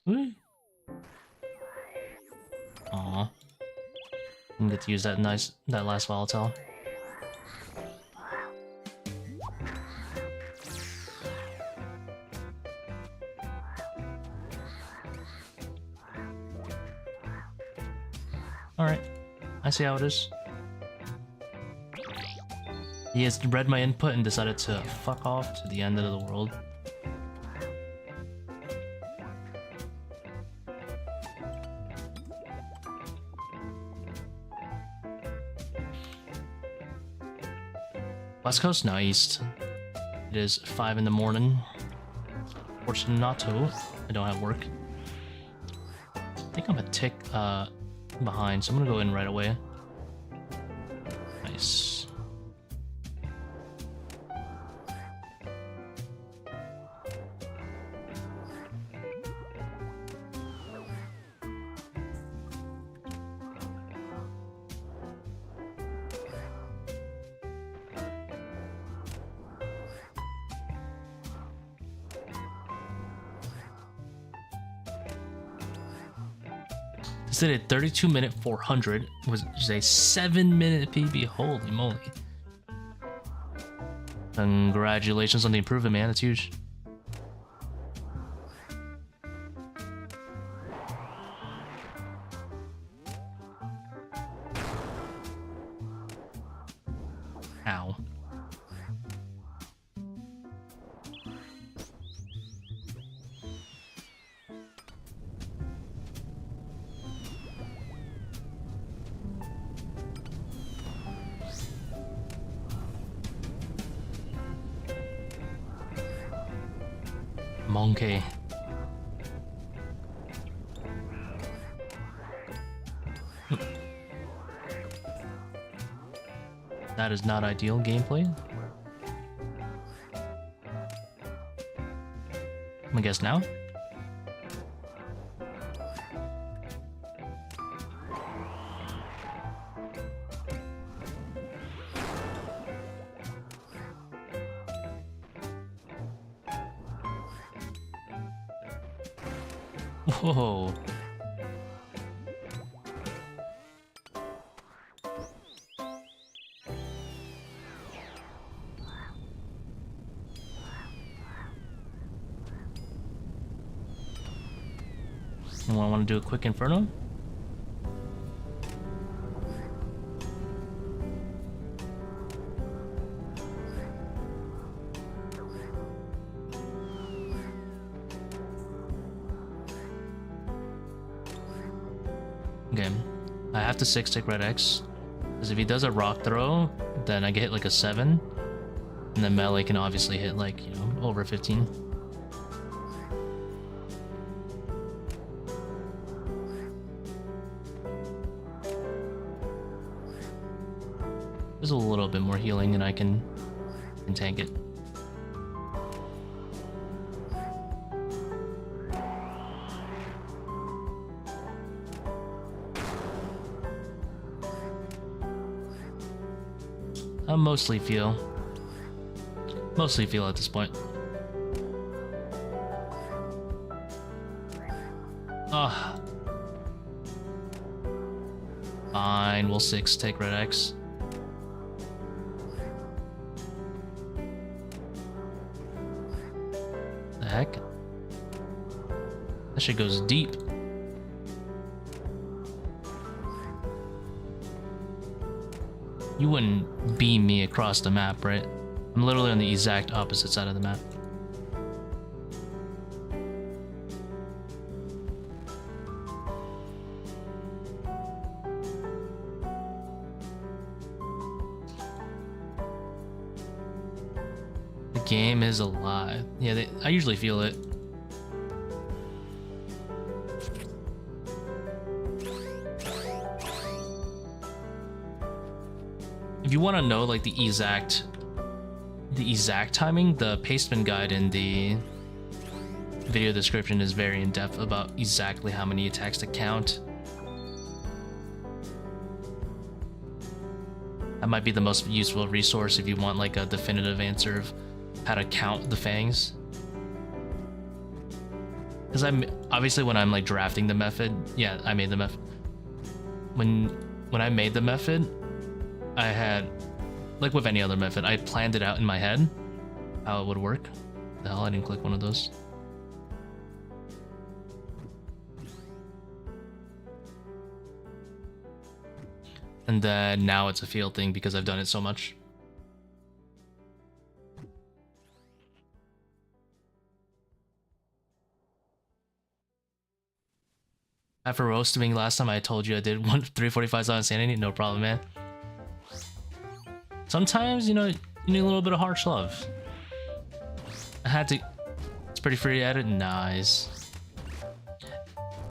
Woo. Aw. Didn't get to use that last volatile. Alright. I see how it is. He has read my input and decided to fuck off to the end of the world. West Coast? No, East. It is 5 in the morning. Fortunato. I don't have work. I think I'm a tick behind, so I'm gonna go in right away. Nice. This did a 32-minute 400, was just a 7-minute PB. Holy moly! Congratulations on the improvement, man. That's huge. Ow. Monkey. That is not ideal gameplay. I guess now? Whoa. Anyone want to do a quick Inferno? Okay, I have to 6-tick red X, because if he does a rock throw, then I get hit like a 7, and then melee can obviously hit like, you know, over 15. There's a little bit more healing and I can tank it. I mostly feel at this point. Ah, fine. We'll 6-tick red X. The heck? That shit goes deep. You wouldn't beam me across the map, right? I'm literally on the exact opposite side of the map. The game is alive. Yeah, I usually feel it. If you want to know like the exact the exact timing, the pasteman guide in the video description is very in-depth about exactly how many attacks to count. That might be the most useful resource if you want like a definitive answer of how to count the fangs. Because I'm obviously when I'm like drafting the method, yeah, I made the method. When I made the method, I had, like with any other method, I planned it out in my head how it would work. The hell, I didn't click one of those. And then now it's a field thing because I've done it so much. After roasting me last time, I told you I did 345s on Insanity. No problem, man. Sometimes, you know, you need a little bit of harsh love. I had to... It's pretty free to edit. Nice.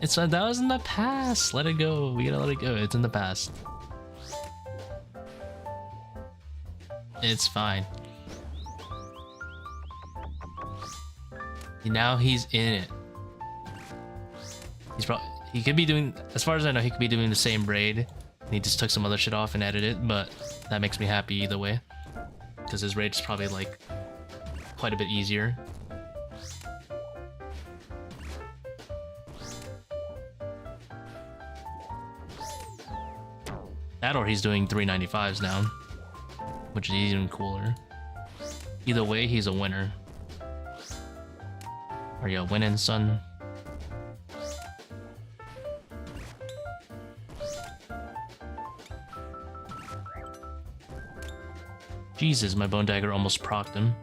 That was in the past. Let it go. We gotta let it go. It's in the past. It's fine. Now he's in it. He's probably... He could be doing, as far as I know, he could be doing the same raid. And he just took some other shit off and edited it, but that makes me happy either way. Because his raid is probably like quite a bit easier. That or he's doing 395s now, which is even cooler. Either way, he's a winner. Are you winning, son? Jesus, my Bone Dagger almost procced him.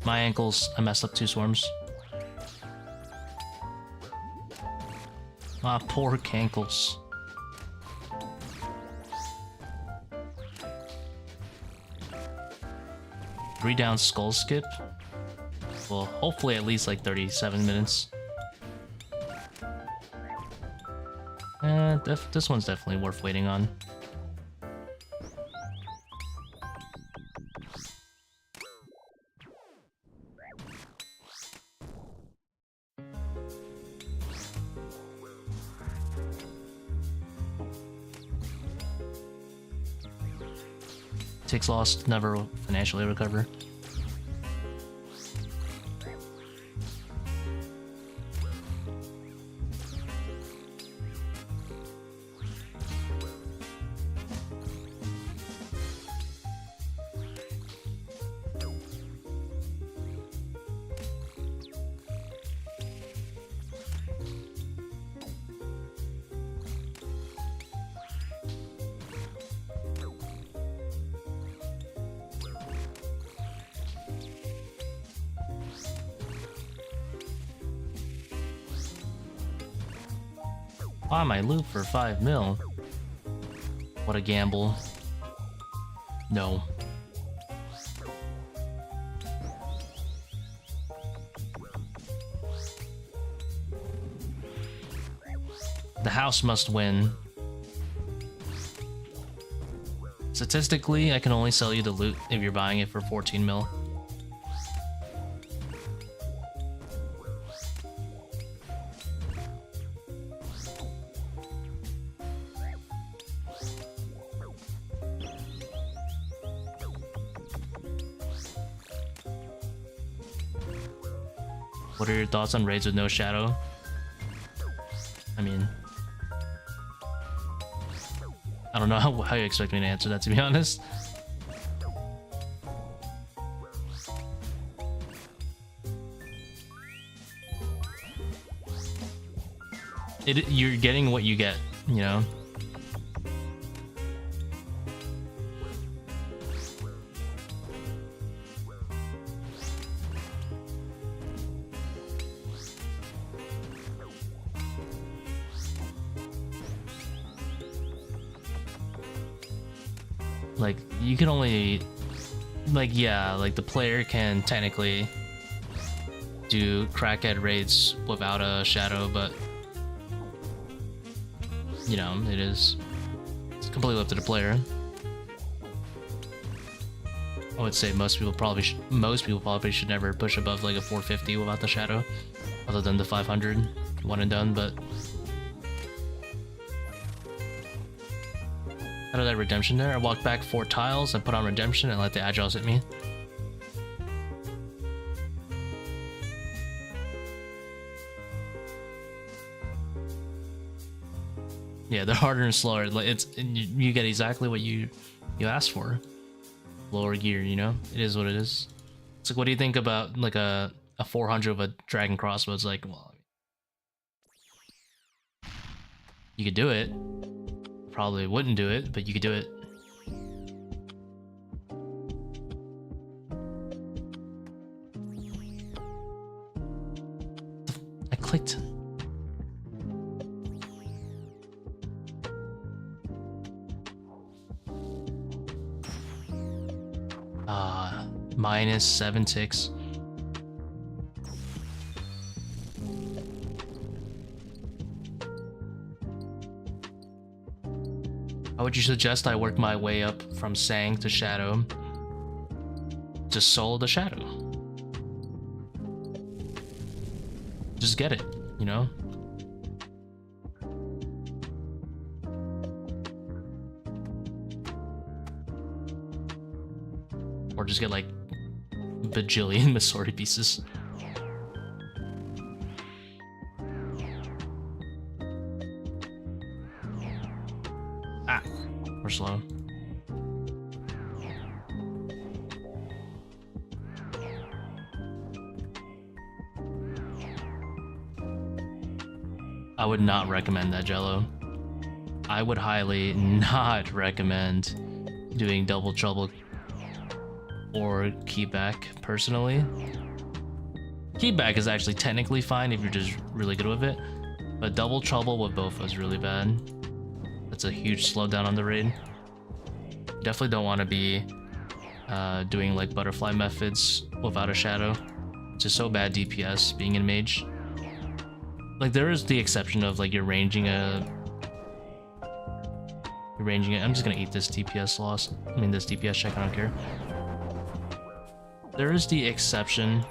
My ankles, I messed up 2 swarms. Ah, poor cankles. Three down skull skip. Well, hopefully at least like 37 minutes. This one's definitely worth waiting on. Takes loss, never financially recover. Buy my loot for 5 mil. What a gamble. No. The house must win. Statistically, I can only sell you the loot if you're buying it for 14 mil. What are your thoughts on raids with no shadow? I mean, I don't know how you expect me to answer that, to be honest. you're getting what you get, you know? Like, you can only, like, yeah, like the player can technically do crackhead raids without a shadow, but you know, it's completely up to the player. I would say most people probably should never push above like a 450 without the shadow, other than the 500 one and done. But how did that redemption there? I walked back 4 tiles and put on redemption and let the agiles hit me. Yeah, they're harder and slower. Like you get exactly what you asked for. Lower gear, you know? It is what it is. It's like, what do you think about like a 400 of a dragon crossbow? It's like, well, you could do it. Probably wouldn't do it, but you could do it. I clicked. Minus 7 ticks. How would you suggest I work my way up from Sang to Shadow to Soul to Shadow? Just get it, you know? Or just get like bajillion Masori pieces. Ah, we're slow. I would not recommend that Jello. I would highly not recommend doing double trouble or keyback personally. Keyback is actually technically fine if you're just really good with it, but double trouble with both is really bad. That's a huge slowdown on the raid. Definitely don't want to be doing like butterfly methods without a shadow. It's just so bad DPS being in mage. Like there is the exception of like you're ranging it. I'm just gonna eat this DPS loss. I mean this DPS check, I don't care. There is the exception.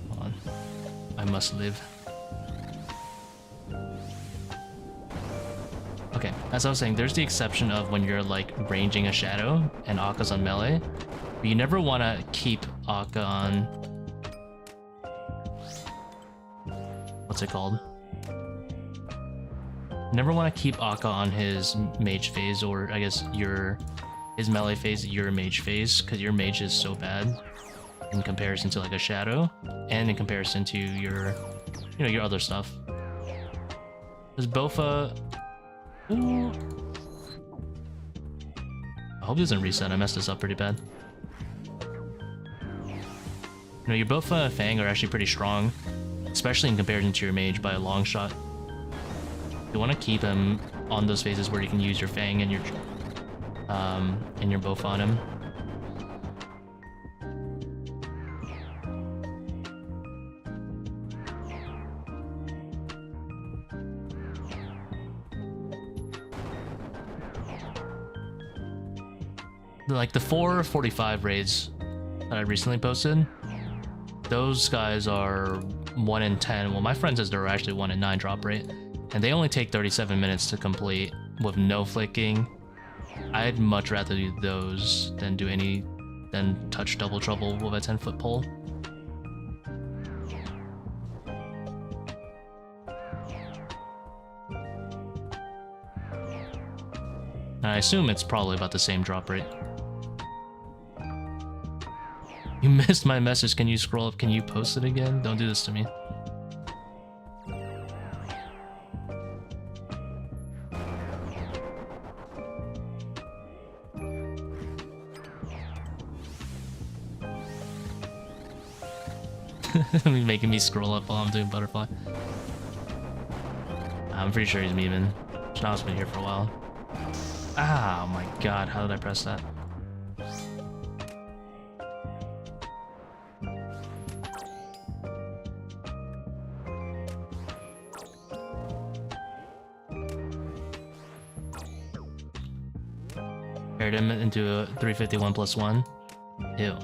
Hold on. I must live. Okay, as I was saying, there's the exception of when you're like ranging a shadow and Akkha's on melee. But you never want to keep Akkha on... what's it called? You never want to keep Akkha on his mage phase, or I guess his melee phase, your mage phase, because your mage is so bad in comparison to like a shadow, and in comparison to your, you know, your other stuff. There's Bofa. Ooh. I hope it doesn't reset. I messed this up pretty bad. You know, your Bofa and Fang are actually pretty strong, especially in comparison to your mage by a long shot. You want to keep him on those phases where you can use your Fang and your Bofa on him. Like the 445 raids that I recently posted, those guys are 1 in 10. Well, my friend says they're actually 1 in 9 drop rate, and they only take 37 minutes to complete with no flicking. I'd much rather do those than touch double trouble with a 10-foot pole. And I assume it's probably about the same drop rate. You missed my message. Can you scroll up? Can you post it again? Don't do this to me. Making me scroll up while I'm doing butterfly. I'm pretty sure he's memeing. Schnau's been here for a while. Ah, oh my god, how did I press that? Paired him into a 351 plus 1. Ew.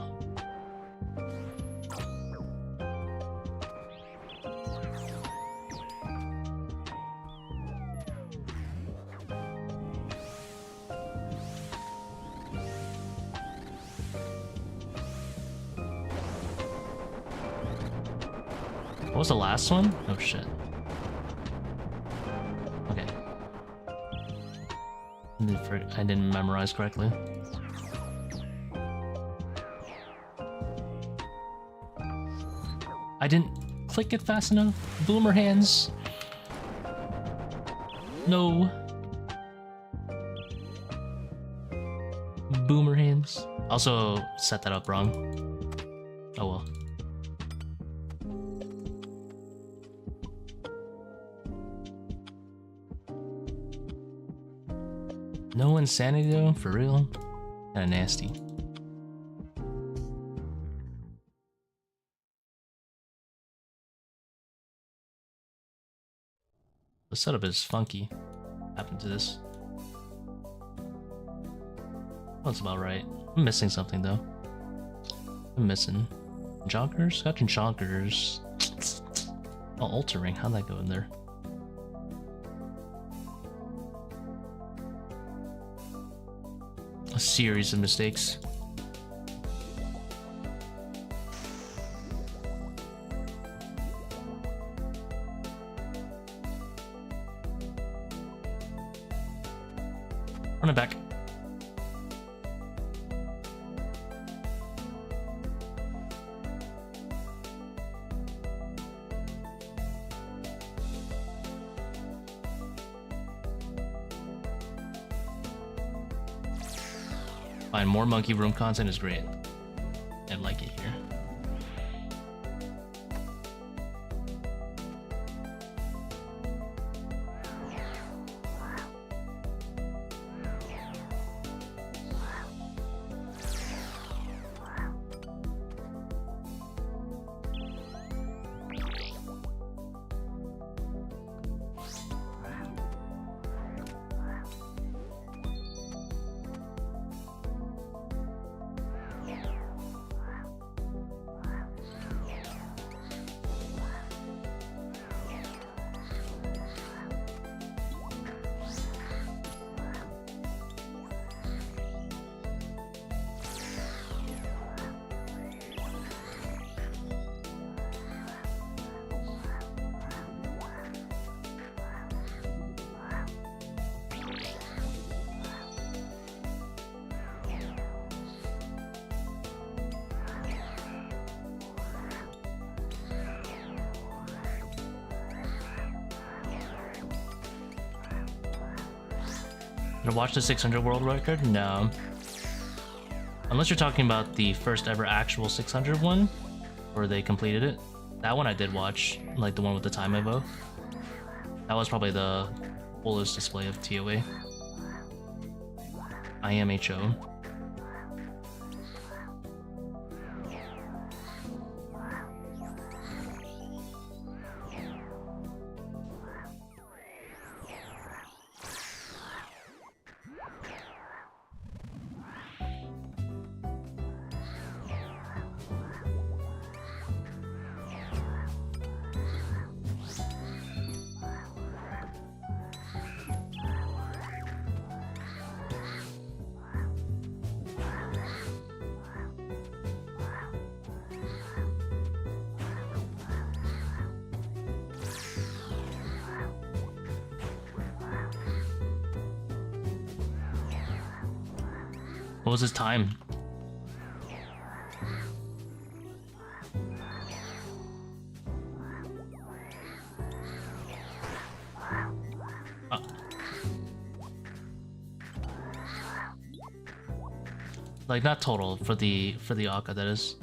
What was the last one? Oh shit. Okay. I didn't memorize correctly. I didn't click it fast enough. Boomer hands. No. Boomer hands. Also set that up wrong. Oh well. No insanity though, for real? Kinda nasty. The setup is funky. What happened to this? That's about right. I'm missing something though. I'm missing joggers? Scotch and joggers. Oh, Ultor ring. How'd that go in there? A series of mistakes. Run it back. Fine, more monkey room content is great. I like it here. Gonna watch the 600 world record? No. Unless you're talking about the first ever actual 600 one, where they completed it. That one I did watch, like the one with the time invo. That was probably the fullest display of ToA. IMHO. What was his time? Like not total for the Akkha, that is.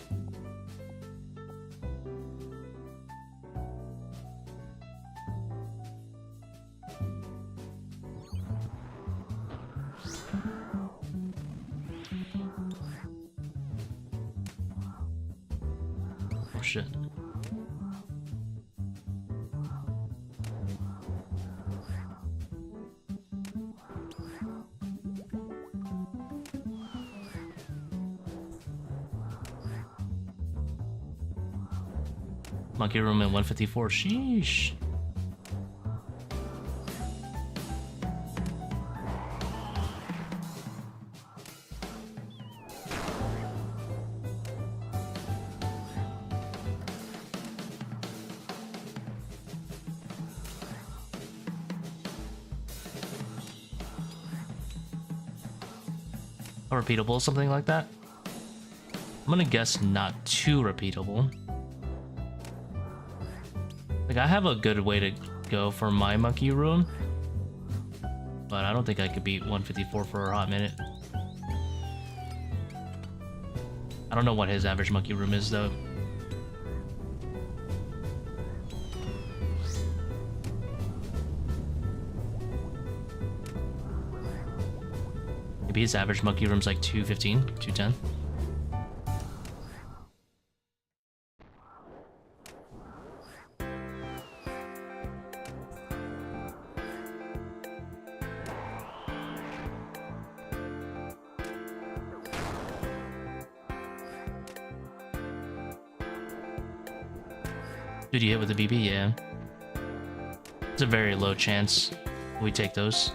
shit. Monkey room at 154. Sheesh. Repeatable, something like that. I'm gonna guess not too repeatable. Like, I have a good way to go for my monkey room, but I don't think I could beat 154 for a hot minute. I don't know what his average monkey room is though. Maybe his average monkey room's like 215, 210. Did you hit with the BB? Yeah. It's a very low chance we take those.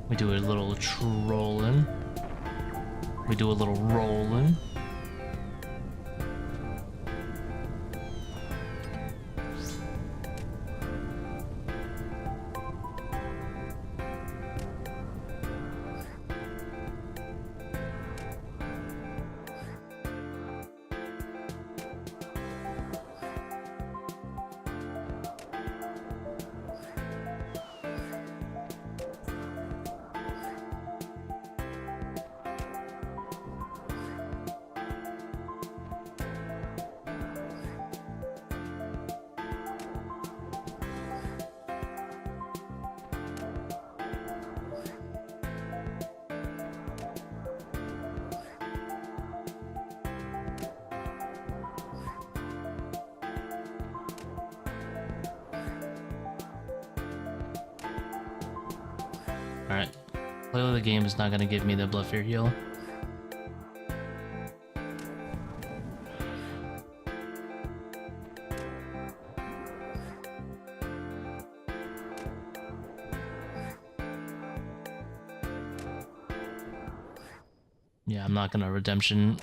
We do a little trolling. We do a little rolling. Alright. Clearly the game is not going to give me the Blood Fear heal. Yeah, I'm not going to redemption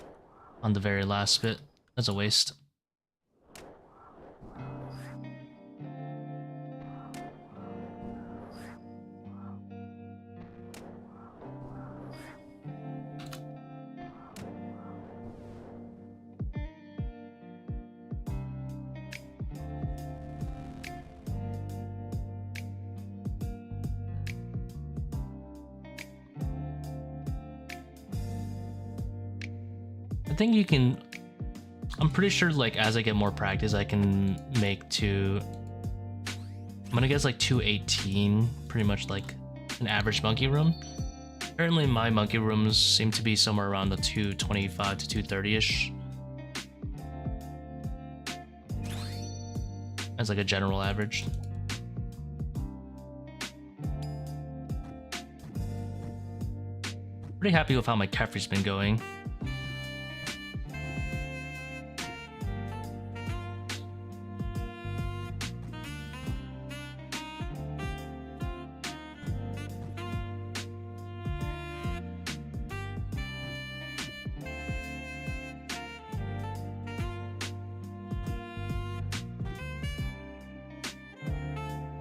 on the very last bit. That's a waste. I think you can, I'm pretty sure like as I get more practice I can make to, I'm gonna guess like 218, pretty much like an average monkey room. Apparently my monkey rooms seem to be somewhere around the 225 to 230-ish. As like a general average. Pretty happy with how my Kephri's been going.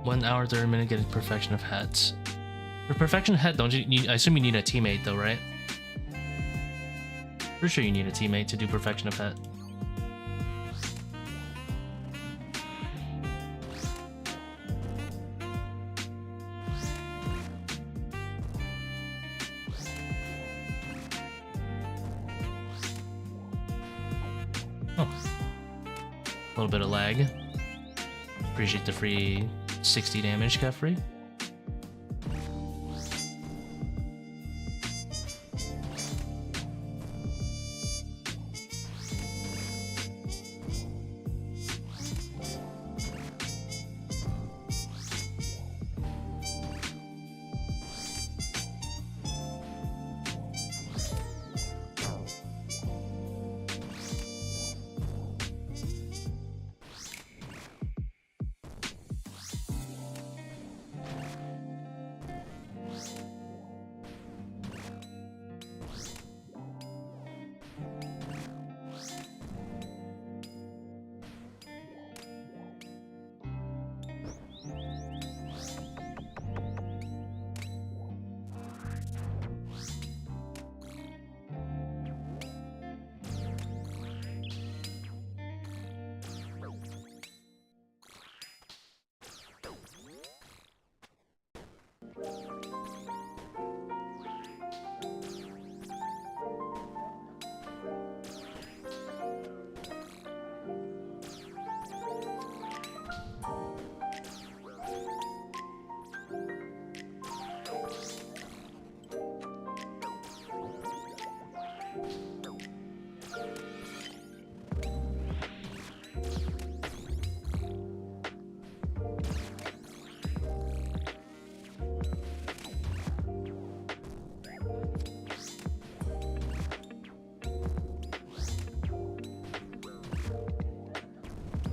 One hour, 30 minutes getting perfection of hats. For perfection head, don't you need, I assume you need a teammate though, right? Pretty sure you need a teammate to do perfection of head. little bit of lag. Appreciate the free 60 damage, Kephri.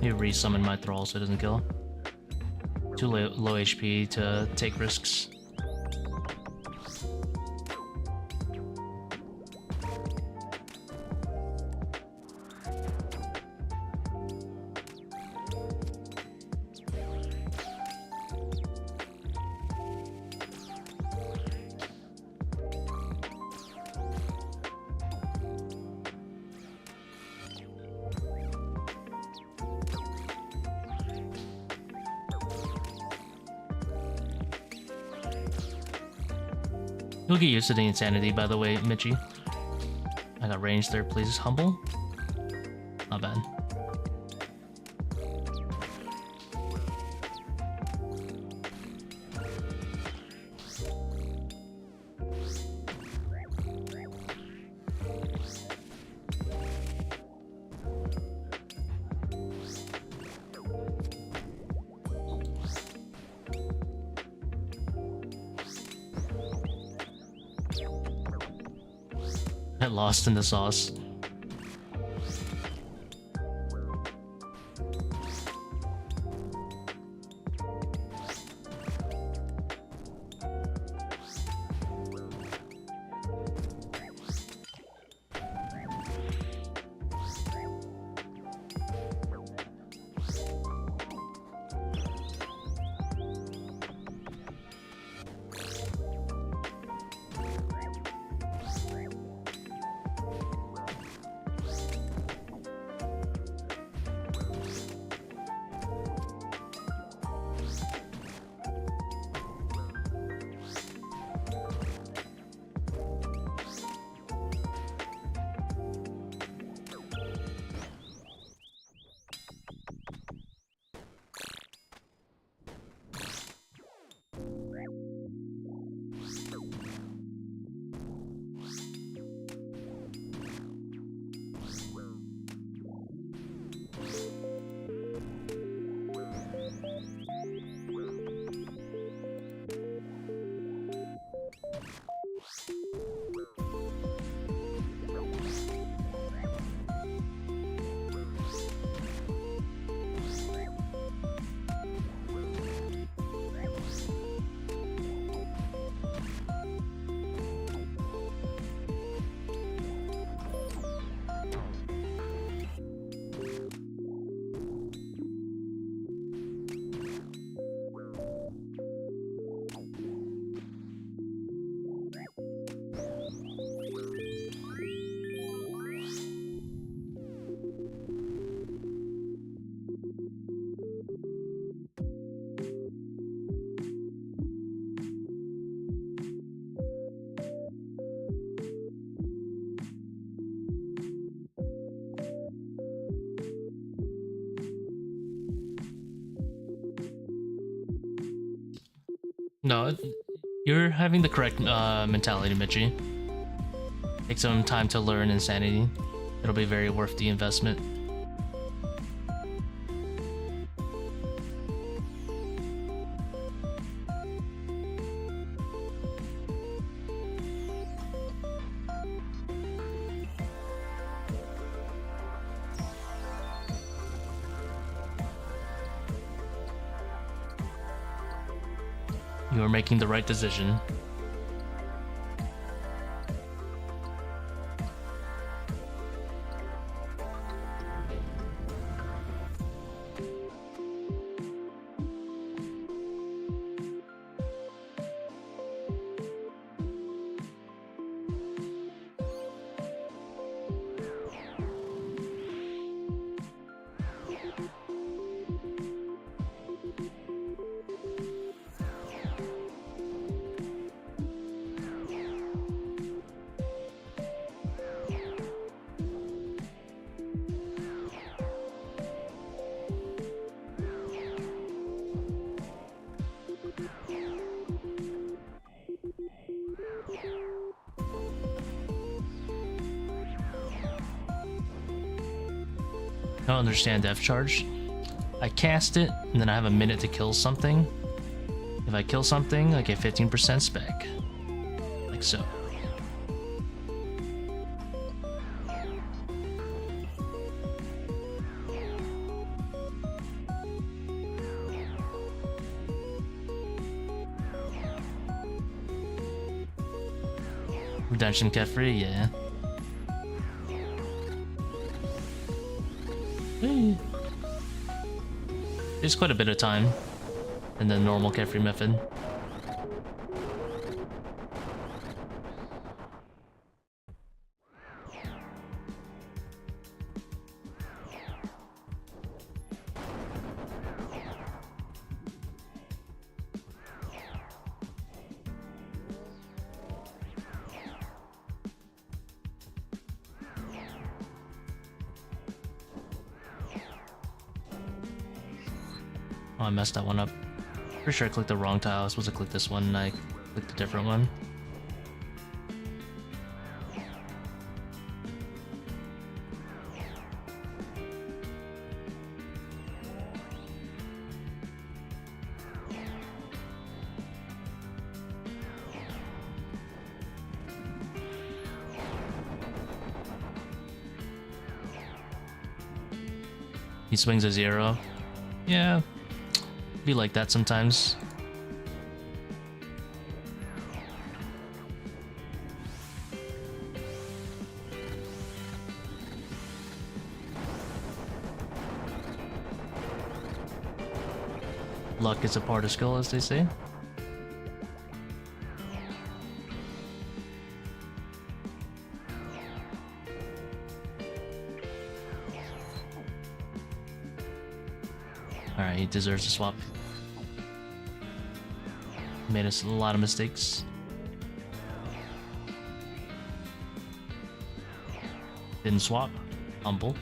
You resummon my thrall so it doesn't kill. Too low HP to take risks. You'll get used to the insanity, by the way, Mitchie. I got range there, please. Humble? Not bad. Get lost in the sauce. No, you're having the correct mentality, Mitchie. Take some time to learn Insanity. It'll be very worth the investment. You are making the right decision. I don't understand F charge. I cast it, and then I have a minute to kill something. If I kill something, I get 15% spec. Like so. Redemption Kephri, yeah. There's quite a bit of time in the normal Kephri method. Oh, I messed that one up. Pretty sure I clicked the wrong tile. I was supposed to click this one and I clicked a different one. He swings a 0. Yeah. Be like that sometimes. Luck is a part of skill, as they say. Alright, he deserves a swap. Made us a lot of mistakes. Didn't swap. Humble.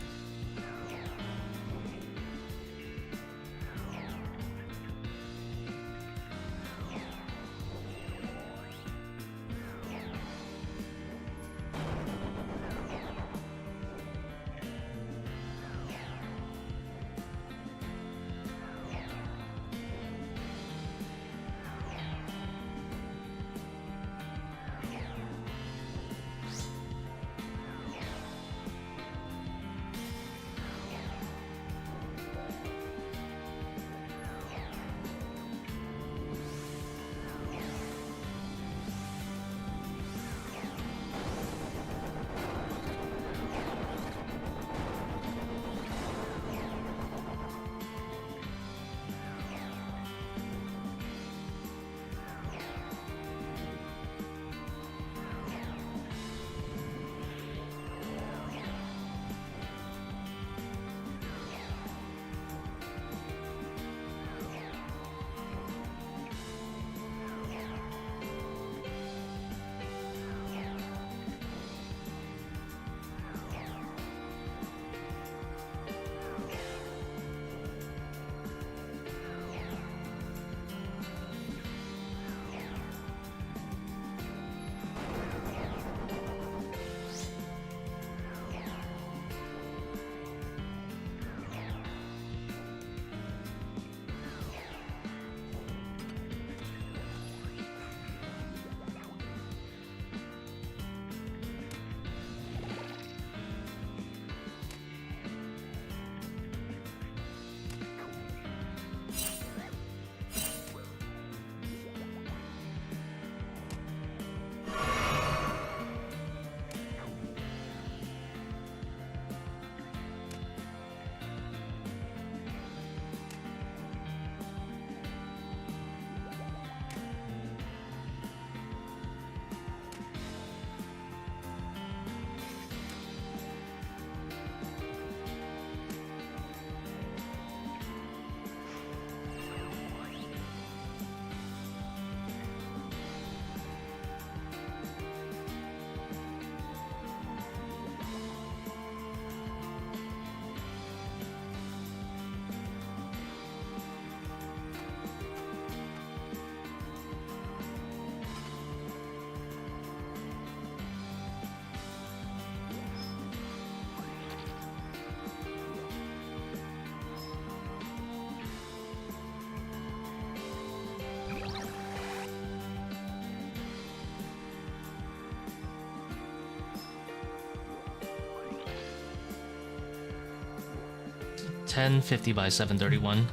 1050 by 731.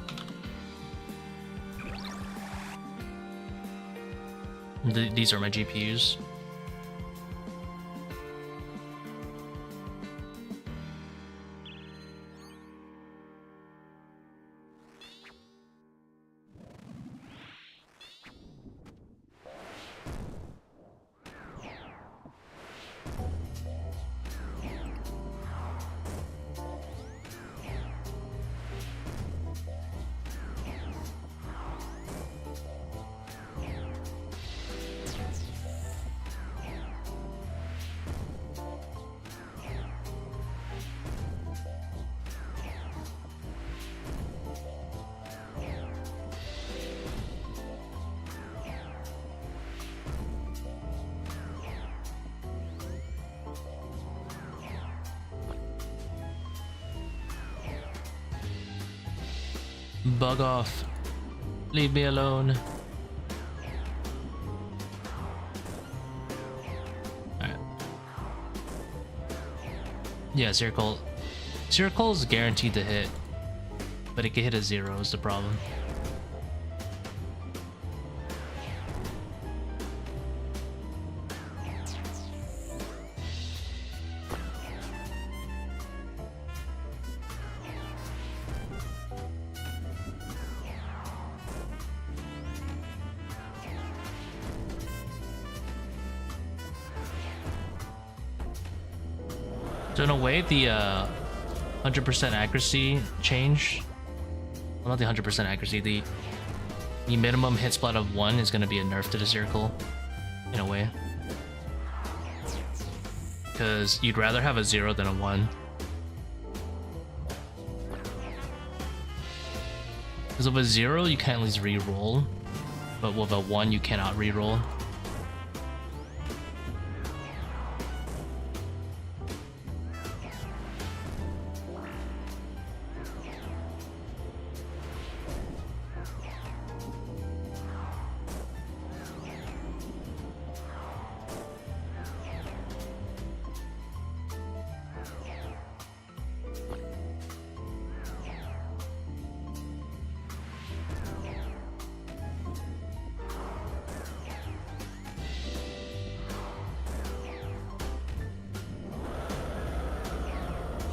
These are my GPUs. Bug off. Leave me alone. Alright. Yeah, Seercull. Seercull is guaranteed to hit, but it can hit a 0 is the problem. So in a way, the 100% accuracy change, well, not the 100% accuracy, the minimum hit spot of 1 is going to be a nerf to the Seercull, in a way. Because you'd rather have a 0 than a 1. Because with a 0, you can't at least re-roll, but with a 1, you cannot re-roll.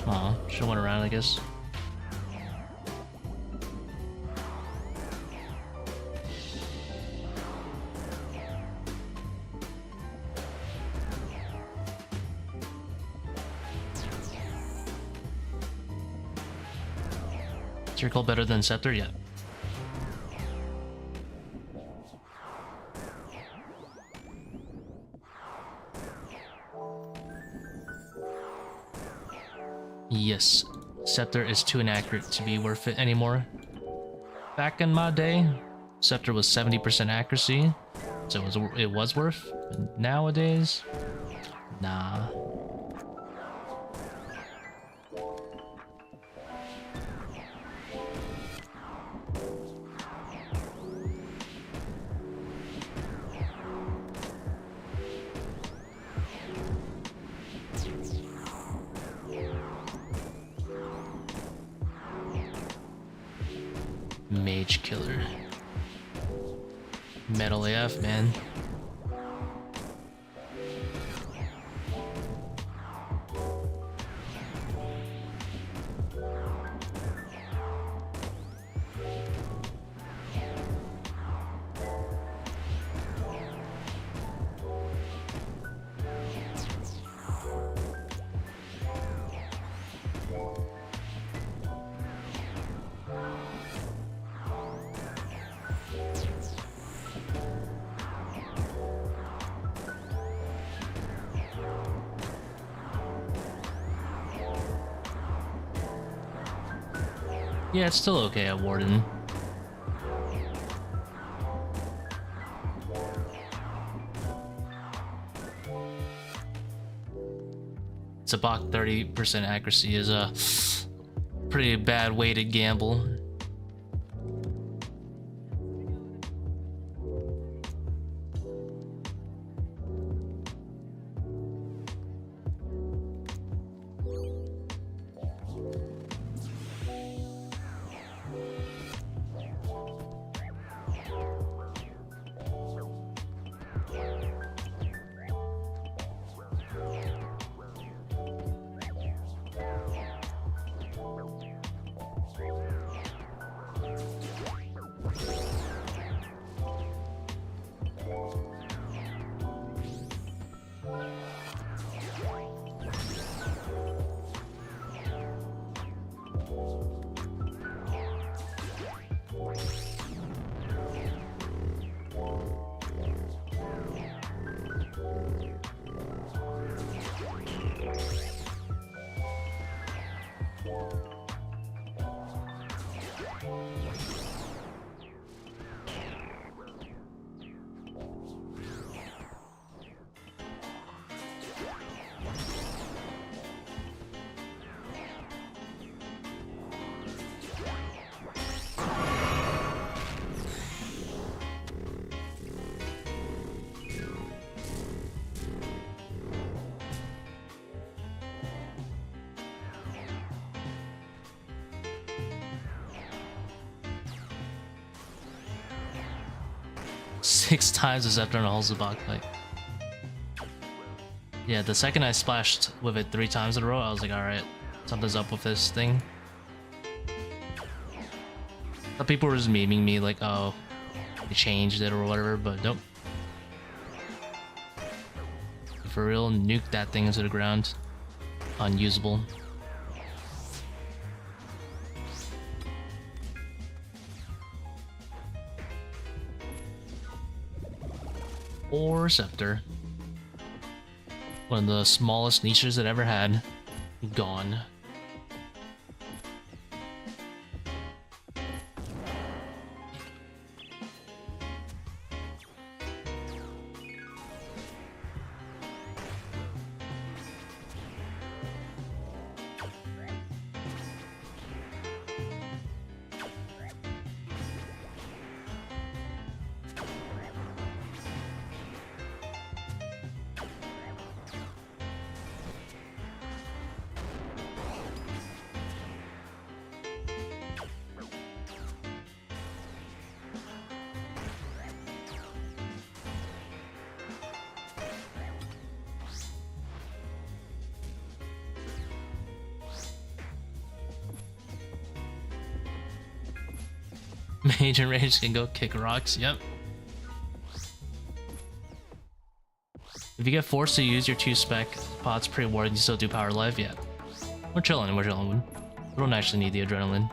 Aw, should've went around, I guess. Seercull better than Scepter? Yeah. Yes, Scepter is too inaccurate to be worth it anymore. Back in my day, Scepter was 70% accuracy, so it was worth. But nowadays, nah. Mage killer. Metal AF, man. Yeah, it's still okay at Warden. Zebak 30% accuracy is a pretty bad way to gamble. 6 times the Scepter and a whole Zebak fight. Yeah, the second I splashed with it 3 times in a row, I was like, alright, something's up with this thing. Some people were just memeing me like, oh, they changed it or whatever, but nope. For real, nuke that thing into the ground. Unusable. Or Scepter. One of the smallest niches it ever had. Gone. Mage and Rage can go kick rocks, yep. If you get forced to use your 2-spec pots pre-warden, you still do power life? Yeah. We're chilling, We don't actually need the adrenaline.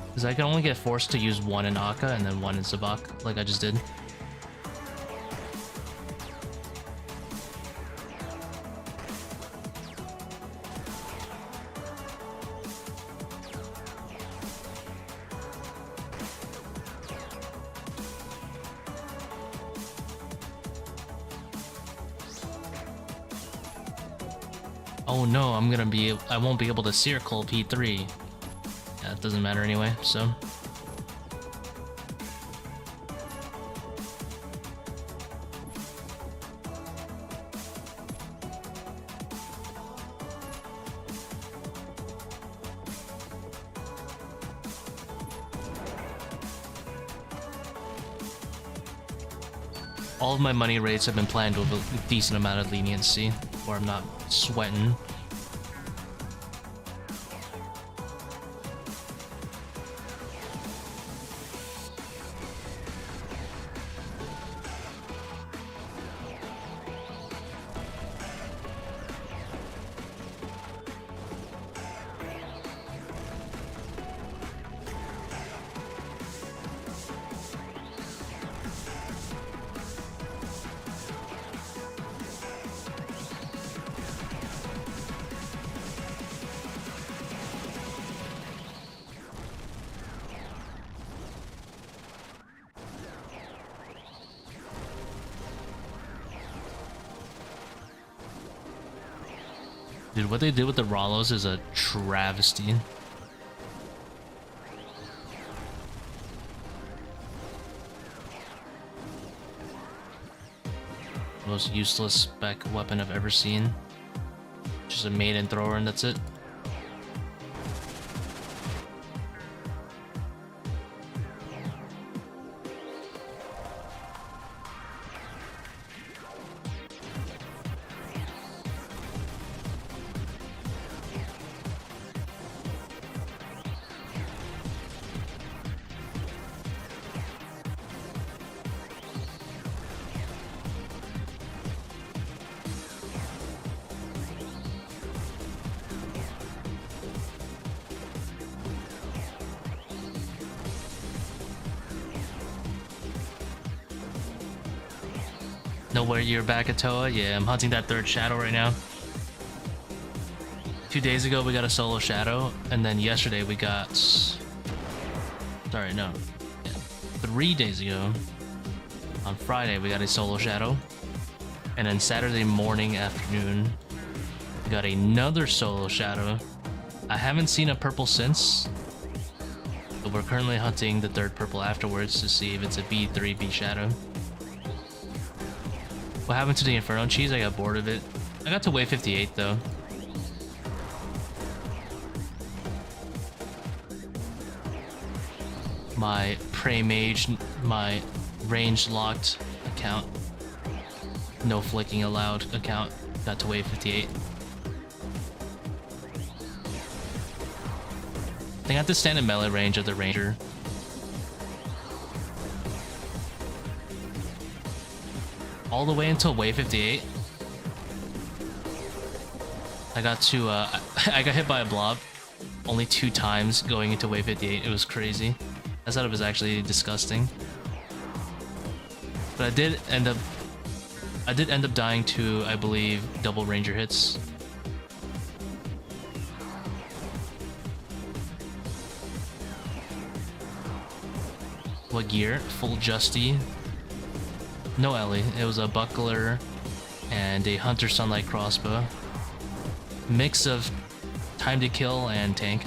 Because I can only get forced to use 1 in Akkha and then 1 in Zebak, like I just did. Oh no, I won't be able to Seercull P3. Yeah, it doesn't matter anyway, so. All of my money rates have been planned with a decent amount of leniency, where I'm not sweating. Dude, what they did with the Rollos is a travesty. Most useless spec weapon I've ever seen. Just a maiden thrower and that's it. Nowhere you're back at ToA? Yeah, I'm hunting that 3rd shadow right now. 2 days ago we got a solo shadow, and then yesterday we got... Sorry, no. Yeah. 3 days ago, on Friday, we got a solo shadow. And then Saturday morning, afternoon, we got another solo shadow. I haven't seen a purple since. But we're currently hunting the third purple afterwards to see if it's a B3 B shadow. What happened to the Inferno cheese? I got bored of it. I got to wave 58 though. My Prey Mage, my range locked account, no flicking allowed account, got to wave 58. They got to stand in melee range of the Ranger. All the way until wave 58. I got to, I got hit by a blob only 2 times going into wave 58. It was crazy. I thought it was actually disgusting. But I did end up dying to, I believe, double Ranger hits. What gear? Full Justy. No Ellie. It was a buckler and a Hunter Sunlight crossbow. Mix of time to kill and tank.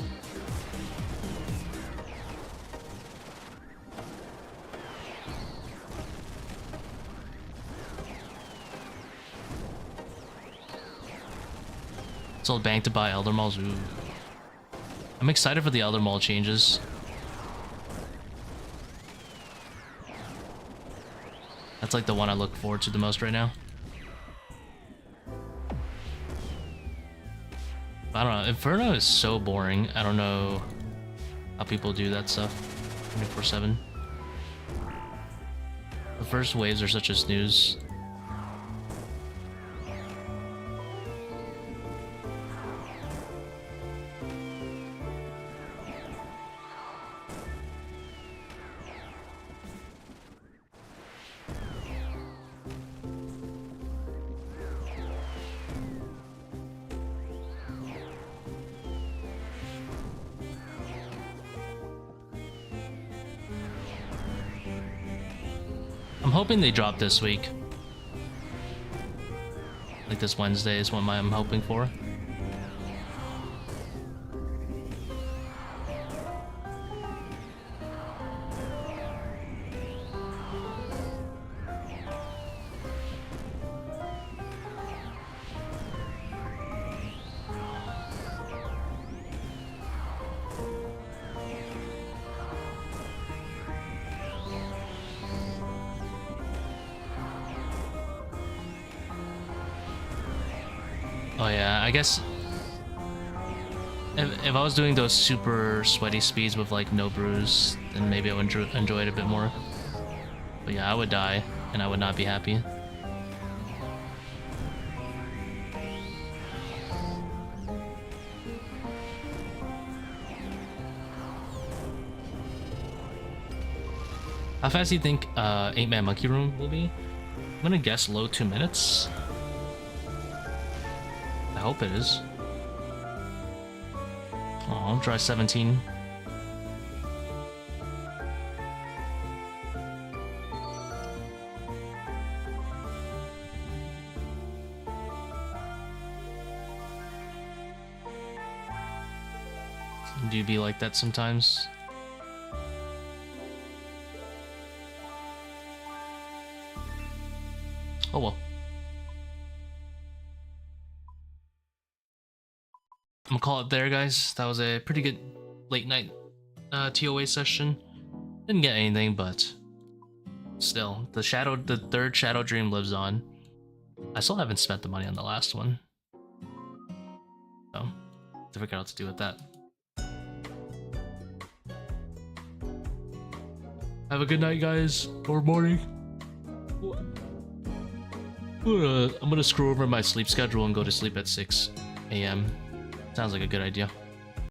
Sold bank to buy Elder Mauls. Ooh. I'm excited for the Elder Maul changes. That's like the one I look forward to the most right now. I don't know. Inferno is so boring. I don't know how people do that stuff 24/7. The first waves are such a snooze. I'm hoping they drop this week. Like this Wednesday is what I'm hoping for. Oh yeah, I guess if I was doing those super sweaty speeds with like no bruise, then maybe I would enjoy it a bit more. But yeah, I would die and I would not be happy. How fast do you think 8-man monkey room will be? I'm gonna guess low 2 minutes. I hope it is. Oh, I'll try 17. Do you be like that sometimes? Oh well. I'm gonna call it there, guys. That was a pretty good late night ToA session. Didn't get anything, but still, the third Shadow Dream lives on. I still haven't spent the money on the last one, so to figure out what to do with that. Have a good night, guys, or morning. I'm gonna screw over my sleep schedule and go to sleep at 6 a.m. Sounds like a good idea.